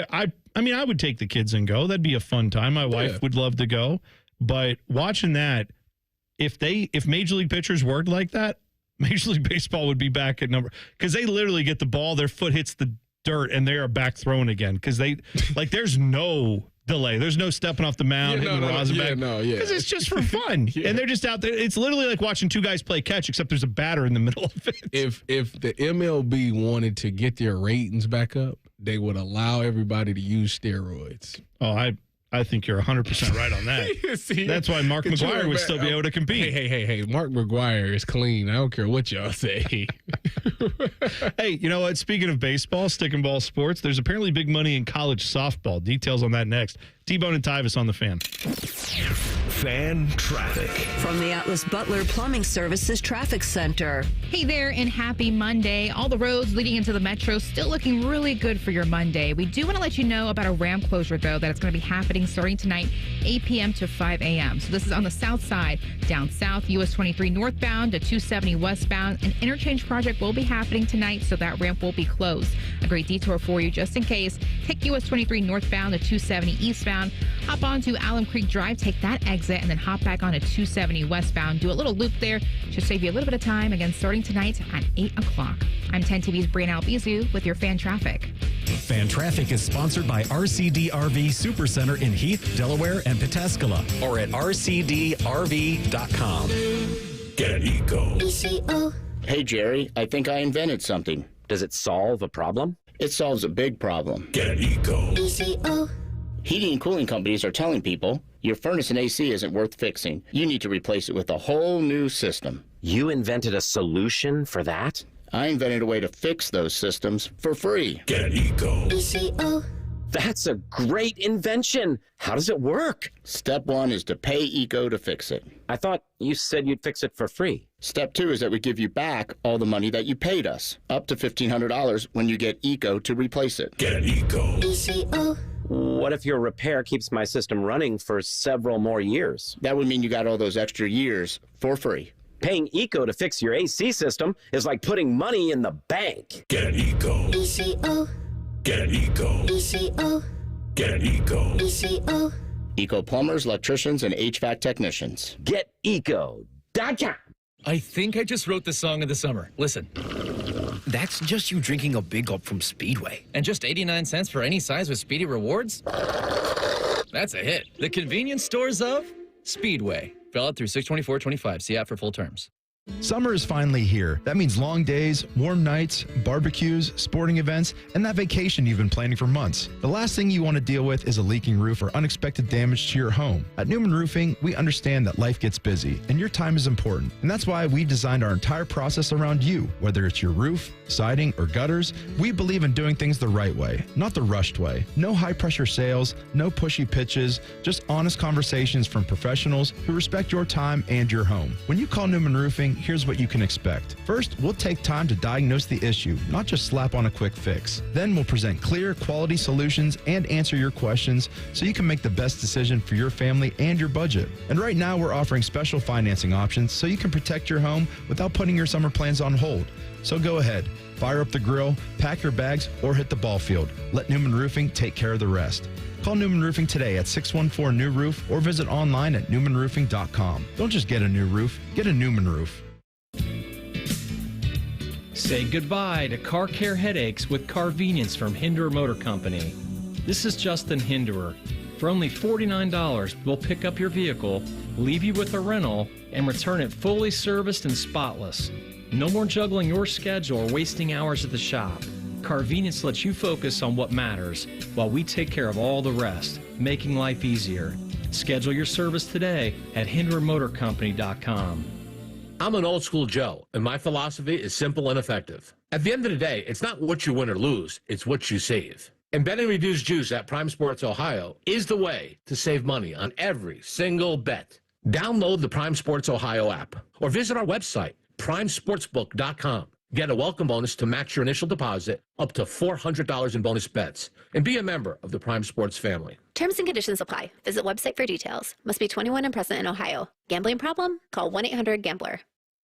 I would take the kids and go. That'd be a fun time. My wife would love to go. But watching that, if Major League pitchers worked like that, Major League Baseball would be back at number, because they literally get the ball, their foot hits the dirt, and they are back thrown again. Because there's no delay. There's no stepping off the mound, hitting the rosin back. Because it's just for fun. And they're just out there. It's literally like watching two guys play catch, except there's a batter in the middle of it. If the MLB wanted to get their ratings back up, they would allow everybody to use steroids. Oh, I think you're 100% right on that. See, that's why Mark McGwire would still be able to compete. Hey, Mark McGwire is clean. I don't care what y'all say. Hey, you know what? Speaking of baseball, stick and ball sports, there's apparently big money in college softball. Details on that next. T-Bone and Tyvis on the Fan. Fan traffic. From the Atlas Butler Plumbing Services Traffic Center. Hey there, and happy Monday. All the roads leading into the metro still looking really good for your Monday. We do want to let you know about a ramp closure, though, that it's going to be happening starting tonight, 8 p.m. to 5 a.m. So this is on the south side, down south, US 23 northbound to 270 westbound. An interchange project will be happening tonight, so that ramp will be closed. A great detour for you just in case. Take US 23 northbound to 270 eastbound. Hop on to Alum Creek Drive, take that exit, and then hop back on to 270 westbound. Do a little loop there. Should save you a little bit of time. Again, starting tonight at 8 o'clock. I'm 10 TV's Brianna Albizu with your Fan Traffic. Fan Traffic is sponsored by RCD RV Supercenter in Heath, Delaware, and Pataskala, or at rcdrv.com. Get Eco. ECO. Hey, Jerry, I think I invented something. Does it solve a problem? It solves a big problem. Get Eco. ECO. Heating and cooling companies are telling people your furnace and AC isn't worth fixing. You need to replace it with a whole new system. You invented a solution for that? I invented a way to fix those systems for free. Get Eco. ECO. That's a great invention. How does it work? Step 1 is to pay ECO to fix it. I thought you said you'd fix it for free. Step 2 is that we give you back all the money that you paid us, up to $1,500 when you get ECO to replace it. Get Eco. ECO. What if your repair keeps my system running for several more years? That would mean you got all those extra years for free. Paying ECO to fix your AC system is like putting money in the bank. Get Eco. ECO. Get Eco. ECO. Get Eco. ECO. Eco plumbers, electricians, and HVAC technicians. GetEco.com. I think I just wrote the song of the summer. Listen. That's just you drinking a big gulp from Speedway. And just 89 cents for any size with Speedy Rewards? That's a hit. The convenience stores of Speedway. Valid through 6/24/25. See app for full terms. Summer is finally here. That means long days, warm nights, barbecues, sporting events, and that vacation you've been planning for months. The last thing you want to deal with is a leaking roof or unexpected damage to your home. At Newman Roofing, we understand that life gets busy and your time is important. And that's why we designed our entire process around you, whether it's your roof, siding, or gutters, we believe in doing things the right way, not the rushed way. No high-pressure sales, no pushy pitches, just honest conversations from professionals who respect your time and your home. When you call Newman Roofing, here's what you can expect. First, we'll take time to diagnose the issue, not just slap on a quick fix. Then we'll present clear, quality solutions and answer your questions so you can make the best decision for your family and your budget. And right now, we're offering special financing options so you can protect your home without putting your summer plans on hold. So go ahead, fire up the grill, pack your bags, or hit the ball field. Let Newman Roofing take care of the rest. Call Newman Roofing today at 614-NEW-ROOF or visit online at newmanroofing.com. Don't just get a new roof, get a Newman roof. Say goodbye to car care headaches with Carvenience from Hinderer Motor Company. This is Justin Hinderer. For only $49, we'll pick up your vehicle, leave you with a rental, and return it fully serviced and spotless. No more juggling your schedule or wasting hours at the shop. Carvenience lets you focus on what matters while we take care of all the rest, making life easier. Schedule your service today at HindererMotorCompany.com. I'm an old school Joe, and my philosophy is simple and effective. At the end of the day, it's not what you win or lose, it's what you save. And betting reduced juice at Prime Sports Ohio is the way to save money on every single bet. Download the Prime Sports Ohio app or visit our website, primesportsbook.com. Get a welcome bonus to match your initial deposit up to $400 in bonus bets. And be a member of the Prime Sports family. Terms and conditions apply. Visit website for details. Must be 21 and present in Ohio. Gambling problem? Call 1-800-GAMBLER.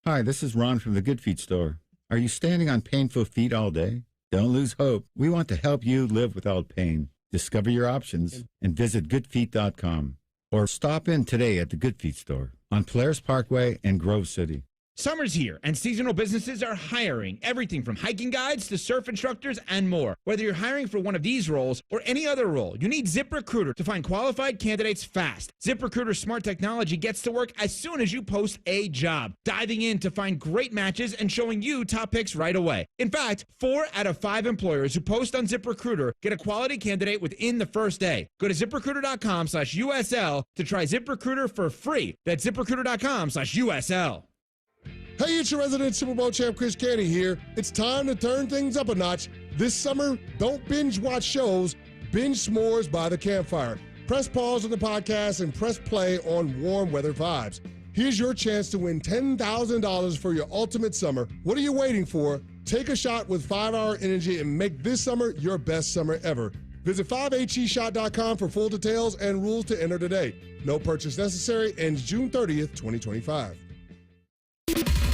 Hi, this is Ron from the Good Feet store. Are you standing on painful feet all day? Don't lose hope. We want to help you live without pain. Discover your options and visit goodfeet.com. Or stop in today at the Good Feet store on Polaris Parkway in Grove City. Summer's here, and seasonal businesses are hiring everything from hiking guides to surf instructors and more. Whether you're hiring for one of these roles or any other role, you need ZipRecruiter to find qualified candidates fast. ZipRecruiter's smart technology gets to work as soon as you post a job, diving in to find great matches and showing you top picks right away. In fact, 4 out of 5 employers who post on ZipRecruiter get a quality candidate within the first day. Go to ZipRecruiter.com/USL to try ZipRecruiter for free. That's ZipRecruiter.com/USL. Hey, it's your resident Super Bowl champ, Chris Canty here. It's time to turn things up a notch. This summer, don't binge watch shows, binge s'mores by the campfire. Press pause on the podcast and press play on Warm Weather Vibes. Here's your chance to win $10,000 for your ultimate summer. What are you waiting for? Take a shot with 5-Hour Energy and make this summer your best summer ever. Visit 5HEshot.com for full details and rules to enter today. No purchase necessary. Ends June 30th, 2025.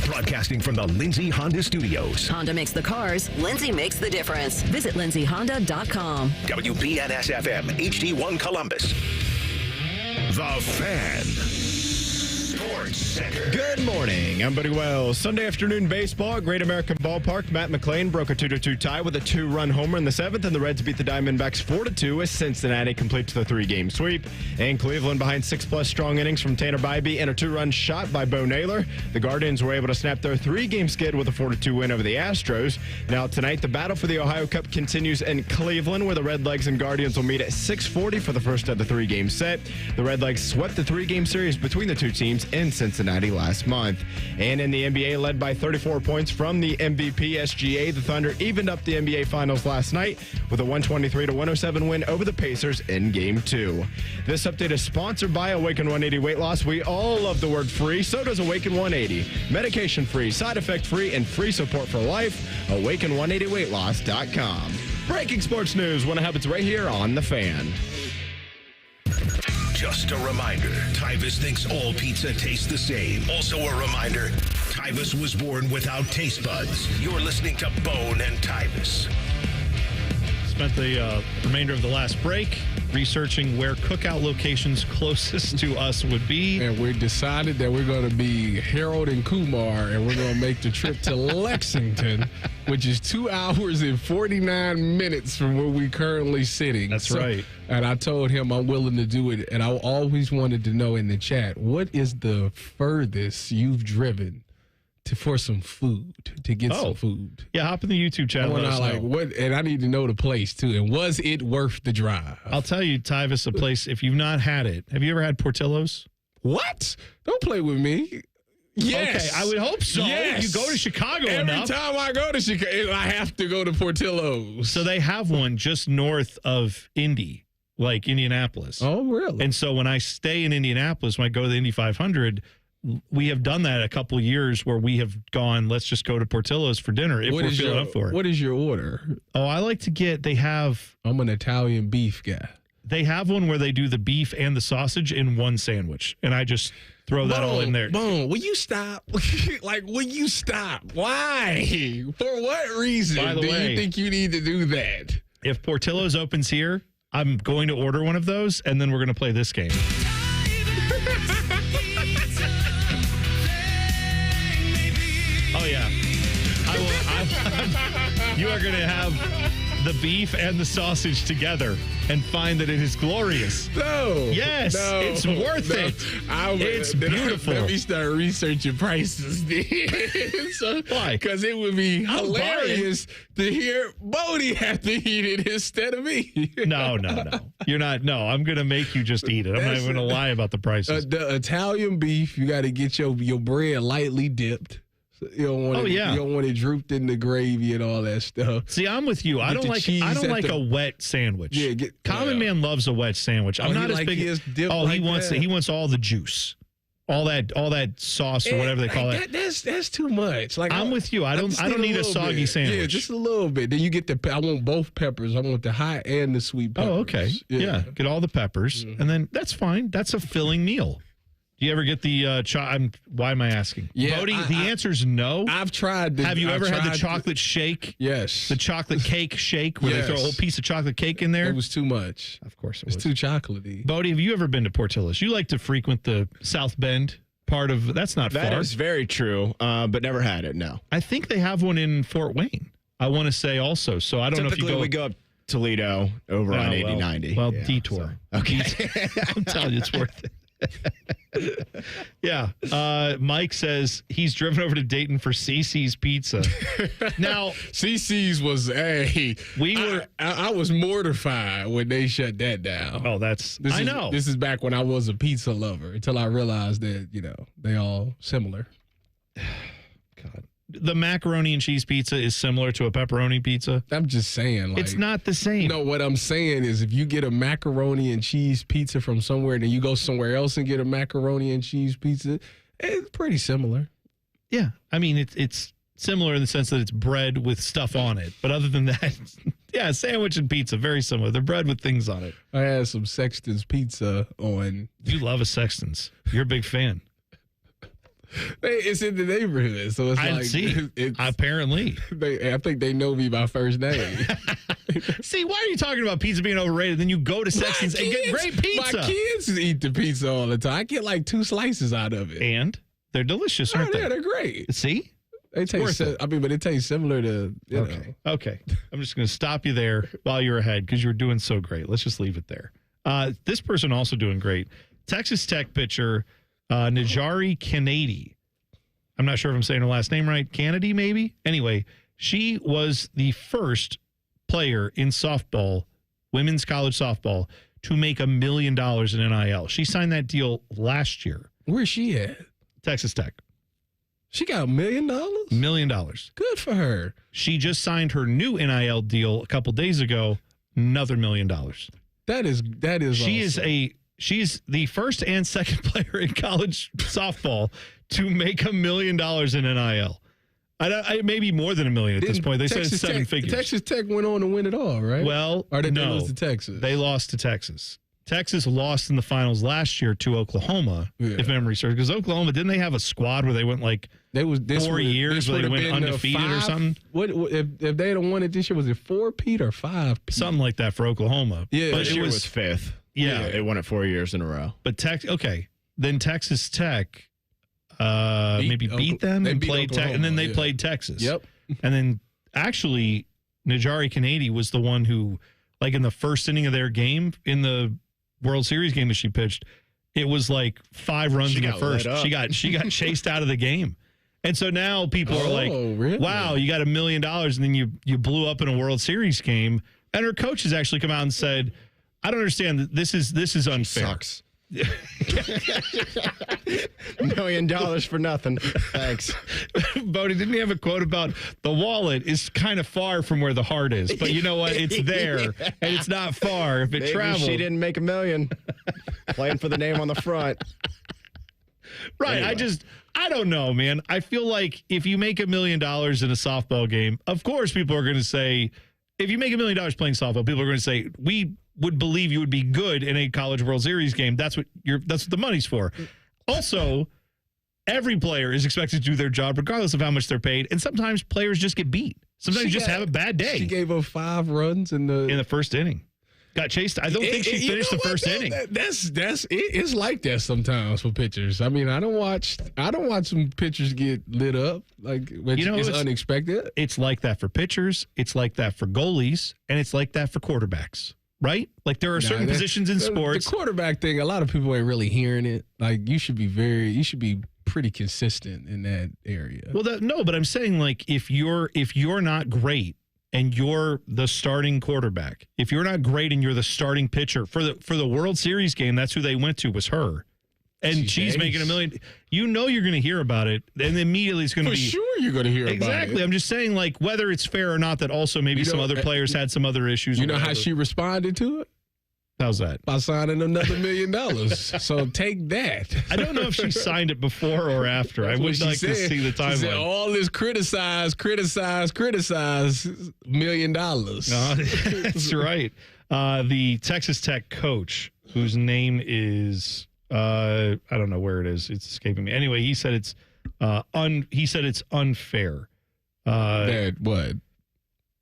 Broadcasting from the Lindsay Honda Studios. Honda makes the cars, Lindsay makes the difference. Visit lindsayhonda.com. WBNS-FM, HD1 Columbus. The Fan. Sports Center. Good morning. I'm Buddy Wells. Sunday afternoon baseball at Great American Ballpark. Matt McLean broke a 2-2 tie with a 2-run homer in the 7th, and the Reds beat the Diamondbacks 4-2 as Cincinnati completes the 3-game sweep. And Cleveland behind 6+ strong innings from Tanner Bybee and a 2-run shot by Bo Naylor. The Guardians were able to snap their 3-game skid with a 4-2 win over the Astros. Now tonight, the battle for the Ohio Cup continues in Cleveland, where the Redlegs and Guardians will meet at 6:40 for the first of the 3-game set. The Redlegs swept the 3-game series between the two teams in Cincinnati last month. And in the NBA, led by 34 points from the MVP SGA, the Thunder evened up the NBA Finals last night with a 123-107 win over the Pacers in Game 2. This update is sponsored by Awaken 180 Weight Loss. We all love the word free, so does Awaken 180. Medication-free, side-effect-free, and free support for life. Awaken180weightloss.com. Breaking sports news, when it happens right here on The Fan. Just a reminder, Tyvis thinks all pizza tastes the same. Also a reminder, Tyvis was born without taste buds. You're listening to Bone and Tyvis. Spent the remainder of the last break researching where cookout locations closest to us would be. And we decided that we're going to be Harold and Kumar, and we're going to make the trip to Lexington, which is 2 hours and 49 minutes from where we're currently sitting. That's right. And I told him I'm willing to do it. And I always wanted to know in the chat, what is the furthest you've driven for some food, to get some food? Yeah, hop in the YouTube channel. And I need to know the place too. And was it worth the drive? I'll tell you, Tyvis, a place, if you've not had it. Have you ever had Portillo's? What? Don't play with me. Yes. Okay, I would hope so. Yes. You go to Chicago Every enough. time I go to Chicago, I have to go to Portillo's. So they have one just north of Indy, like Indianapolis. Oh, really? And so when I stay in Indianapolis, when I go to the Indy 500, we have done that a couple of years where we have gone, let's just go to Portillo's for dinner if we're feeling up for it. What is your order? Oh, I like to get, I'm an Italian beef guy. They have one where they do the beef and the sausage in one sandwich, and I just throw that all in there. Boom. Will you stop? Will you stop? Why? For what reason By the do way, you think you need to do that? If Portillo's opens here, I'm going to order one of those, and then we're going to play this game. Oh, yeah. You are going to have the beef and the sausage together and find that it is glorious. No. Yes. No, it's worth it. It's beautiful. Let me start researching prices. Why? Because it would be hilarious to hear Bodie have to eat it instead of me. No. You're not. No, I'm going to make you just eat it. I'm not even going to lie about the prices. The Italian beef, you got to get your bread lightly dipped. You don't want you don't want it drooped in the gravy and all that stuff. See, I'm with you. I don't like a wet sandwich. Yeah, Common Man loves a wet sandwich. I'm not as big. He wants all the juice. All that sauce or whatever they call it. That's too much. Like I'm with you. I don't need a soggy sandwich. Yeah, just a little bit. Then you get I want both peppers. I want the hot and the sweet peppers. Oh, okay. Yeah. Get all the peppers, and then that's fine. That's a filling meal. Do you ever get the why am I asking? Yeah, Bodie, the answer is no. I've tried. Have you ever had the chocolate shake? Yes. The chocolate cake shake where they throw a whole piece of chocolate cake in there? It was too much. Of course it was. It's too chocolatey. Bodie, have you ever been to Portillo's? You like to frequent the South Bend part of, that's not far. That is very true, but never had it, no. I think they have one in Fort Wayne, I want to say also. So I don't know if you go. We go up Toledo over on 80-90. Well, detour. So. Okay. I'm telling you, it's worth it. Yeah. Mike says he's driven over to Dayton for CC's Pizza. Now, CC's was I was mortified when they shut that down. Oh, this is back when I was a pizza lover until I realized that, they all similar. God. The macaroni and cheese pizza is similar to a pepperoni pizza. I'm just saying. It's not the same. No, what I'm saying is if you get a macaroni and cheese pizza from somewhere and then you go somewhere else and get a macaroni and cheese pizza, it's pretty similar. Yeah. I mean, it's similar in the sense that it's bread with stuff on it. But other than that, yeah, sandwich and pizza, very similar. They're bread with things on it. I had some Sexton's pizza on. You love a Sexton's. You're a big fan. It's in the neighborhood, so it's I see. Apparently, I think they know me by first name. See, why are you talking about pizza being overrated? Then you go to Sexton's and get great pizza. My kids eat the pizza all the time. I get like 2 slices out of it, and they're delicious, aren't they? Yeah, they're great. See, they taste. But it tastes similar to. Okay. I'm just going to stop you there while you're ahead because you're doing so great. Let's just leave it there. This person also doing great. Texas Tech pitcher. Najari Kennedy. I'm not sure if I'm saying her last name right. Kennedy, maybe? Anyway, she was the first player in softball, women's college softball, to make $1 million in NIL. She signed that deal last year. Where's she at? Texas Tech. She got $1 million? $1 million. Good for her. She just signed her new NIL deal a couple days ago. Another $1 million. That is She awesome. She's the first and second player in college softball to make $1 million in NIL. Maybe more than $1 million at this point. They said it's 7 figures. Texas Tech went on to win it all, right? Well, or did they lose to Texas? They lost to Texas. Texas lost in the finals last year to Oklahoma, if memory serves. Because Oklahoma, didn't they have a squad where they went 4 years where they went undefeated or something? What if they had won it this year? Was it 4-peat or 5-peat? Something like that for Oklahoma. Yeah, but this year was 5th. Yeah, they won it 4 years in a row. But then Texas Tech beat them and played Tech, and then they played Texas. Yep. And then actually, Najari Kennedy was the one who, in the first inning of their game in the World Series game that she pitched, it was 5 runs in the first. She got chased out of the game. And so now people are really? Wow, you got $1 million and then you blew up in a World Series game. And her coach has actually come out and said, I don't understand. This is unfair. Sucks. $1 million for nothing. Thanks. Bodie, didn't he have a quote about the wallet is kind of far from where the heart is, but you know what? It's there, and it's not far if it Maybe traveled. She didn't make $1 million playing for the name on the front. Right. Anyway. I don't know, man. I feel like if you make $1 million in a softball game, of course people are going to say, if you make $1 million playing softball, people are going to say, we would believe you would be good in a College World Series game. That's what the money's for. Also, every player is expected to do their job regardless of how much they're paid, and sometimes players just get beat. Sometimes you just have a bad day. She gave up 5 runs in the first inning. Got chased. I don't think she finished the first inning. It's like that sometimes for pitchers. I mean, I don't watch some pitchers get lit up it's unexpected. It's like that for pitchers. It's like that for goalies, and it's like that for quarterbacks. Right? Like there are certain positions in sports. The quarterback thing, a lot of people ain't really hearing it. Like you should be pretty consistent in that area. Well, but I'm saying like if you're not great and you're the starting quarterback, if you're not great and you're the starting pitcher for the World Series game, that's who they went to was her. And she's making $1 million. You know you're going to hear about it, and immediately it's going to be... For sure you're going to hear about it. Exactly. I'm just saying, like, whether it's fair or not, that also maybe some other players had some other issues. You know how she responded to it? How's that? By signing another $1 million. So take that. I don't know if she signed it before or after. I would like to see the timeline. She said, all this criticize, $1 million. No, that's right. The Texas Tech coach, whose name is... I don't know where it is. It's escaping me. Anyway, he said it's unfair. That what?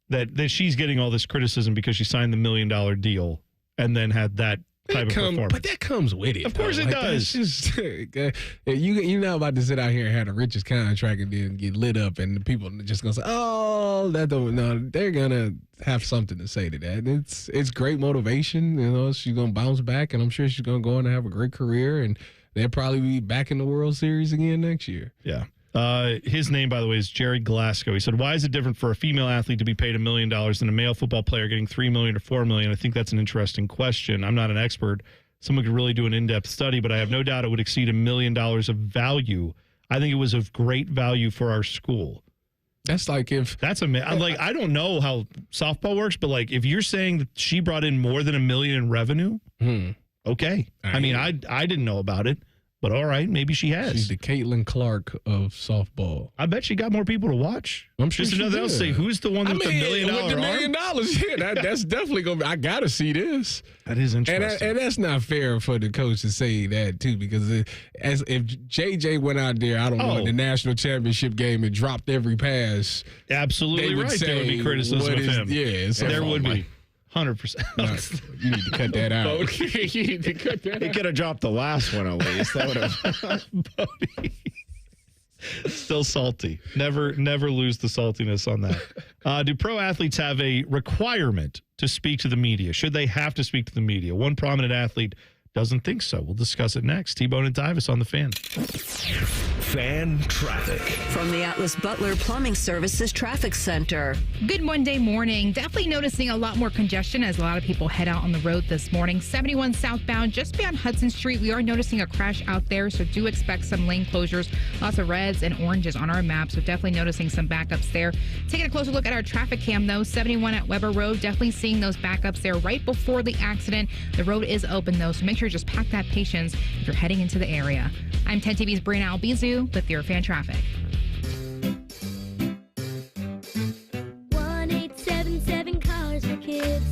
That she's getting all this criticism because she signed the $1 million deal and then had that type of performance. But that comes with it. Of course it does. Just, you're not about to sit out here and have the richest contract and then get lit up and the people are just going to say, oh, that don't, no, they're going to have something to say to that. It's great motivation. You know, she's going to bounce back and I'm sure she's going to go on and have a great career and they'll probably be back in the World Series again next year. Yeah. His name, by the way, is Jerry Glasgow. He said, why is it different for a female athlete to be paid $1 million than a male football player getting $3 million or $4 million? I think that's an interesting question. I'm not an expert. Someone could really do an in-depth study, but I have no doubt it would exceed $1 million of value. I think it was of great value for our school. That's like if... That's like, I don't know how softball works, but like if you're saying that she brought in more than $1 million in revenue, okay. I mean, I didn't know about it. But all right, maybe she has. She's the Caitlin Clark of softball. I bet she got more people to watch. I'm sure just another else say, who's the one with the $1 million with the $1 million? Yeah, that's definitely gonna be. I gotta see this. That is interesting, and that's not fair for the coach to say that too, because if JJ went out there, I don't know, in the national championship game and dropped every pass, absolutely right, there would be criticism of him. Yeah, so there would be. 100%. You need to cut that out. You need to cut that out. He could have dropped the last one at least. That would have. Bodie. Still salty. Never lose the saltiness on that. Do pro athletes have a requirement to speak to the media? Should they have to speak to the media? One prominent athlete doesn't think so. We'll discuss it next. T-Bone and Tyvis on the Fan. Fan traffic. From the Atlas Butler Plumbing Services Traffic Center. Good Monday morning. Definitely noticing a lot more congestion as a lot of people head out on the road this morning. 71 southbound, just beyond Hudson Street. We are noticing a crash out there, so do expect some lane closures. Lots of reds and oranges on our map, so definitely noticing some backups there. Taking a closer look at our traffic cam, though. 71 at Weber Road, definitely seeing those backups there right before the accident. The road is open, though, so make sure just pack that patience if you're heading into the area. I'm 10 TV's Brianna Albizu with your fan traffic. 1877 Cars for Kids.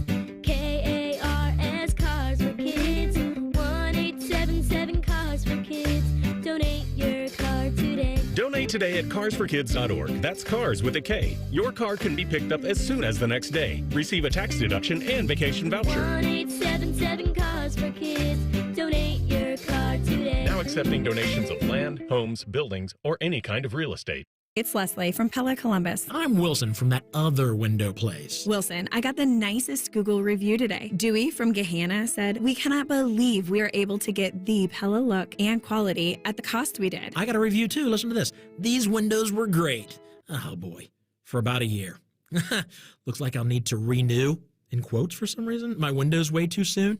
KARS Cars for Kids. 1877 Cars for Kids. Donate your car today. Donate today at carsforkids.org. That's cars with a K. Your car can be picked up as soon as the next day. Receive a tax deduction and vacation voucher. 1877 Cars for Kids. Donate your car today. Now accepting donations of land, homes, buildings, or any kind of real estate. It's Leslie from Pella Columbus. I'm Wilson from that other window place. Wilson, I got the nicest Google review today. Dewey from Gehanna said, "We cannot believe we are able to get the Pella look and quality at the cost we did." I got a review too. Listen to this. "These windows were great." Oh boy, for about a year. Looks like I'll need to renew, in quotes for some reason, my windows way too soon.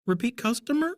Repeat customer?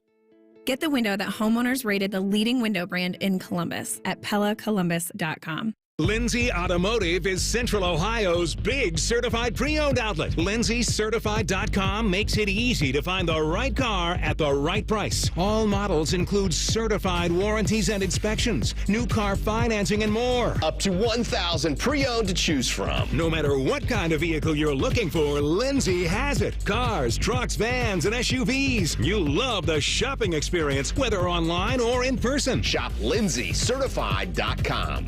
Get the window that homeowners rated the leading window brand in Columbus at PellaColumbus.com. Lindsay Automotive is Central Ohio's big certified pre-owned outlet. LindsayCertified.com makes it easy to find the right car at the right price. All models include certified warranties and inspections, new car financing, and more. Up to 1,000 pre-owned to choose from. No matter what kind of vehicle you're looking for, Lindsay has it. Cars, trucks, vans, and SUVs. You'll love the shopping experience, whether online or in person. Shop LindsayCertified.com.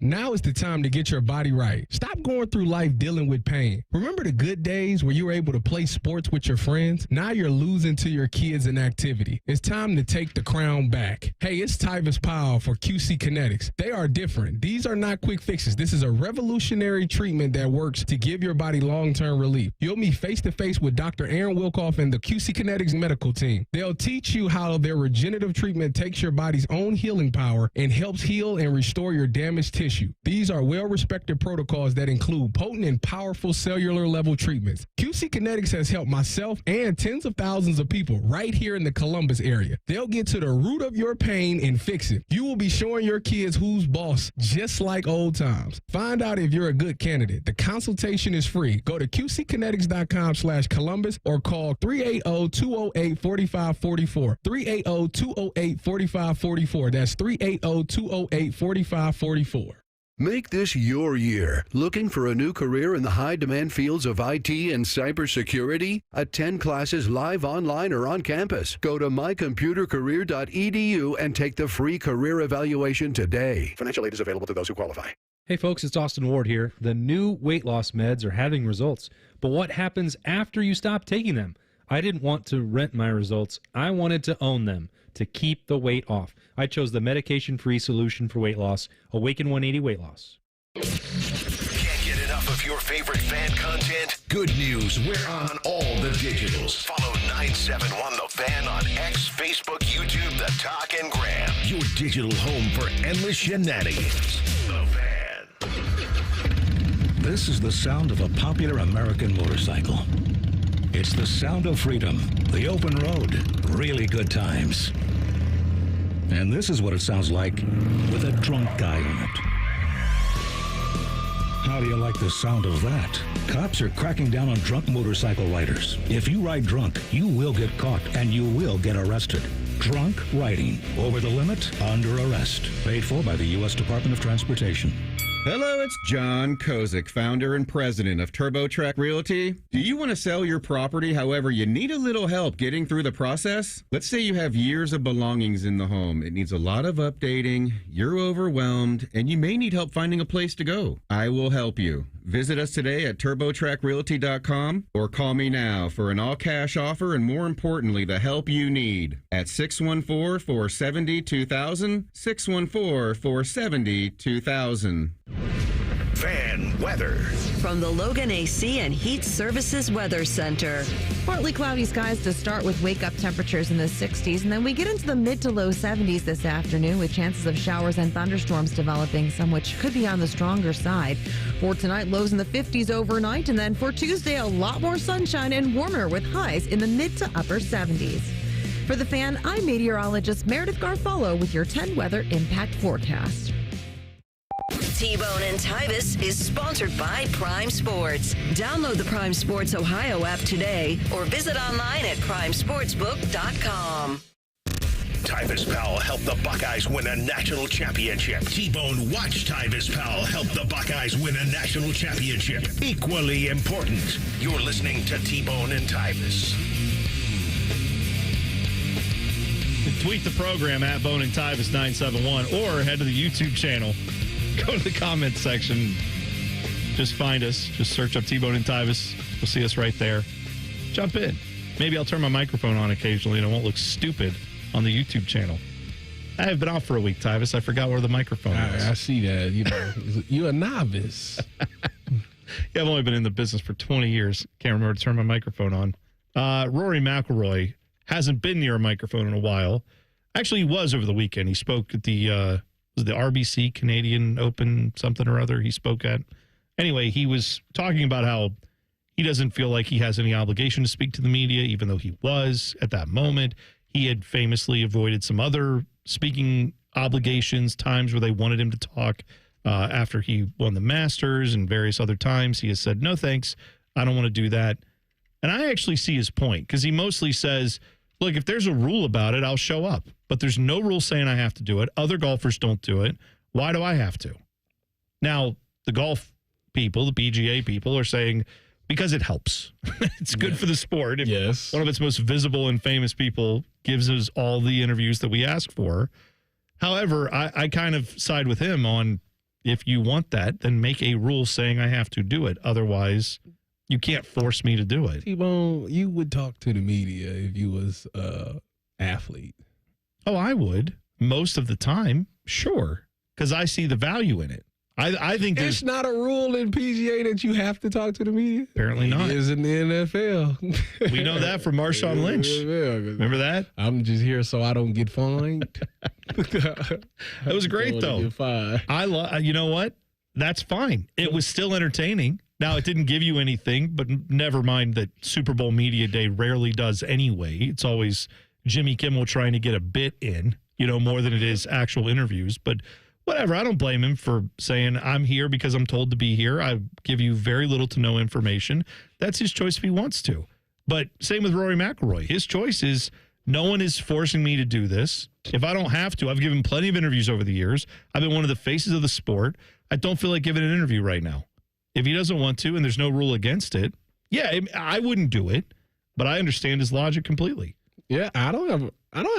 Now is the time to get your body right. Stop going through life dealing with pain. Remember the good days where you were able to play sports with your friends? Now you're losing to your kids in activity. It's time to take the crown back. Hey, it's Tyvis Powell for QC Kinetics. They are different. These are not quick fixes. This is a revolutionary treatment that works to give your body long-term relief. You'll meet face-to-face with Dr. Aaron Wilkoff and the QC Kinetics medical team. They'll teach you how their regenerative treatment takes your body's own healing power and helps heal and restore your damaged tissue. These are well-respected protocols that include potent and powerful cellular level treatments. QC Kinetics has helped myself and tens of thousands of people right here in the Columbus area. They'll get to the root of your pain and fix it. You will be showing your kids who's boss, just like old times. Find out if you're a good candidate. The consultation is free. Go to qckinetics.com/Columbus or call 380-208-4544. 380-208-4544. That's 380-208-4544. Make this your year. Looking for a new career in the high-demand fields of IT and cybersecurity? Attend classes live, online, or on campus. Go to mycomputercareer.edu and take the free career evaluation today. Financial aid is available to those who qualify. Hey folks, it's Austin Ward here. The new weight loss meds are having results, but what happens after you stop taking them? I didn't want to rent my results. I wanted to own them, to keep the weight off. I chose the medication-free solution for weight loss, Awaken 180 Weight Loss. Can't get enough of your favorite fan content? Good news, we're on all the digitals. Follow 971 The Fan on X, Facebook, YouTube, The Talk, and Gram. Your digital home for endless shenanigans. The Fan. This is the sound of a popular American motorcycle. It's the sound of freedom, the open road, really good times. And this is what it sounds like with a drunk guy in it. How do you like the sound of that? Cops are cracking down on drunk motorcycle riders. If you ride drunk, you will get caught and you will get arrested. Drunk riding, over the limit, under arrest. Paid for by the U.S. Department of Transportation. Hello, it's John Kozik, founder and president of TurboTrack Realty. Do you want to sell your property, however, you need a little help getting through the process? Let's say you have years of belongings in the home. It needs a lot of updating, you're overwhelmed, and you may need help finding a place to go. I will help you. Visit us today at TurboTrackRealty.com or call me now for an all-cash offer and, more importantly, the help you need at 614-470-2000, 614-470-2000. Fan weather. From the Logan AC and Heat Services Weather Center. Partly cloudy skies to start with wake-up temperatures in the 60s, and then we get into the mid to low 70s this afternoon with chances of showers and thunderstorms developing, some which could be on the stronger side. For tonight, lows in the 50s overnight, and then for Tuesday, a lot more sunshine and warmer with highs in the mid to upper 70s. For The Fan, I'm meteorologist Meredith Garfolo with your 10 weather impact forecast. T-Bone and Tyvis is sponsored by Prime Sports. Download the Prime Sports Ohio app today or visit online at primesportsbook.com. Tyvis Powell helped the Buckeyes win a national championship. T-Bone watched Tyvis Powell help the Buckeyes win a national championship. Equally important, you're listening to T-Bone and Tyvis. Tweet the program at Bone and Tyvis 971 or head to the YouTube channel. Go to the comments section. Just find us. Just search up T-Bone and Tyvis. You'll see us right there. Jump in. Maybe I'll turn my microphone on occasionally and it won't look stupid on the YouTube channel. I have been off for a week, Tyvis. I forgot where the microphone was. I see that. You know, you're a novice. Yeah, I've only been in the business for 20 years. Can't remember to turn my microphone on. Rory McIlroy hasn't been near a microphone in a while. Actually, he was over the weekend. He spoke at the RBC Canadian Open something or other he spoke at. Anyway, he was talking about how he doesn't feel like he has any obligation to speak to the media, even though he was at that moment. He had famously avoided some other speaking obligations, times where they wanted him to talk after he won the Masters, and various other times he has said, no, thanks, I don't want to do that. And I actually see his point, because he mostly says, look, if there's a rule about it, I'll show up. But there's no rule saying I have to do it. Other golfers don't do it. Why do I have to? Now, the golf people, the PGA people, are saying, because it helps. It's good for the sport. If one of its most visible and famous people gives us all the interviews that we ask for. However, I kind of side with him on, if you want that, then make a rule saying I have to do it. Otherwise, you can't force me to do it. T-Bone, you would talk to the media if you was athlete. Oh, I would. Most of the time, sure. Because I see the value in it. I think it's not a rule in PGA that you have to talk to the media. Apparently not. It is in the NFL. We know that from Marshawn Lynch. Remember that? I'm just here so I don't get fined. It was great, though. You know what? That's fine. It was still entertaining. Now, it didn't give you anything, but never mind that Super Bowl Media Day rarely does anyway. It's always Jimmy Kimmel trying to get a bit in, more than it is actual interviews. But whatever, I don't blame him for saying, I'm here because I'm told to be here. I give you very little to no information. That's his choice if he wants to. But same with Rory McIlroy. His choice is, no one is forcing me to do this. If I don't have to, I've given plenty of interviews over the years. I've been one of the faces of the sport. I don't feel like giving an interview right now. If he doesn't want to and there's no rule against it, yeah, I wouldn't do it. But I understand his logic completely. Yeah, I don't have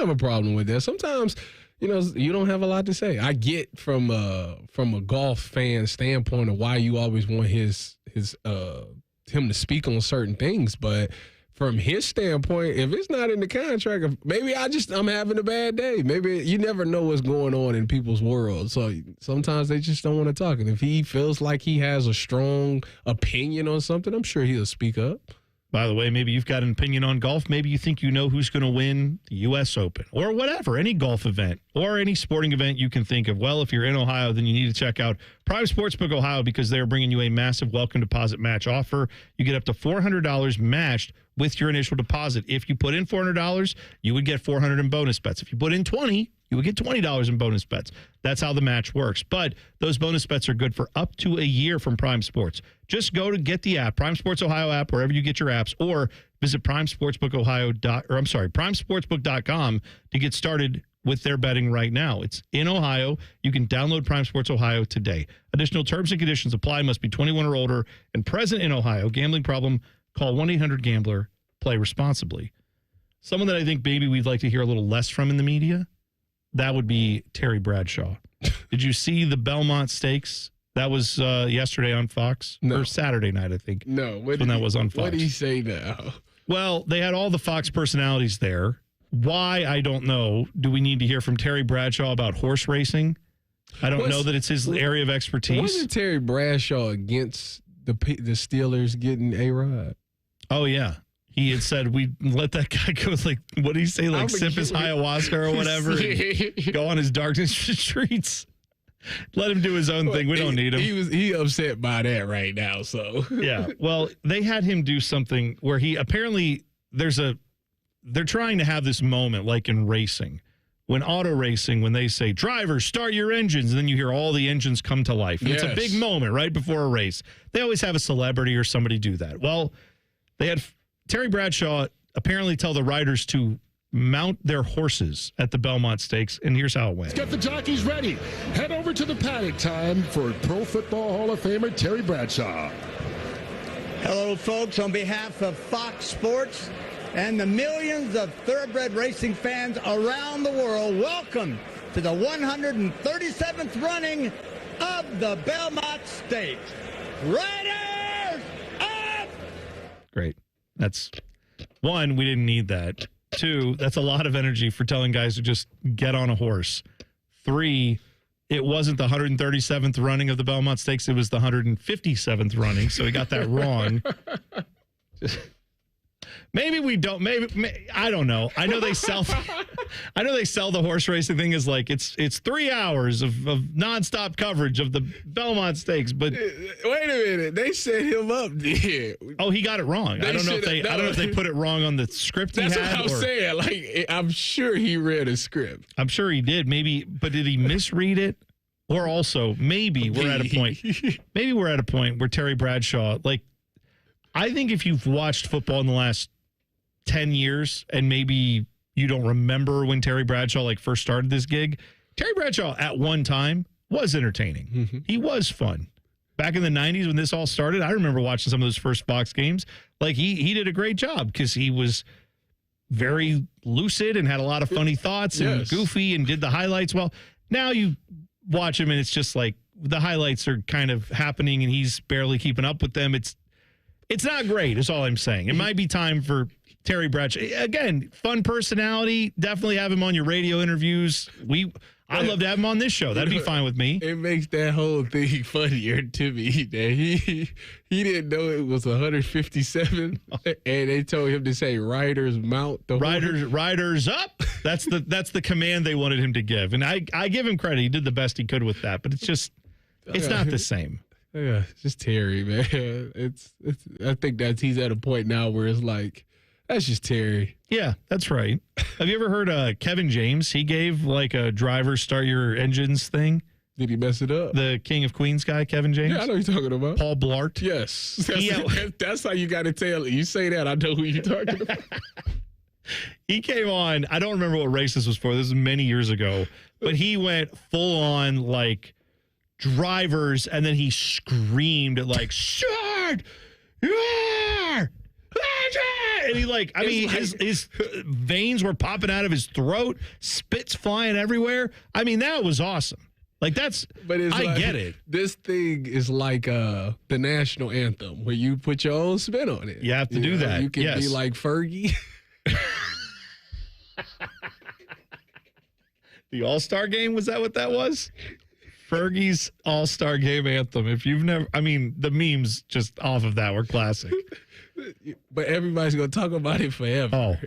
a problem with that. Sometimes, you don't have a lot to say. I get from a golf fan standpoint of why you always want him to speak on certain things, but from his standpoint, if it's not in the contract, maybe I'm having a bad day. Maybe you never know what's going on in people's world. So sometimes they just don't want to talk. And if he feels like he has a strong opinion on something, I'm sure he'll speak up. By the way, maybe you've got an opinion on golf. Maybe you think you know who's going to win the U.S. Open or whatever, any golf event or any sporting event you can think of. Well, if you're in Ohio, then you need to check out Prime Sportsbook Ohio, because they're bringing you a massive welcome deposit match offer. You get up to $400 matched with your initial deposit. If you put in $400, you would get $400 in bonus bets. If you put in $20, you would get $20 in bonus bets. That's how the match works. But those bonus bets are good for up to a year from Prime Sports. Just go to get the app, Prime Sports Ohio app, wherever you get your apps, or visit PrimeSportsbook.com to get started with their betting right now. It's in Ohio. You can download Prime Sports Ohio today. Additional terms and conditions apply. Must be 21 or older and present in Ohio. Gambling problem? Call 1-800-GAMBLER. Play responsibly. Someone that I think maybe we'd like to hear a little less from in the media, that would be Terry Bradshaw. Did you see the Belmont Stakes? That was yesterday on Fox. No. Or Saturday night, I think. No. When that was on Fox. What did he say now? Well, they had all the Fox personalities there. Why, I don't know. Do we need to hear from Terry Bradshaw about horse racing? I don't know that it's his area of expertise. Wasn't Terry Bradshaw against the Steelers getting A-Rod? Oh, yeah. He had said, we let that guy go, like, what did he say? Like, sip his ayahuasca or whatever, and go on his darkness retreats. Let him do his own thing. We don't need him. He upset by that right now, so. Yeah. Well, they had him do something where he apparently they're trying to have this moment like in racing. When auto racing, when they say, drivers, start your engines, and then you hear all the engines come to life. And It's a big moment right before a race. They always have a celebrity or somebody do that. Well, they had Terry Bradshaw apparently tell the riders to mount their horses at the Belmont Stakes, and here's how it went. Let's get the jockeys ready. Head over to the paddock. Time for Pro Football Hall of Famer Terry Bradshaw. Hello, folks. On behalf of Fox Sports and the millions of thoroughbred racing fans around the world, welcome to the 137th running of the Belmont Stakes. Riders up! Great. That's one, we didn't need that. Two, that's a lot of energy for telling guys to just get on a horse. Three, it wasn't the 137th running of the Belmont Stakes. It was the 157th running, so he got that wrong. Maybe we don't. Maybe I don't know. I know they sell. I know they sell the horse racing thing as like it's 3 hours of nonstop coverage of the Belmont Stakes. But wait a minute, they set him up there. Oh, he got it wrong. I don't know if they put it wrong on the script. That's what I'm saying. Like, I'm sure he read a script. I'm sure he did. Maybe, but did he misread it? Or also, maybe we're at a point. Maybe we're at a point where Terry Bradshaw, like, I think if you've watched football in the last 10 years and maybe you don't remember when Terry Bradshaw like first started this gig, Terry Bradshaw at one time was entertaining. Mm-hmm. He was fun. Back in the 90s when this all started, I remember watching some of those first Fox games. Like he did a great job because he was very lucid and had a lot of funny thoughts and goofy and did the highlights well. Now you watch him and it's just like the highlights are kind of happening and he's barely keeping up with them. It's not great, is all I'm saying. It might be time for Terry Bradshaw. Again, fun personality. Definitely have him on your radio interviews. I'd love to have him on this show. That'd be fine with me. It makes that whole thing funnier to me that he didn't know it was 157, and they told him to say "Riders mount the Riders up." That's the command they wanted him to give, and I give him credit. He did the best he could with that, but it's not the same. Yeah, it's just Terry, man. It's I think he's at a point now where it's like, that's just Terry. Yeah, that's right. Have you ever heard Kevin James? He gave like a driver start your engines thing. Did he mess it up? The King of Queens guy, Kevin James? Yeah, I know who you're talking about. Paul Blart? Yes. That's how you got to tell it. You say that, I know who you're talking about. He came on, I don't remember what race this was for. This was many years ago. But he went full on like drivers, and then he screamed at like, "Start! And he his veins were popping out of his throat, spits flying everywhere. I mean, that was awesome. Like I get it. This thing is like the national anthem where you put your own spin on it. You have to do that. You can be like Fergie. The All-Star Game, was that what that was? Fergie's All-Star Game anthem. If you've never, I mean, the memes just off of that were classic. But everybody's gonna talk about it forever.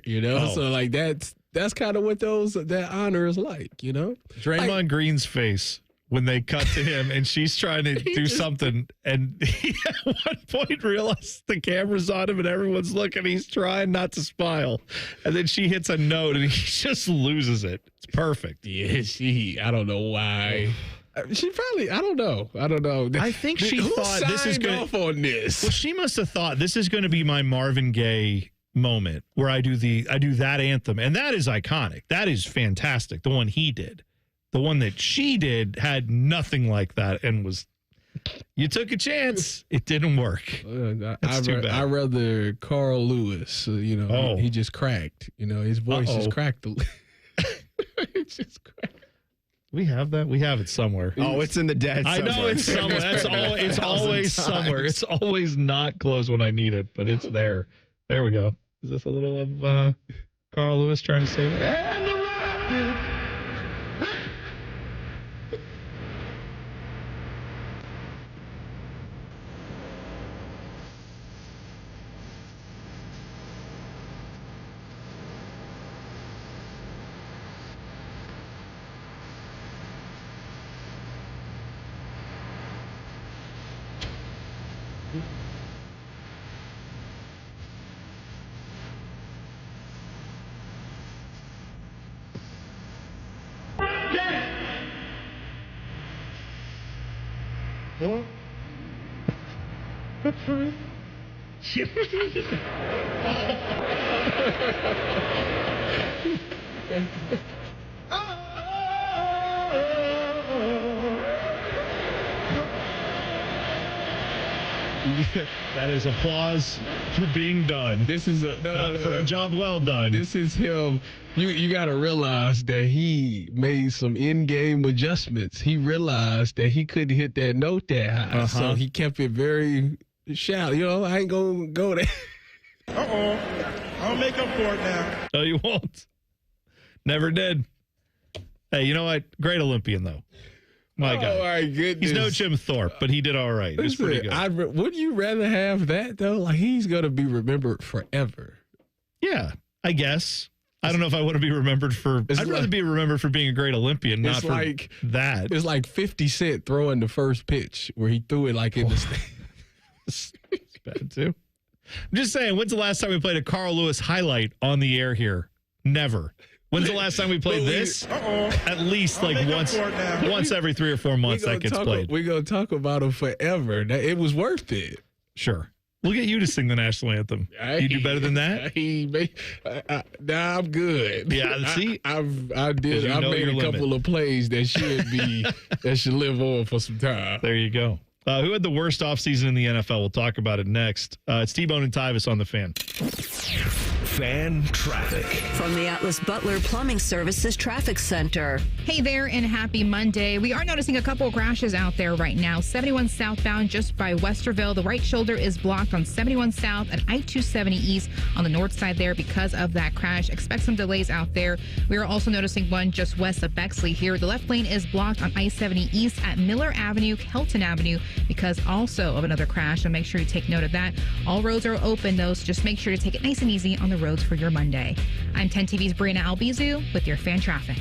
So like that's kind of what that honor is like, Draymond Green's face when they cut to him and she's trying to do something, and he at one point realized the camera's on him and everyone's looking. He's trying not to smile, and then she hits a note and he just loses it. It's perfect. Yeah, I don't know why. She probably, I don't know. I think she thought this is going off on this. Well, she must have thought this is going to be my Marvin Gaye moment where I do that anthem, and that is iconic. That is fantastic. The one he did, the one that she did had nothing like that, and was. You took a chance. It didn't work. That's too bad. I'd rather Carl Lewis. He just cracked. His voice just cracked. It's just cracked. We have that. We have it somewhere. Oh, it's in the dead. I know it's somewhere. It's always somewhere. It's always not close when I need it, but it's there. There we go. Is this a little of Carl Lewis trying to save it? And the Rockets. That is applause for being done. This is a job well done. This is him. You got to realize that he made some in-game adjustments. He realized that he couldn't hit that note that high, so he kept it very shallow. I ain't gonna go there. I'll make up for it now. No, you won't. Never did. Hey, you know what? Great Olympian though. My God. Oh, my goodness. He's no Jim Thorpe, but he did all right. It was pretty good. Wouldn't you rather have that, though? Like, he's going to be remembered forever. Yeah, I guess. I don't know if I want to be remembered for. I'd rather be remembered for being a great Olympian, not for that. It's like 50 Cent throwing the first pitch where he threw it like in the stand. It's bad too. I'm just saying, when's the last time we played a Carl Lewis highlight on the air here? Never. When's the last time we played this? At least like once every 3 or 4 months that gets played. We're going to talk about him forever. It was worth it. Sure. We'll get you to sing the national anthem. You do better than that? Nah, I'm good. Yeah, see? I made a couple of plays that should live on for some time. There you go. Who had the worst offseason in the NFL? We'll talk about it next. It's T-Bone and Tyvis on the Fan. Fan traffic. From the Atlas Butler Plumbing Services Traffic Center. Hey there, and happy Monday. We are noticing a couple of crashes out there right now. 71 southbound just by Westerville. The right shoulder is blocked on 71 south and I-270 east on the north side there because of that crash. Expect some delays out there. We are also noticing one just west of Bexley here. The left lane is blocked on I-70 east at Miller Avenue, Kelton Avenue because also of another crash. So make sure you take note of that. All roads are open though, so just make sure to take it nice and easy on the roads for your Monday. I'm 10 TV's Brianna Albizu with your fan traffic.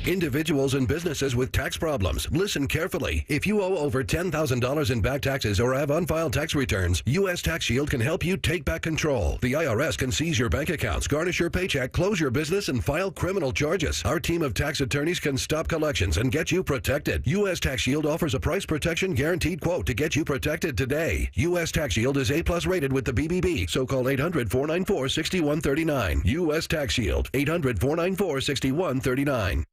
Individuals and businesses with tax problems, listen carefully. If you owe over $10,000 in back taxes or have unfiled tax returns, U.S. Tax Shield can help you take back control. The IRS can seize your bank accounts, garnish your paycheck, close your business, and file criminal charges. Our team of tax attorneys can stop collections and get you protected. U.S. Tax Shield offers a price protection guaranteed quote to get you protected today. U.S. Tax Shield is A+ rated with the BBB, so call 800-494-6139. U.S. Tax Shield, 800-494-6139.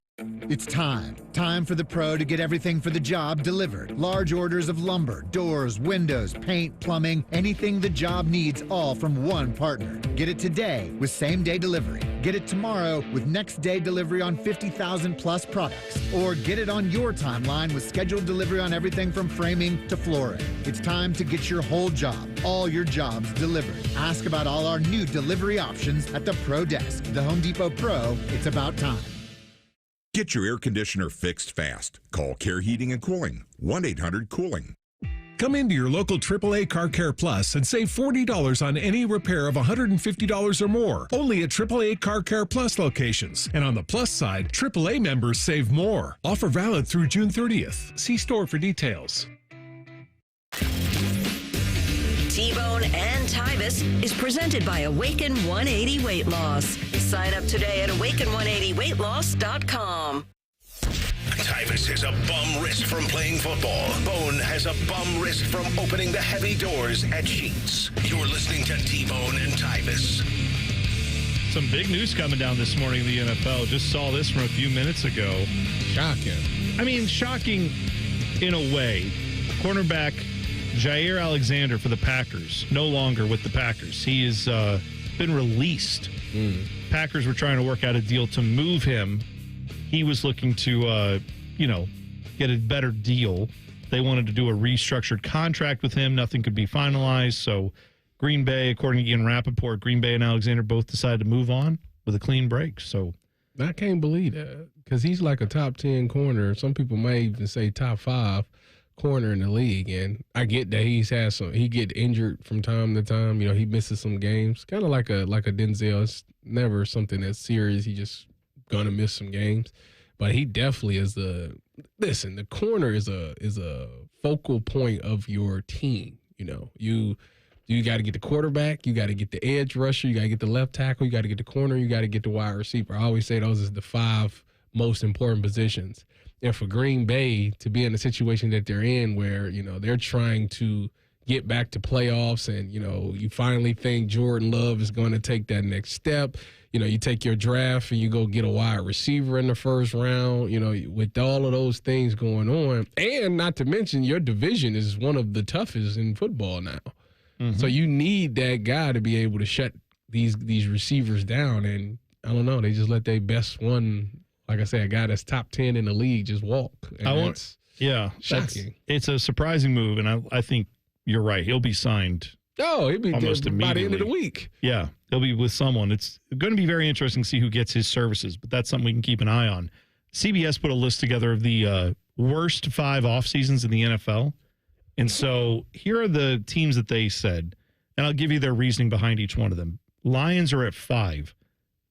It's time for the pro to get everything for the job delivered. Large orders of lumber, doors, windows, paint, plumbing, anything the job needs, all from one partner. Get it today with same-day delivery. Get it tomorrow with next-day delivery on 50,000 plus products. Or get it on your timeline with scheduled delivery on everything from framing to flooring. It's time to get your whole job, all your jobs delivered. Ask about all our new delivery options at the Pro Desk. The Home Depot Pro, it's about time. Get your air conditioner fixed fast. Call Care Heating and Cooling, 1-800-COOLING. Come into your local AAA Car Care Plus and save $40 on any repair of $150 or more. Only at AAA Car Care Plus locations. And on the plus side, AAA members save more. Offer valid through June 30th. See store for details. T-Bone and Tyvis is presented by Awaken 180 Weight Loss. Sign up today at awaken180weightloss.com. Tyvis has a bum wrist from playing football. Bone has a bum wrist from opening the heavy doors at Sheets. You're listening to T-Bone and Tyvis. Some big news coming down this morning in the NFL. Just saw this from a few minutes ago. Shocking. I mean, shocking in a way. Cornerback Jair Alexander for the Packers, no longer with the Packers. He has been released. Packers were trying to work out a deal to move him. He was looking to, get a better deal. They wanted to do a restructured contract with him. Nothing could be finalized. So Green Bay, according to Ian Rappaport, Green Bay and Alexander both decided to move on with a clean break. So I can't believe that because he's like a top 10 corner. Some people may even say top 5 corner in the league, and I get that he get injured from time to time. He misses some games, kind of like a Denzel. It's never something that's serious. He just gonna miss some games, but he definitely is the corner is a focal point of your team. You got to get the quarterback, you got to get the edge rusher, you got to get the left tackle, you got to get the corner, you got to get the wide receiver. I always say those are the 5 most important positions. And for Green Bay to be in a situation that they're in where, they're trying to get back to playoffs and, you finally think Jordan Love is going to take that next step. You take your draft and you go get a wide receiver in the first round, with all of those things going on. And not to mention your division is one of the toughest in football now. Mm-hmm. So you need that guy to be able to shut these receivers down. And I don't know, they just let their best one, like I say, a guy that's top 10 in the league just walk. Shocking. It's a surprising move, and I think you're right. He'll be signed. Oh, he'll be almost immediately by the end of the week. Yeah, he'll be with someone. It's going to be very interesting to see who gets his services, but that's something we can keep an eye on. CBS put a list together of the worst 5 off seasons in the NFL, and so here are the teams that they said, and I'll give you their reasoning behind each one of them. Lions are at 5.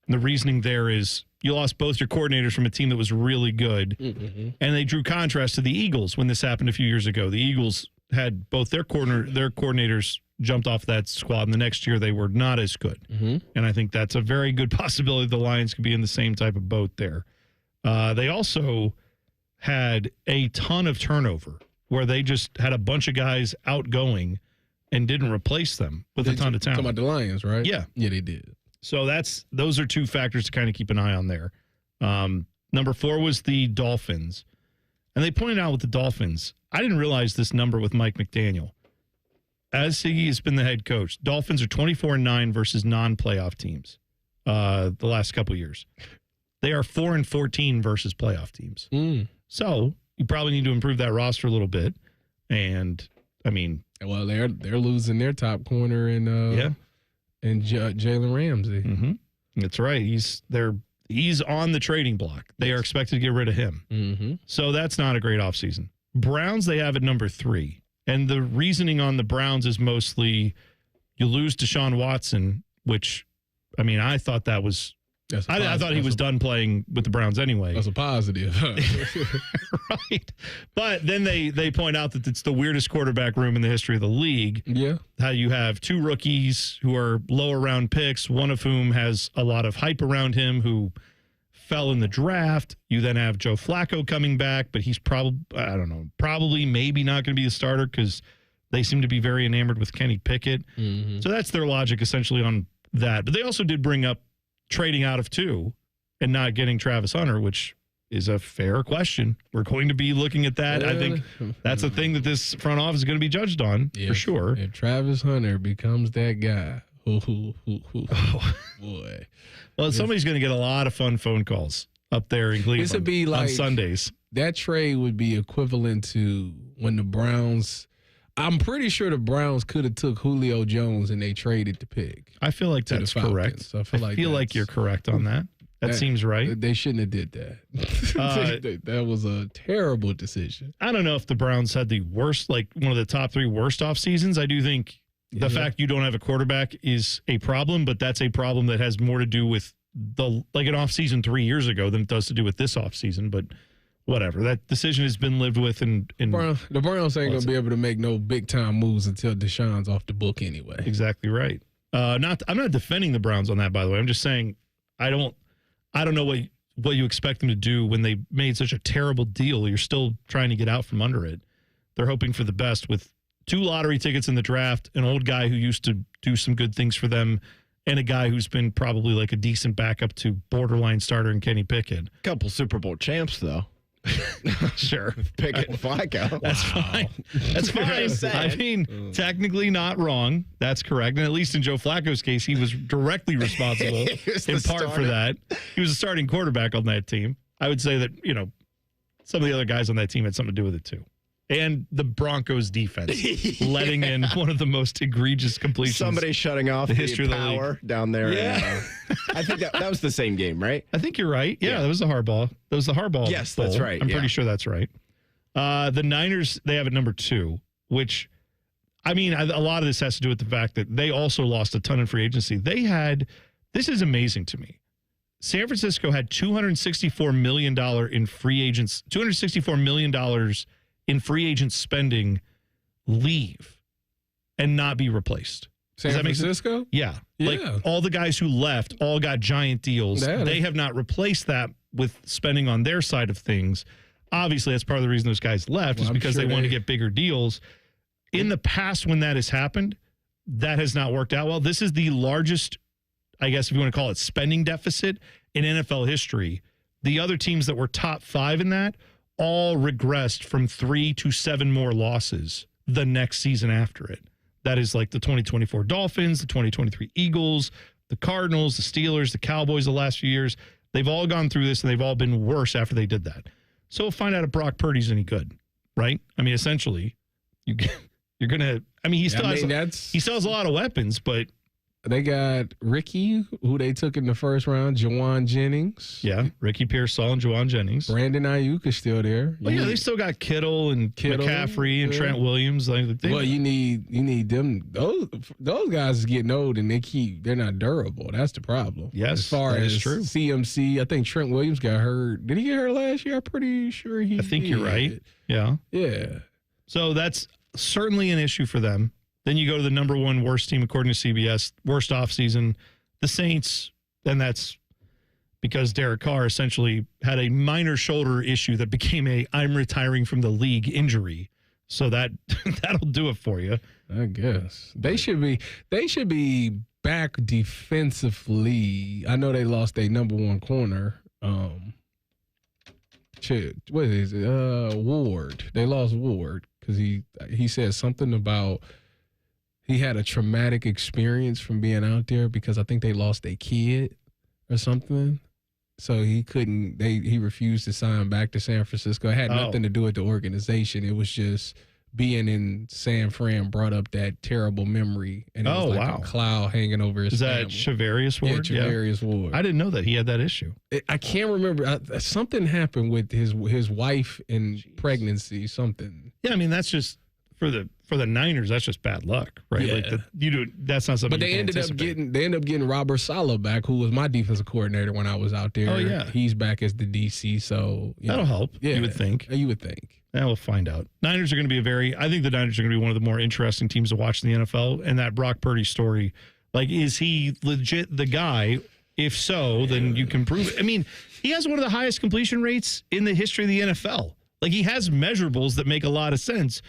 And the reasoning there is you lost both your coordinators from a team that was really good, and they drew contrast to the Eagles when this happened a few years ago. The Eagles had both their coordinators jumped off that squad, and the next year they were not as good. And I think that's a very good possibility the Lions could be in the same type of boat there. They also had a ton of turnover where they just had a bunch of guys outgoing and didn't replace them with a ton of talent. Talking about the Lions, right? Yeah. Yeah, they did. So those are two factors to kind of keep an eye on there. Number 4 was the Dolphins. And they pointed out with the Dolphins, I didn't realize this number with Mike McDaniel. As he has been the head coach, Dolphins are 24-9 versus non-playoff teams the last couple years. They are 4-14 versus playoff teams. So you probably need to improve that roster a little bit. And, I mean... Well, they're losing their top corner and Jalen Ramsey. That's right. He's on the trading block. They are expected to get rid of him. So that's not a great offseason. Browns, they have at number 3. And the reasoning on the Browns is mostly you lose Deshaun Watson, which, I mean, I thought that was... I thought he was done playing with the Browns anyway. That's a positive. Right. But then they point out that it's the weirdest quarterback room in the history of the league. Yeah. How you have 2 rookies who are lower round picks, one of whom has a lot of hype around him who fell in the draft. You then have Joe Flacco coming back, but he's probably maybe not going to be the starter because they seem to be very enamored with Kenny Pickett. So that's their logic essentially on that. But they also did bring up trading out of 2 and not getting Travis Hunter, which is a fair question. We're going to be looking at that. I think that's a thing that this front office is going to be judged on for sure. If Travis Hunter becomes that guy, boy. Well, somebody's going to get a lot of fun phone calls up there in Cleveland this would be like, on Sundays. That trade would be equivalent to when the Browns... I'm pretty sure the Browns could have took Julio Jones and they traded the pick. I feel like that's correct. So I feel like you're correct on that. That seems right. They shouldn't have did that. That was a terrible decision. I don't know if the Browns had the worst, like one of the top 3 worst off seasons. I do think the fact you don't have a quarterback is a problem, but that's a problem that has more to do with an off season 3 years ago than it does to do with this off season. But whatever, that decision has been lived with. And the Browns ain't gonna be able to make no big time moves until Deshaun's off the book anyway. Exactly right. I'm not defending the Browns on that, by the way. I'm just saying I don't know what you expect them to do when they made such a terrible deal. You're still trying to get out from under it. They're hoping for the best with 2 lottery tickets in the draft, an old guy who used to do some good things for them, and a guy who's been probably like a decent backup to borderline starter in Kenny Pickett. Couple Super Bowl champs, though. Sure. Pickett and Flacco. That's fine. That's fine. I mean, technically not wrong. That's correct. And at least in Joe Flacco's case, he was directly responsible in part for that. He was a starting quarterback on that team. I would say that, some of the other guys on that team had something to do with it too. And the Broncos defense letting in one of the most egregious completions. Somebody shutting off the history power of the down there. Yeah. I think that was the same game, right? I think you're right. Yeah, that was the Harbaugh. That was the Harbaugh. Yes, bowl. that's right. I'm pretty sure that's right. The Niners, they have at number 2, which, I mean, a lot of this has to do with the fact that they also lost a ton in free agency. This is amazing to me. San Francisco had $264 million in free agents, $264 million in free agent spending leave and not be replaced. San Francisco? Yeah. Like all the guys who left all got giant deals. They have not replaced that with spending on their side of things. Obviously, that's part of the reason those guys left is because they wanted to get bigger deals. In the past, when that has happened, that has not worked out well. This is the largest, I guess if you want to call it, spending deficit in NFL history. The other teams that were top 5 in that all regressed from 3 to 7 more losses the next season after it. That is like the 2024 Dolphins, the 2023 Eagles, the Cardinals, the Steelers, the Cowboys the last few years. They've all gone through this, and they've all been worse after they did that. So we'll find out if Brock Purdy's any good, right? I mean, essentially, you're going to – I mean, he still has a lot of weapons, but They got Ricky, who they took in the first round, Jawan Jennings. Yeah, Ricky Pearsall and Jawan Jennings. Brandon Ayuk is still there. Well, yeah, they still got Kittle and McCaffrey and Trent Williams. Well, you need them. Those guys is getting old and they're not durable. That's the problem. Yes, as far as true. CMC, I think Trent Williams got hurt. Did he get hurt last year? I'm pretty sure he. I think did. You're right. Yeah. Yeah. So that's certainly an issue for them. Then you go to the number one worst team, according to CBS, worst offseason, the Saints. And that's because Derek Carr essentially had a minor shoulder issue that became a I'm retiring from the league injury. So that'll do it for you. I guess. They should be back defensively. I know they lost their number one corner. What is it? Ward. They lost Ward because he said something about he had a traumatic experience from being out there because I think they lost a kid or something. So he refused to sign back to San Francisco. It had nothing to do with the organization. It was just being in San Fran brought up that terrible memory. And it was like a cloud hanging over his family. Is that Shavarius Ward? Yeah, Shavarius Ward. I didn't know that he had that issue. I can't remember. Something happened with his wife in pregnancy, something. Yeah, I mean, that's just for the Niners, that's just bad luck, right? Yeah. Like that's not something. But they ended up getting Robert Saleh back, who was my defensive coordinator when I was out there. Oh yeah, he's back as the DC, so that'll help. Yeah, you would think. Yeah, we'll find out. Niners are going to be I think the Niners are going to be one of the more interesting teams to watch in the NFL. And that Brock Purdy story, like, is he legit the guy? If so, then you can prove it. I mean, he has one of the highest completion rates in the history of the NFL. Like, he has measurables that make a lot of sense.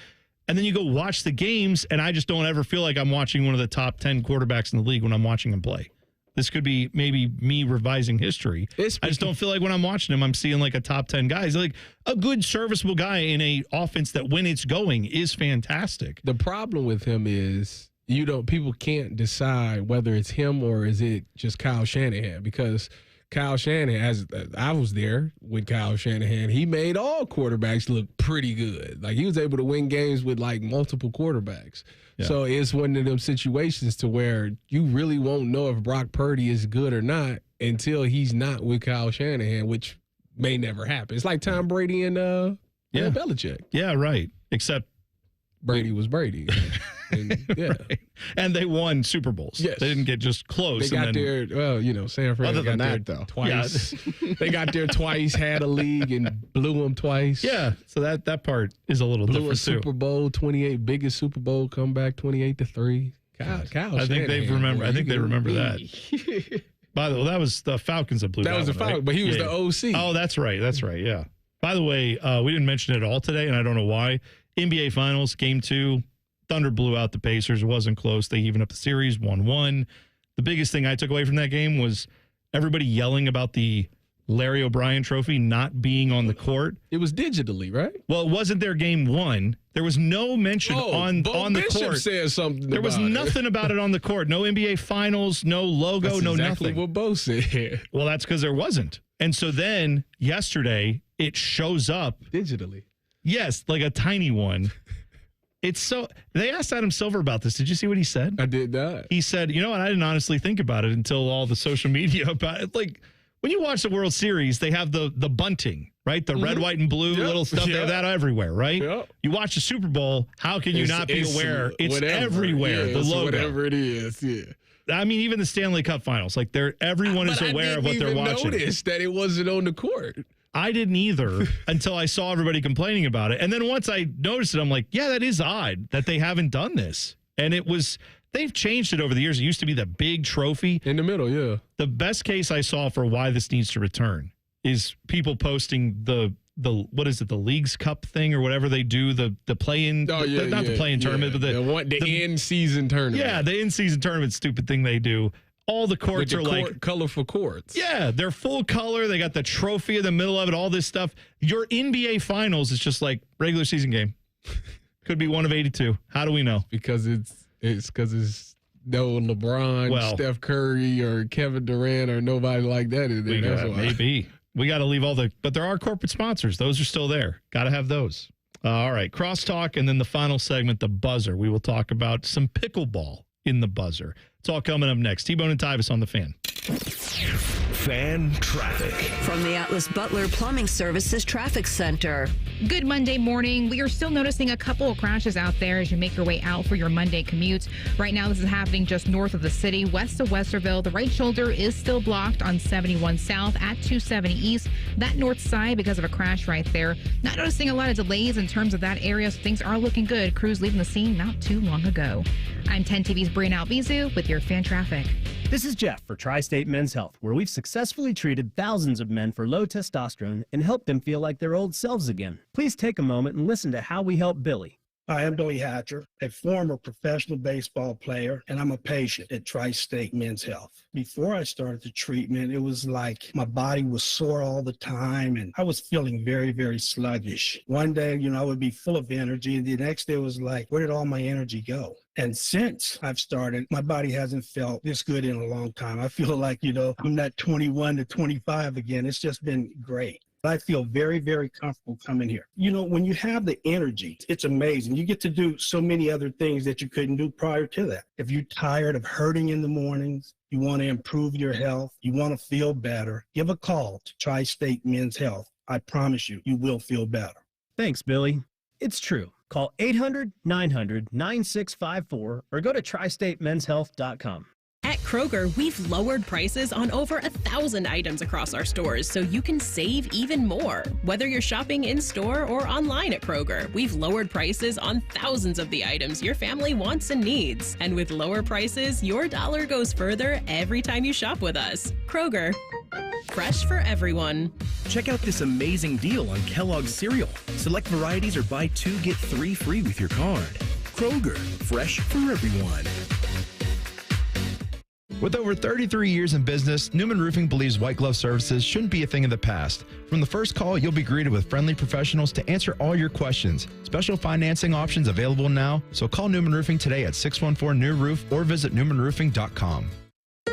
And then you go watch the games, and I just don't ever feel like I'm watching one of the top 10 quarterbacks in the league when I'm watching him play. This could be maybe me revising history. I just don't feel like when I'm watching him, I'm seeing like a top 10 guy. He's like a good, serviceable guy in a offense that when it's going is fantastic. The problem with him is people can't decide whether it's him or is it just Kyle Shanahan, because Kyle Shanahan, as I was there with Kyle Shanahan, he made all quarterbacks look pretty good. Like, he was able to win games with like multiple quarterbacks. Yeah. So it's one of them situations to where you really won't know if Brock Purdy is good or not until he's not with Kyle Shanahan, which may never happen. It's like Tom Brady and Belichick. Yeah, right. Except Brady was Brady. And, yeah. Right. And they won Super Bowls. Yes. They didn't get just close. They got there, San Fran got there twice. Yeah. They got there twice, had a league, and blew them twice. Yeah, so that part is a little different, too. Super Bowl, 28, biggest Super Bowl comeback, 28-3. Kyle I think they remember. I think they remember that. By the way, that was the Falcons that blew that. That was the Falcons, right? But he was the OC. Oh, that's right. That's right. Yeah. By the way, we didn't mention it at all today, and I don't know why. NBA Finals, Game 2. Thunder blew out the Pacers. It wasn't close. They evened up the series, 1-1. The biggest thing I took away from that game was everybody yelling about the Larry O'Brien trophy not being on the court. It was digitally, right? Well, it wasn't their game 1. There was no mention on the Bishop court. Said something. There was nothing about it on the court. No NBA Finals, no logo, That's no exactly nothing. What Bo said. Well, that's because there wasn't. And so then yesterday it shows up digitally. Yes, like a tiny one. It's so. They asked Adam Silver about this. Did you see what he said? I did not. He said, "You know what? I didn't honestly think about it until all the social media about it. Like, when you watch the World Series, they have the bunting, right? The red, white, and blue little stuff. They have that everywhere, right? Yep. You watch the Super Bowl. How can you not be aware? It's everywhere. Yeah, the logo, whatever it is. Yeah. I mean, even the Stanley Cup Finals. Like, everyone is aware of what they're watching. I didn't notice that it wasn't on the court. I didn't either until I saw everybody complaining about it. And then once I noticed it, I'm like, yeah, that is odd that they haven't done this. And they've changed it over the years. It used to be the big trophy. In the middle, yeah. The best case I saw for why this needs to return is people posting the what is it, the Leagues Cup thing or whatever they do, the play-in, not the play-in tournament, but the in-season tournament. Yeah, the in-season tournament stupid thing they do. All the courts are like colorful courts. Yeah, they're full color. They got the trophy in the middle of it, all this stuff. Your NBA Finals is just like regular season game. Could be one of 82. How do we know? Because it's no LeBron, Steph Curry, or Kevin Durant, or nobody like that in there. Maybe. We got to leave but there are corporate sponsors. Those are still there. Got to have those. All right, crosstalk, and then the final segment, the buzzer. We will talk about some pickleball. in the buzzer. It's all coming up next. T-Bone and Tyvis on the Fan. Fan traffic. From the Atlas Butler Plumbing Services Traffic Center. Good Monday morning. We are still noticing a couple of crashes out there as you make your way out for your Monday commute. Right now, this is happening just north of the city, west of Westerville. The right shoulder is still blocked on 71 South at 270 East. That north side because of a crash right there. Not noticing a lot of delays in terms of that area, so things are looking good. Crews leaving the scene not too long ago. I'm 10 TV's Brianna Albizu with your fan traffic. This is Jeff for Tri-State Men's Health, where we've successfully treated thousands of men for low testosterone and helped them feel like their old selves again. Please take a moment and listen to how we help Billy. Hi, I'm Billy Hatcher, a former professional baseball player, and I'm a patient at Tri-State Men's Health. Before I started the treatment, it was like my body was sore all the time, and I was feeling very, very sluggish. One day, I would be full of energy, and the next day was like, where did all my energy go? And since I've started, my body hasn't felt this good in a long time. I feel like, I'm not 21 to 25 again. It's just been great. I feel very, very comfortable coming here. When you have the energy, it's amazing. You get to do so many other things that you couldn't do prior to that. If you're tired of hurting in the mornings, you want to improve your health, you want to feel better, give a call to Tri-State Men's Health. I promise you, you will feel better. Thanks, Billy. It's true. Call 800-900-9654 or go to tristatemenshealth.com. At Kroger, we've lowered prices on over 1,000 items across our stores so you can save even more. Whether you're shopping in-store or online at Kroger, we've lowered prices on thousands of the items your family wants and needs. And with lower prices, your dollar goes further every time you shop with us. Kroger, fresh for everyone. Check out this amazing deal on Kellogg's cereal. Select varieties or buy 2, get 3 free with your card. Kroger, fresh for everyone. With over 33 years in business, Newman Roofing believes white glove services shouldn't be a thing of the past. From the first call, you'll be greeted with friendly professionals to answer all your questions. Special financing options available now, so call Newman Roofing today at 614-NEW-ROOF or visit newmanroofing.com.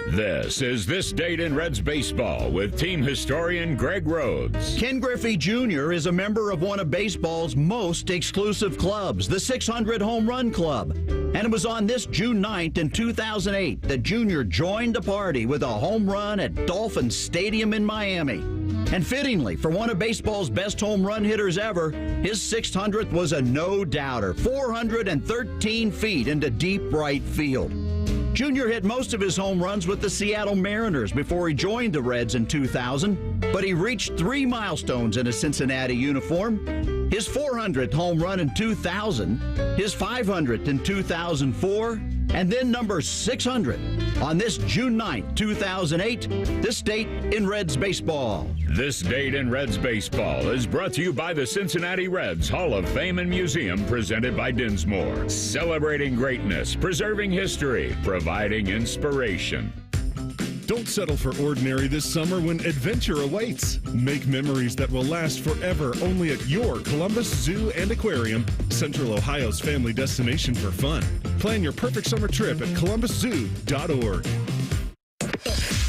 This is This Date in Reds Baseball with team historian Greg Rhodes. Ken Griffey Jr. is a member of one of baseball's most exclusive clubs, the 600 Home Run Club. And it was on this June 9th in 2008 that Jr. joined the party with a home run at Dolphin Stadium in Miami. And fittingly, for one of baseball's best home run hitters ever, his 600th was a no-doubter, 413 feet into deep right field. Junior hit most of his home runs with the Seattle Mariners before he joined the Reds in 2000, but he reached 3 milestones in a Cincinnati uniform. His 400th home run in 2000, his 500th in 2004, and then number 600 on this June 9th, 2008, This Date in Reds Baseball. This Date in Reds Baseball is brought to you by the Cincinnati Reds Hall of Fame and Museum, presented by Dinsmore. Celebrating greatness, preserving history, providing inspiration. Don't settle for ordinary this summer when adventure awaits. Make memories that will last forever only at your Columbus Zoo and Aquarium, Central Ohio's family destination for fun. Plan your perfect summer trip at columbuszoo.org.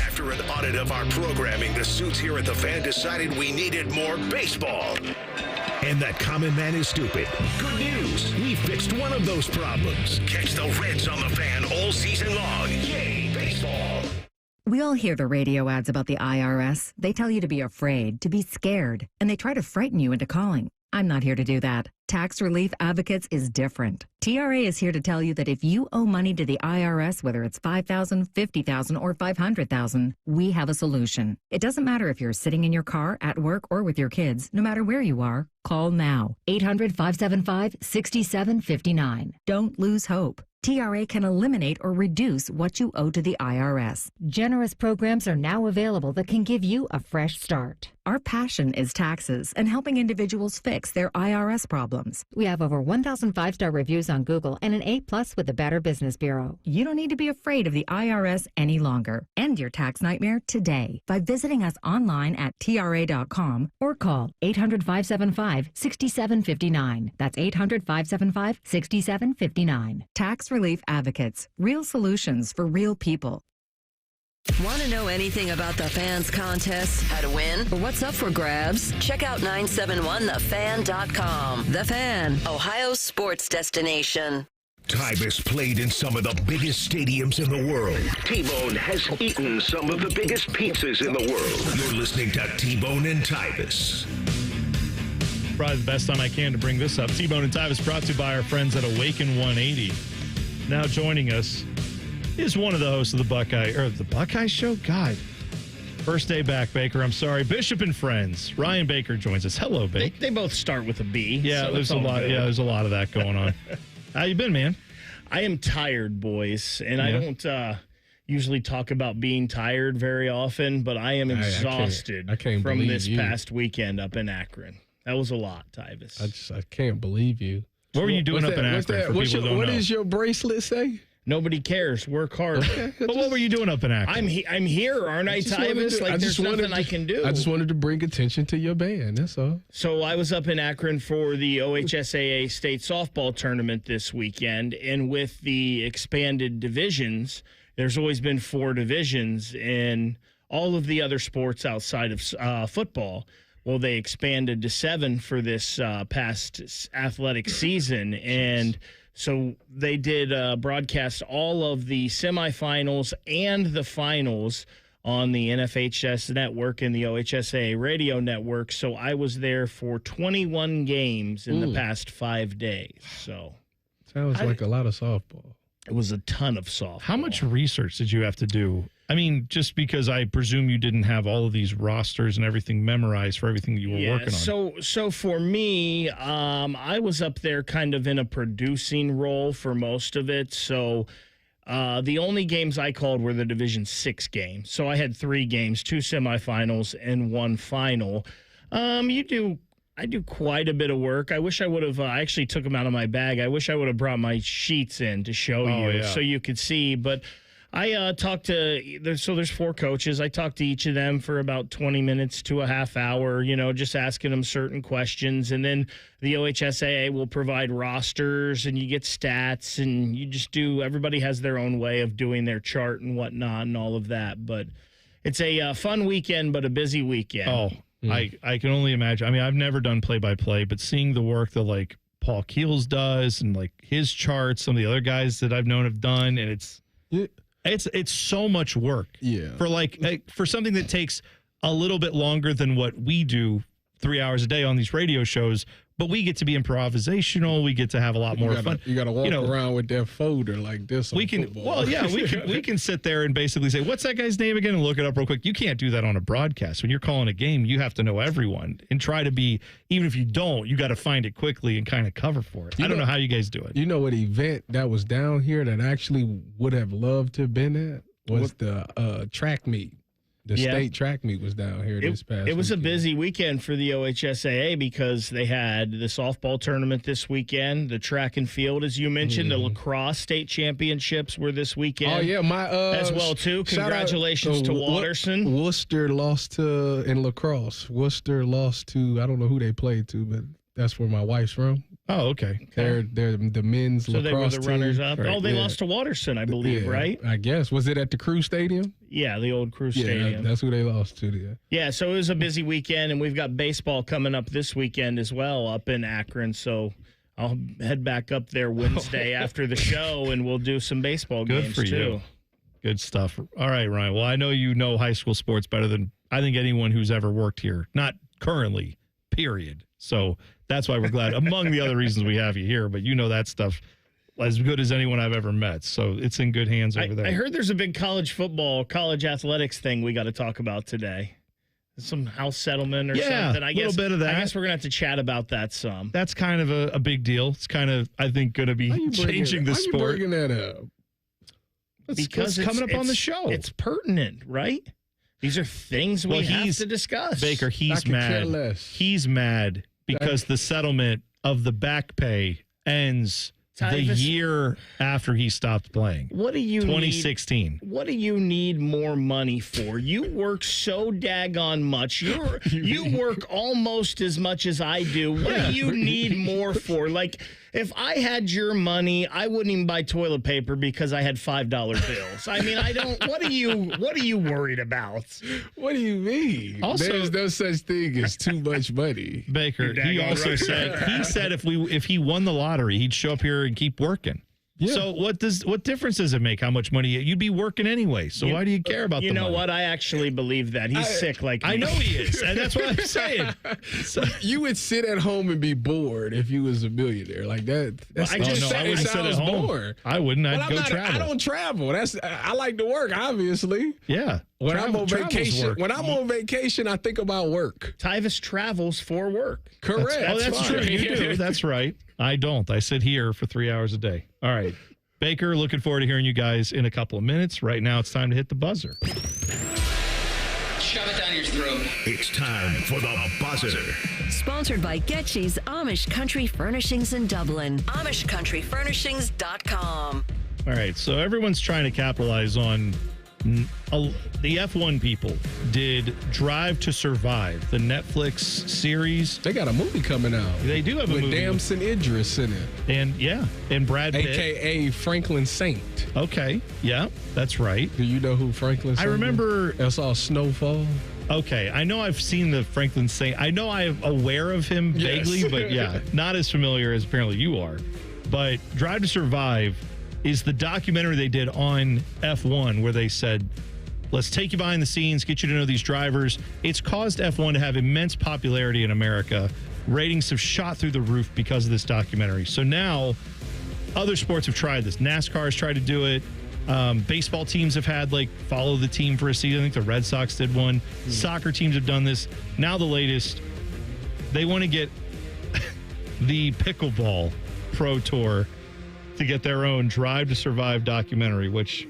After an audit of our programming, the suits here at the Fan decided we needed more baseball. And that common man is stupid. Good news, we fixed one of those problems. Catch the Reds on the Fan all season long. Yay, baseball! We all hear the radio ads about the IRS. They tell you to be afraid, to be scared, and they try to frighten you into calling. I'm not here to do that. Tax Relief Advocates is different. TRA is here to tell you that if you owe money to the IRS, whether it's $5,000, $50,000, or $500,000, we have a solution. It doesn't matter if you're sitting in your car, at work, or with your kids. No matter where you are, call now. 800-575-6759. Don't lose hope. TRA can eliminate or reduce what you owe to the IRS. Generous programs are now available that can give you a fresh start. Our passion is taxes and helping individuals fix their IRS problems. We have over 1,000 5-star reviews on Google and an A+ with the Better Business Bureau. You don't need to be afraid of the IRS any longer. End your tax nightmare today by visiting us online at TRA.com or call 800-575-6759. That's 800-575-6759. Tax Relief Advocates. Real solutions for real people. Want to know anything about the Fans contest, how to win, or what's up for grabs? Check out 971thefan.com. The Fan, Ohio's sports destination. Tyvis played in some of the biggest stadiums in the world. T-Bone has eaten some of the biggest pizzas in the world. You're listening to T-Bone and Tyvis. Probably the best time I can to bring this up. T-Bone and Tyvis brought to you by our friends at Awaken 180. Now joining us is one of the hosts of the Buckeye Show? God. First day back, Baker. I'm sorry. Bishop and Friends. Ryan Baker joins us. Hello, Baker. They both start with a B. Yeah, so there's a lot. Yeah, there's a lot of that going on. How you been, man? I am tired, boys, and I don't usually talk about being tired very often, but I am exhausted from this past weekend up in Akron. That was a lot, Tyvis. I can't believe you. What were you doing up in Akron? What does your bracelet say? Nobody cares. Work hard. Okay. But what were you doing up in Akron? I'm here, aren't I, Tyvis? There's nothing I can do. I just wanted to bring attention to your band. That's all. So I was up in Akron for the OHSAA state softball tournament this weekend, and with the expanded divisions, there's always been 4 divisions in all of the other sports outside of football. Well, they expanded to 7 for this past athletic season, and so they did broadcast all of the semifinals and the finals on the NFHS network and the OHSAA radio network. So I was there for 21 games in the past 5 days. So sounds like a lot of softball. It was a ton of softball. How much research did you have to do? I mean, just because I presume you didn't have all of these rosters and everything memorized for everything that you were working on. So for me, I was up there kind of in a producing role for most of it. So the only games I called were the Division 6 games. So I had 3 games, 2 semifinals and 1 final. I do quite a bit of work. I wish I would have. I actually took them out of my bag. I wish I would have brought my sheets in to show you so you could see. But I talked to, there's 4 coaches. I talked to each of them for about 20 minutes to a half hour, just asking them certain questions. And then the OHSAA will provide rosters and you get stats and you just everybody has their own way of doing their chart and whatnot and all of that. But it's a fun weekend, but a busy weekend. Oh, I can only imagine. I mean, I've never done play-by-play, but seeing the work that Paul Keels does and his charts, some of the other guys that I've known have done, and it's so much work. Yeah. For something that takes a little bit longer than what we do 3 hours a day on these radio shows, but we get to be improvisational. We get to have a lot more fun. You got to walk around with that folder like this. We can sit there and basically say, "What's that guy's name again?" and look it up real quick. You can't do that on a broadcast. When you're calling a game, you have to know everyone and try to be. Even if you don't, you got to find it quickly and kind of cover for it. I don't know how you guys do it. You know what event that was down here that I actually would have loved to have been at was the track meet. The state track meet was down here this past It was weekend. a busy weekend for the OHSAA because they had the softball tournament this weekend, the track and field, as you mentioned, the lacrosse state championships were this weekend. Oh, yeah, as well, too. Congratulations to Watterson. Worcester lost in lacrosse. Worcester lost to, I don't know who they played to, but that's where my wife's from. Oh, okay. They're the men's lacrosse team. So they were the runners-up. Right. Oh, they lost to Watterson, I believe, right? I guess. Was it at the Crew Stadium? Yeah, the old Crew Stadium. That's who they lost to. Yeah. Yeah, so it was a busy weekend, and we've got baseball coming up this weekend as well up in Akron. So I'll head back up there Wednesday after the show, and we'll do some baseball games, for too. You. Good stuff. All right, Ryan. Well, I know you know high school sports better than I think anyone who's ever worked here. Not currently, period. So that's why we're glad, among the other reasons we have you here, but you know that stuff as good as anyone I've ever met. So it's in good hands over there. I heard there's a big college athletics thing we got to talk about today. Some house settlement or something. A little bit of that. I guess we're going to have to chat about that some. That's kind of a big deal. It's kind of, I think, going to be changing the sport. Why are you bringing that up? Because it's coming up on the show. It's pertinent, right? These are things we have to discuss. Baker, he's mad. He's mad because the settlement of the back pay ends the year after he stopped playing. What do you 2016. What do you need more money for? You work so daggone much. You work almost as much as I do. What do you need more for? Like, if I had your money, I wouldn't even buy toilet paper because I had $5 bills. I mean, I don't. What are you worried about? What do you mean? Also, there's no such thing as too much money. Baker, he also said if he won the lottery, he'd show up here and keep working. Yeah. So what difference does it make how much money you'd be working anyway? So why do you care about the money? You know what? I actually believe that. He's sick like me. I know he is, and that's what I'm saying. So, you would sit at home and be bored if you was a millionaire like that. I wouldn't sit at home. Bored. I wouldn't. I'd go travel. I don't travel. I like to work, obviously. Yeah. When I'm on vacation, I think about work. Tyvis travels for work. Correct. That's true. You do. That's right. I don't. I sit here for 3 hours a day. All right. Baker, looking forward to hearing you guys in a couple of minutes. Right now, it's time to hit the buzzer. Shove it down your throat. It's time for the buzzer. Sponsored by Getchy's Amish Country Furnishings in Dublin. AmishCountryFurnishings.com. All right. So everyone's trying to capitalize on the F1 people did Drive to Survive, the Netflix series. They got a movie coming out. They do have a movie. With Damson Idris in it. And Brad Pitt. A.K.A. Franklin Saint. Okay, yeah, that's right. Do you know who Franklin Saint is? I remember. I saw Snowfall. Okay, I know I've seen the Franklin Saint. I know I'm aware of him vaguely, but yeah, not as familiar as apparently you are. But Drive to Survive is the documentary they did on F1 where they said, let's take you behind the scenes, get you to know these drivers. It's caused F1 to have immense popularity in America. Ratings have shot through the roof because of this documentary. So now other sports have tried this. NASCAR has tried to do it. Baseball teams have had follow the team for a season. I think the Red Sox did one. Soccer teams have done this. Now the latest, they want to get the Pickleball Pro Tour to get their own Drive to Survive documentary, which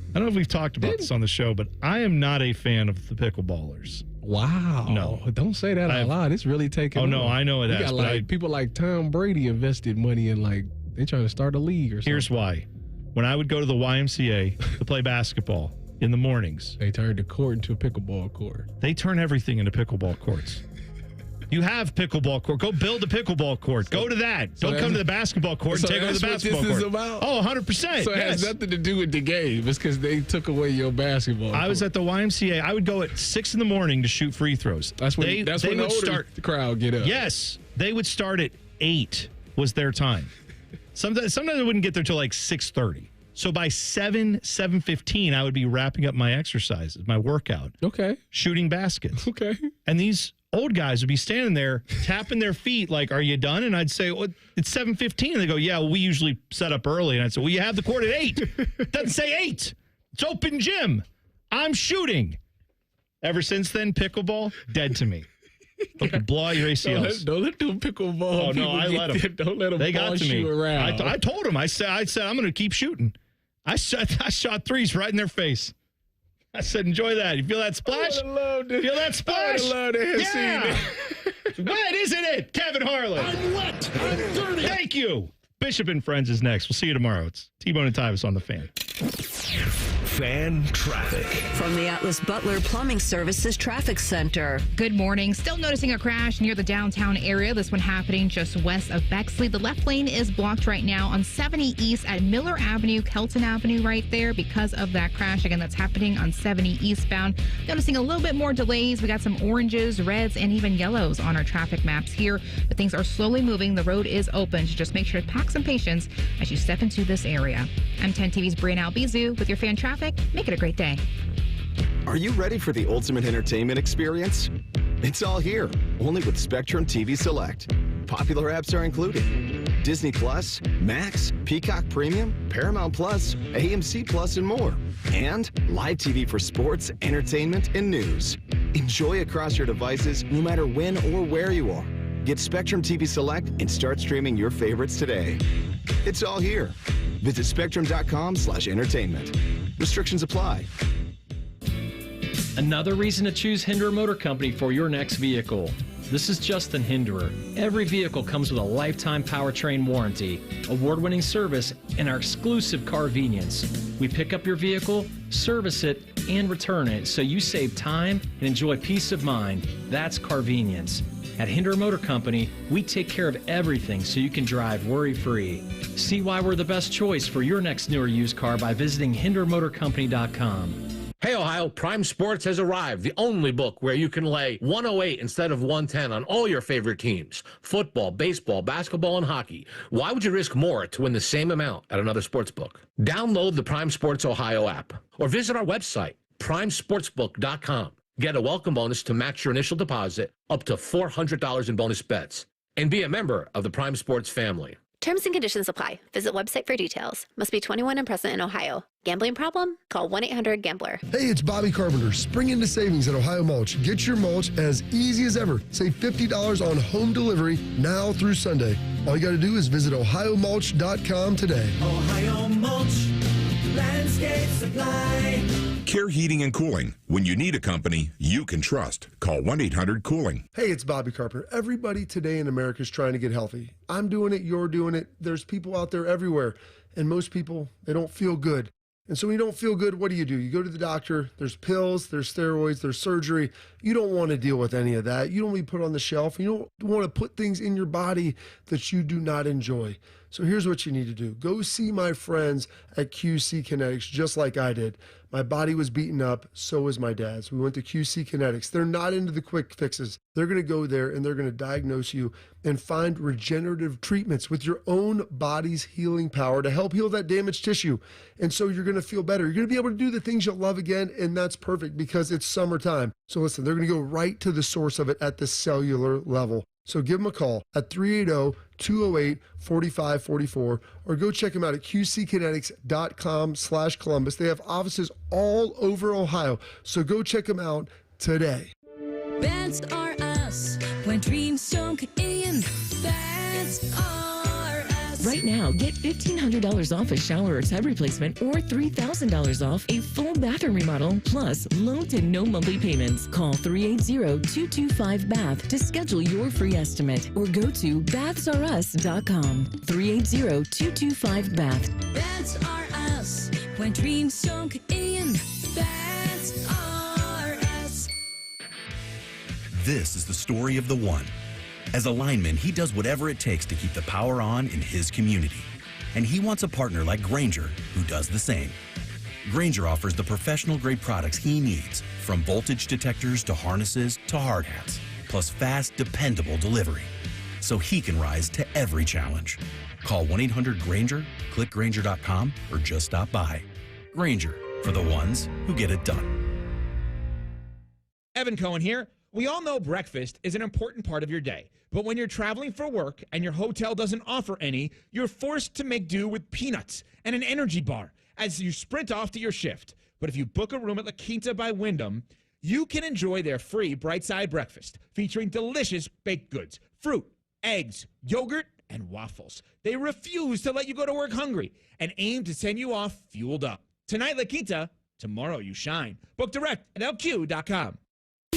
I don't know if we've talked about this on the show, but I am not a fan of the pickleballers. Wow. No. Don't say that out loud. It's really taking no, off. I know it has. Got people like Tom Brady invested money in they trying to start a league or something. Here's why. When I would go to the YMCA to play basketball in the mornings, they turned the court into a pickleball court. They turn everything into pickleball courts. You have pickleball court. Go build a pickleball court. Go to that. Don't come to the basketball court and take over the basketball court. This is about? Oh, 100%. So it has nothing to do with the game. It's because they took away your basketball court. I was at the YMCA. I would go at 6 a.m. to shoot free throws. That's when the older crowd get up. Yes. They would start at 8 was their time. Sometimes they wouldn't get there till 6:30. So by 7:15, I would be wrapping up my exercises, my workout. Okay. Shooting baskets. Okay. And these old guys would be standing there tapping their feet are you done? And I'd say, well, it's 7:15. And they go, yeah, well, we usually set up early. And I'd say, well, you have the court at 8. It doesn't say 8. It's open gym. I'm shooting. Ever since then, pickleball, dead to me. Okay, blow out your ACLs. Don't let them pickleball. Oh, no, I let them. Don't let them They got to me. Around. I told them. I said, I'm going to keep shooting. I shot threes right in their face. I said, enjoy that. You feel that splash? Feel that splash? I would love to have seen that. It's wet, isn't it, Kevin Harlan? I'm wet. I'm dirty. Thank you. Bishop and Friends is next. We'll see you tomorrow. It's T-Bone and Tyvis on the Fan. Fan traffic. From the Atlas Butler Plumbing Services Traffic Center. Good morning. Still noticing a crash near the downtown area. This one happening just west of Bexley. The left lane is blocked right now on 70 East at Miller Avenue, Kelton Avenue right there because of that crash. Again, that's happening on 70 eastbound. Noticing a little bit more delays. We got some oranges, reds, and even yellows on our traffic maps here. But things are slowly moving. The road is open. So just make sure to pack some patience as you step into this area. I'm 10 TV's Brian Albizu with your fan traffic. Make it a great day. Are you ready for the ultimate entertainment experience? It's all here, only with Spectrum TV Select. Popular apps are included. Disney Plus, Max, Peacock Premium, Paramount Plus, AMC Plus, and more. And live TV for sports, entertainment, and news. Enjoy across your devices no matter when or where you are. Get Spectrum TV Select and start streaming your favorites today. It's all here. Visit spectrum.com/entertainment. Restrictions apply. Another reason to choose Hinderer Motor Company for your next vehicle. This is Justin Hinderer. Every vehicle comes with a lifetime powertrain warranty, award-winning service, and our exclusive Carvenience. We pick up your vehicle, service it, and return it so you save time and enjoy peace of mind. That's Carvenience. At Hinderer Motor Company, we take care of everything so you can drive worry-free. See why we're the best choice for your next new or used car by visiting HindererMotorCompany.com. Hey, Ohio, Prime Sports has arrived, the only book where you can lay 108 instead of 110 on all your favorite teams. Football, baseball, basketball, and hockey. Why would you risk more to win the same amount at another sports book? Download the Prime Sports Ohio app or visit our website, primesportsbook.com. Get a welcome bonus to match your initial deposit up to $400 in bonus bets. And be a member of the Prime Sports family. Terms and conditions apply. Visit website for details. Must be 21 and present in Ohio. Gambling problem? Call 1-800-GAMBLER. Hey, it's Bobby Carpenter. Spring into savings at Ohio Mulch. Get your mulch as easy as ever. Save $50 on home delivery now through Sunday. All you got to do is visit ohiomulch.com today. Ohio Mulch, landscape supply. Care Heating and Cooling. When you need a company you can trust, call 1-800-COOLING. Hey, it's Bobby Carpenter. Everybody today in America is trying to get healthy. I'm doing it. You're doing it. There's people out there everywhere. And most people, they don't feel good. And so when you don't feel good, what do? You go to the doctor. There's pills, there's steroids, there's surgery. You don't want to deal with any of that. You don't want to be put on the shelf. You don't want to put things in your body that you do not enjoy. So here's what you need to do. Go see my friends at QC Kinetics, just like I did. My body was beaten up, so was my dad's. We went to QC Kinetics. They're not into the quick fixes. They're going to go there and they're going to diagnose you and find regenerative treatments with your own body's healing power to help heal that damaged tissue. And so you're going to feel better. You're going to be able to do the things you'll love again, and that's perfect because it's summertime. So listen, they're going to go right to the source of it at the cellular level. So give them a call at 380-208-4544 or go check them out at qckinetics.com/Columbus. They have offices all over Ohio. So go check them out today. Beds are us when dreams don't get in. Beds are us. Right now, get $1,500 off a shower or tub replacement or $3,000 off a full bathroom remodel plus low to no monthly payments. Call 380-225-BATH to schedule your free estimate or go to bathsareus.com. 380-225-BATH. Beds are us when dreams don't get in. Beds are us. This is the story of the one. As a lineman, he does whatever it takes to keep the power on in his community. And he wants a partner like Grainger who does the same. Grainger offers the professional-grade products he needs, from voltage detectors to harnesses to hard hats, plus fast, dependable delivery, so he can rise to every challenge. Call 1-800-GRAINGER, click Grainger.com, or just stop by. Grainger, for the ones who get it done. Evan Cohen here. We all know breakfast is an important part of your day, but when you're traveling for work and your hotel doesn't offer any, you're forced to make do with peanuts and an energy bar as you sprint off to your shift. But if you book a room at La Quinta by Wyndham, you can enjoy their free Bright Side breakfast featuring delicious baked goods, fruit, eggs, yogurt, and waffles. They refuse to let you go to work hungry and aim to send you off fueled up. Tonight, La Quinta, tomorrow you shine. Book direct at LQ.com.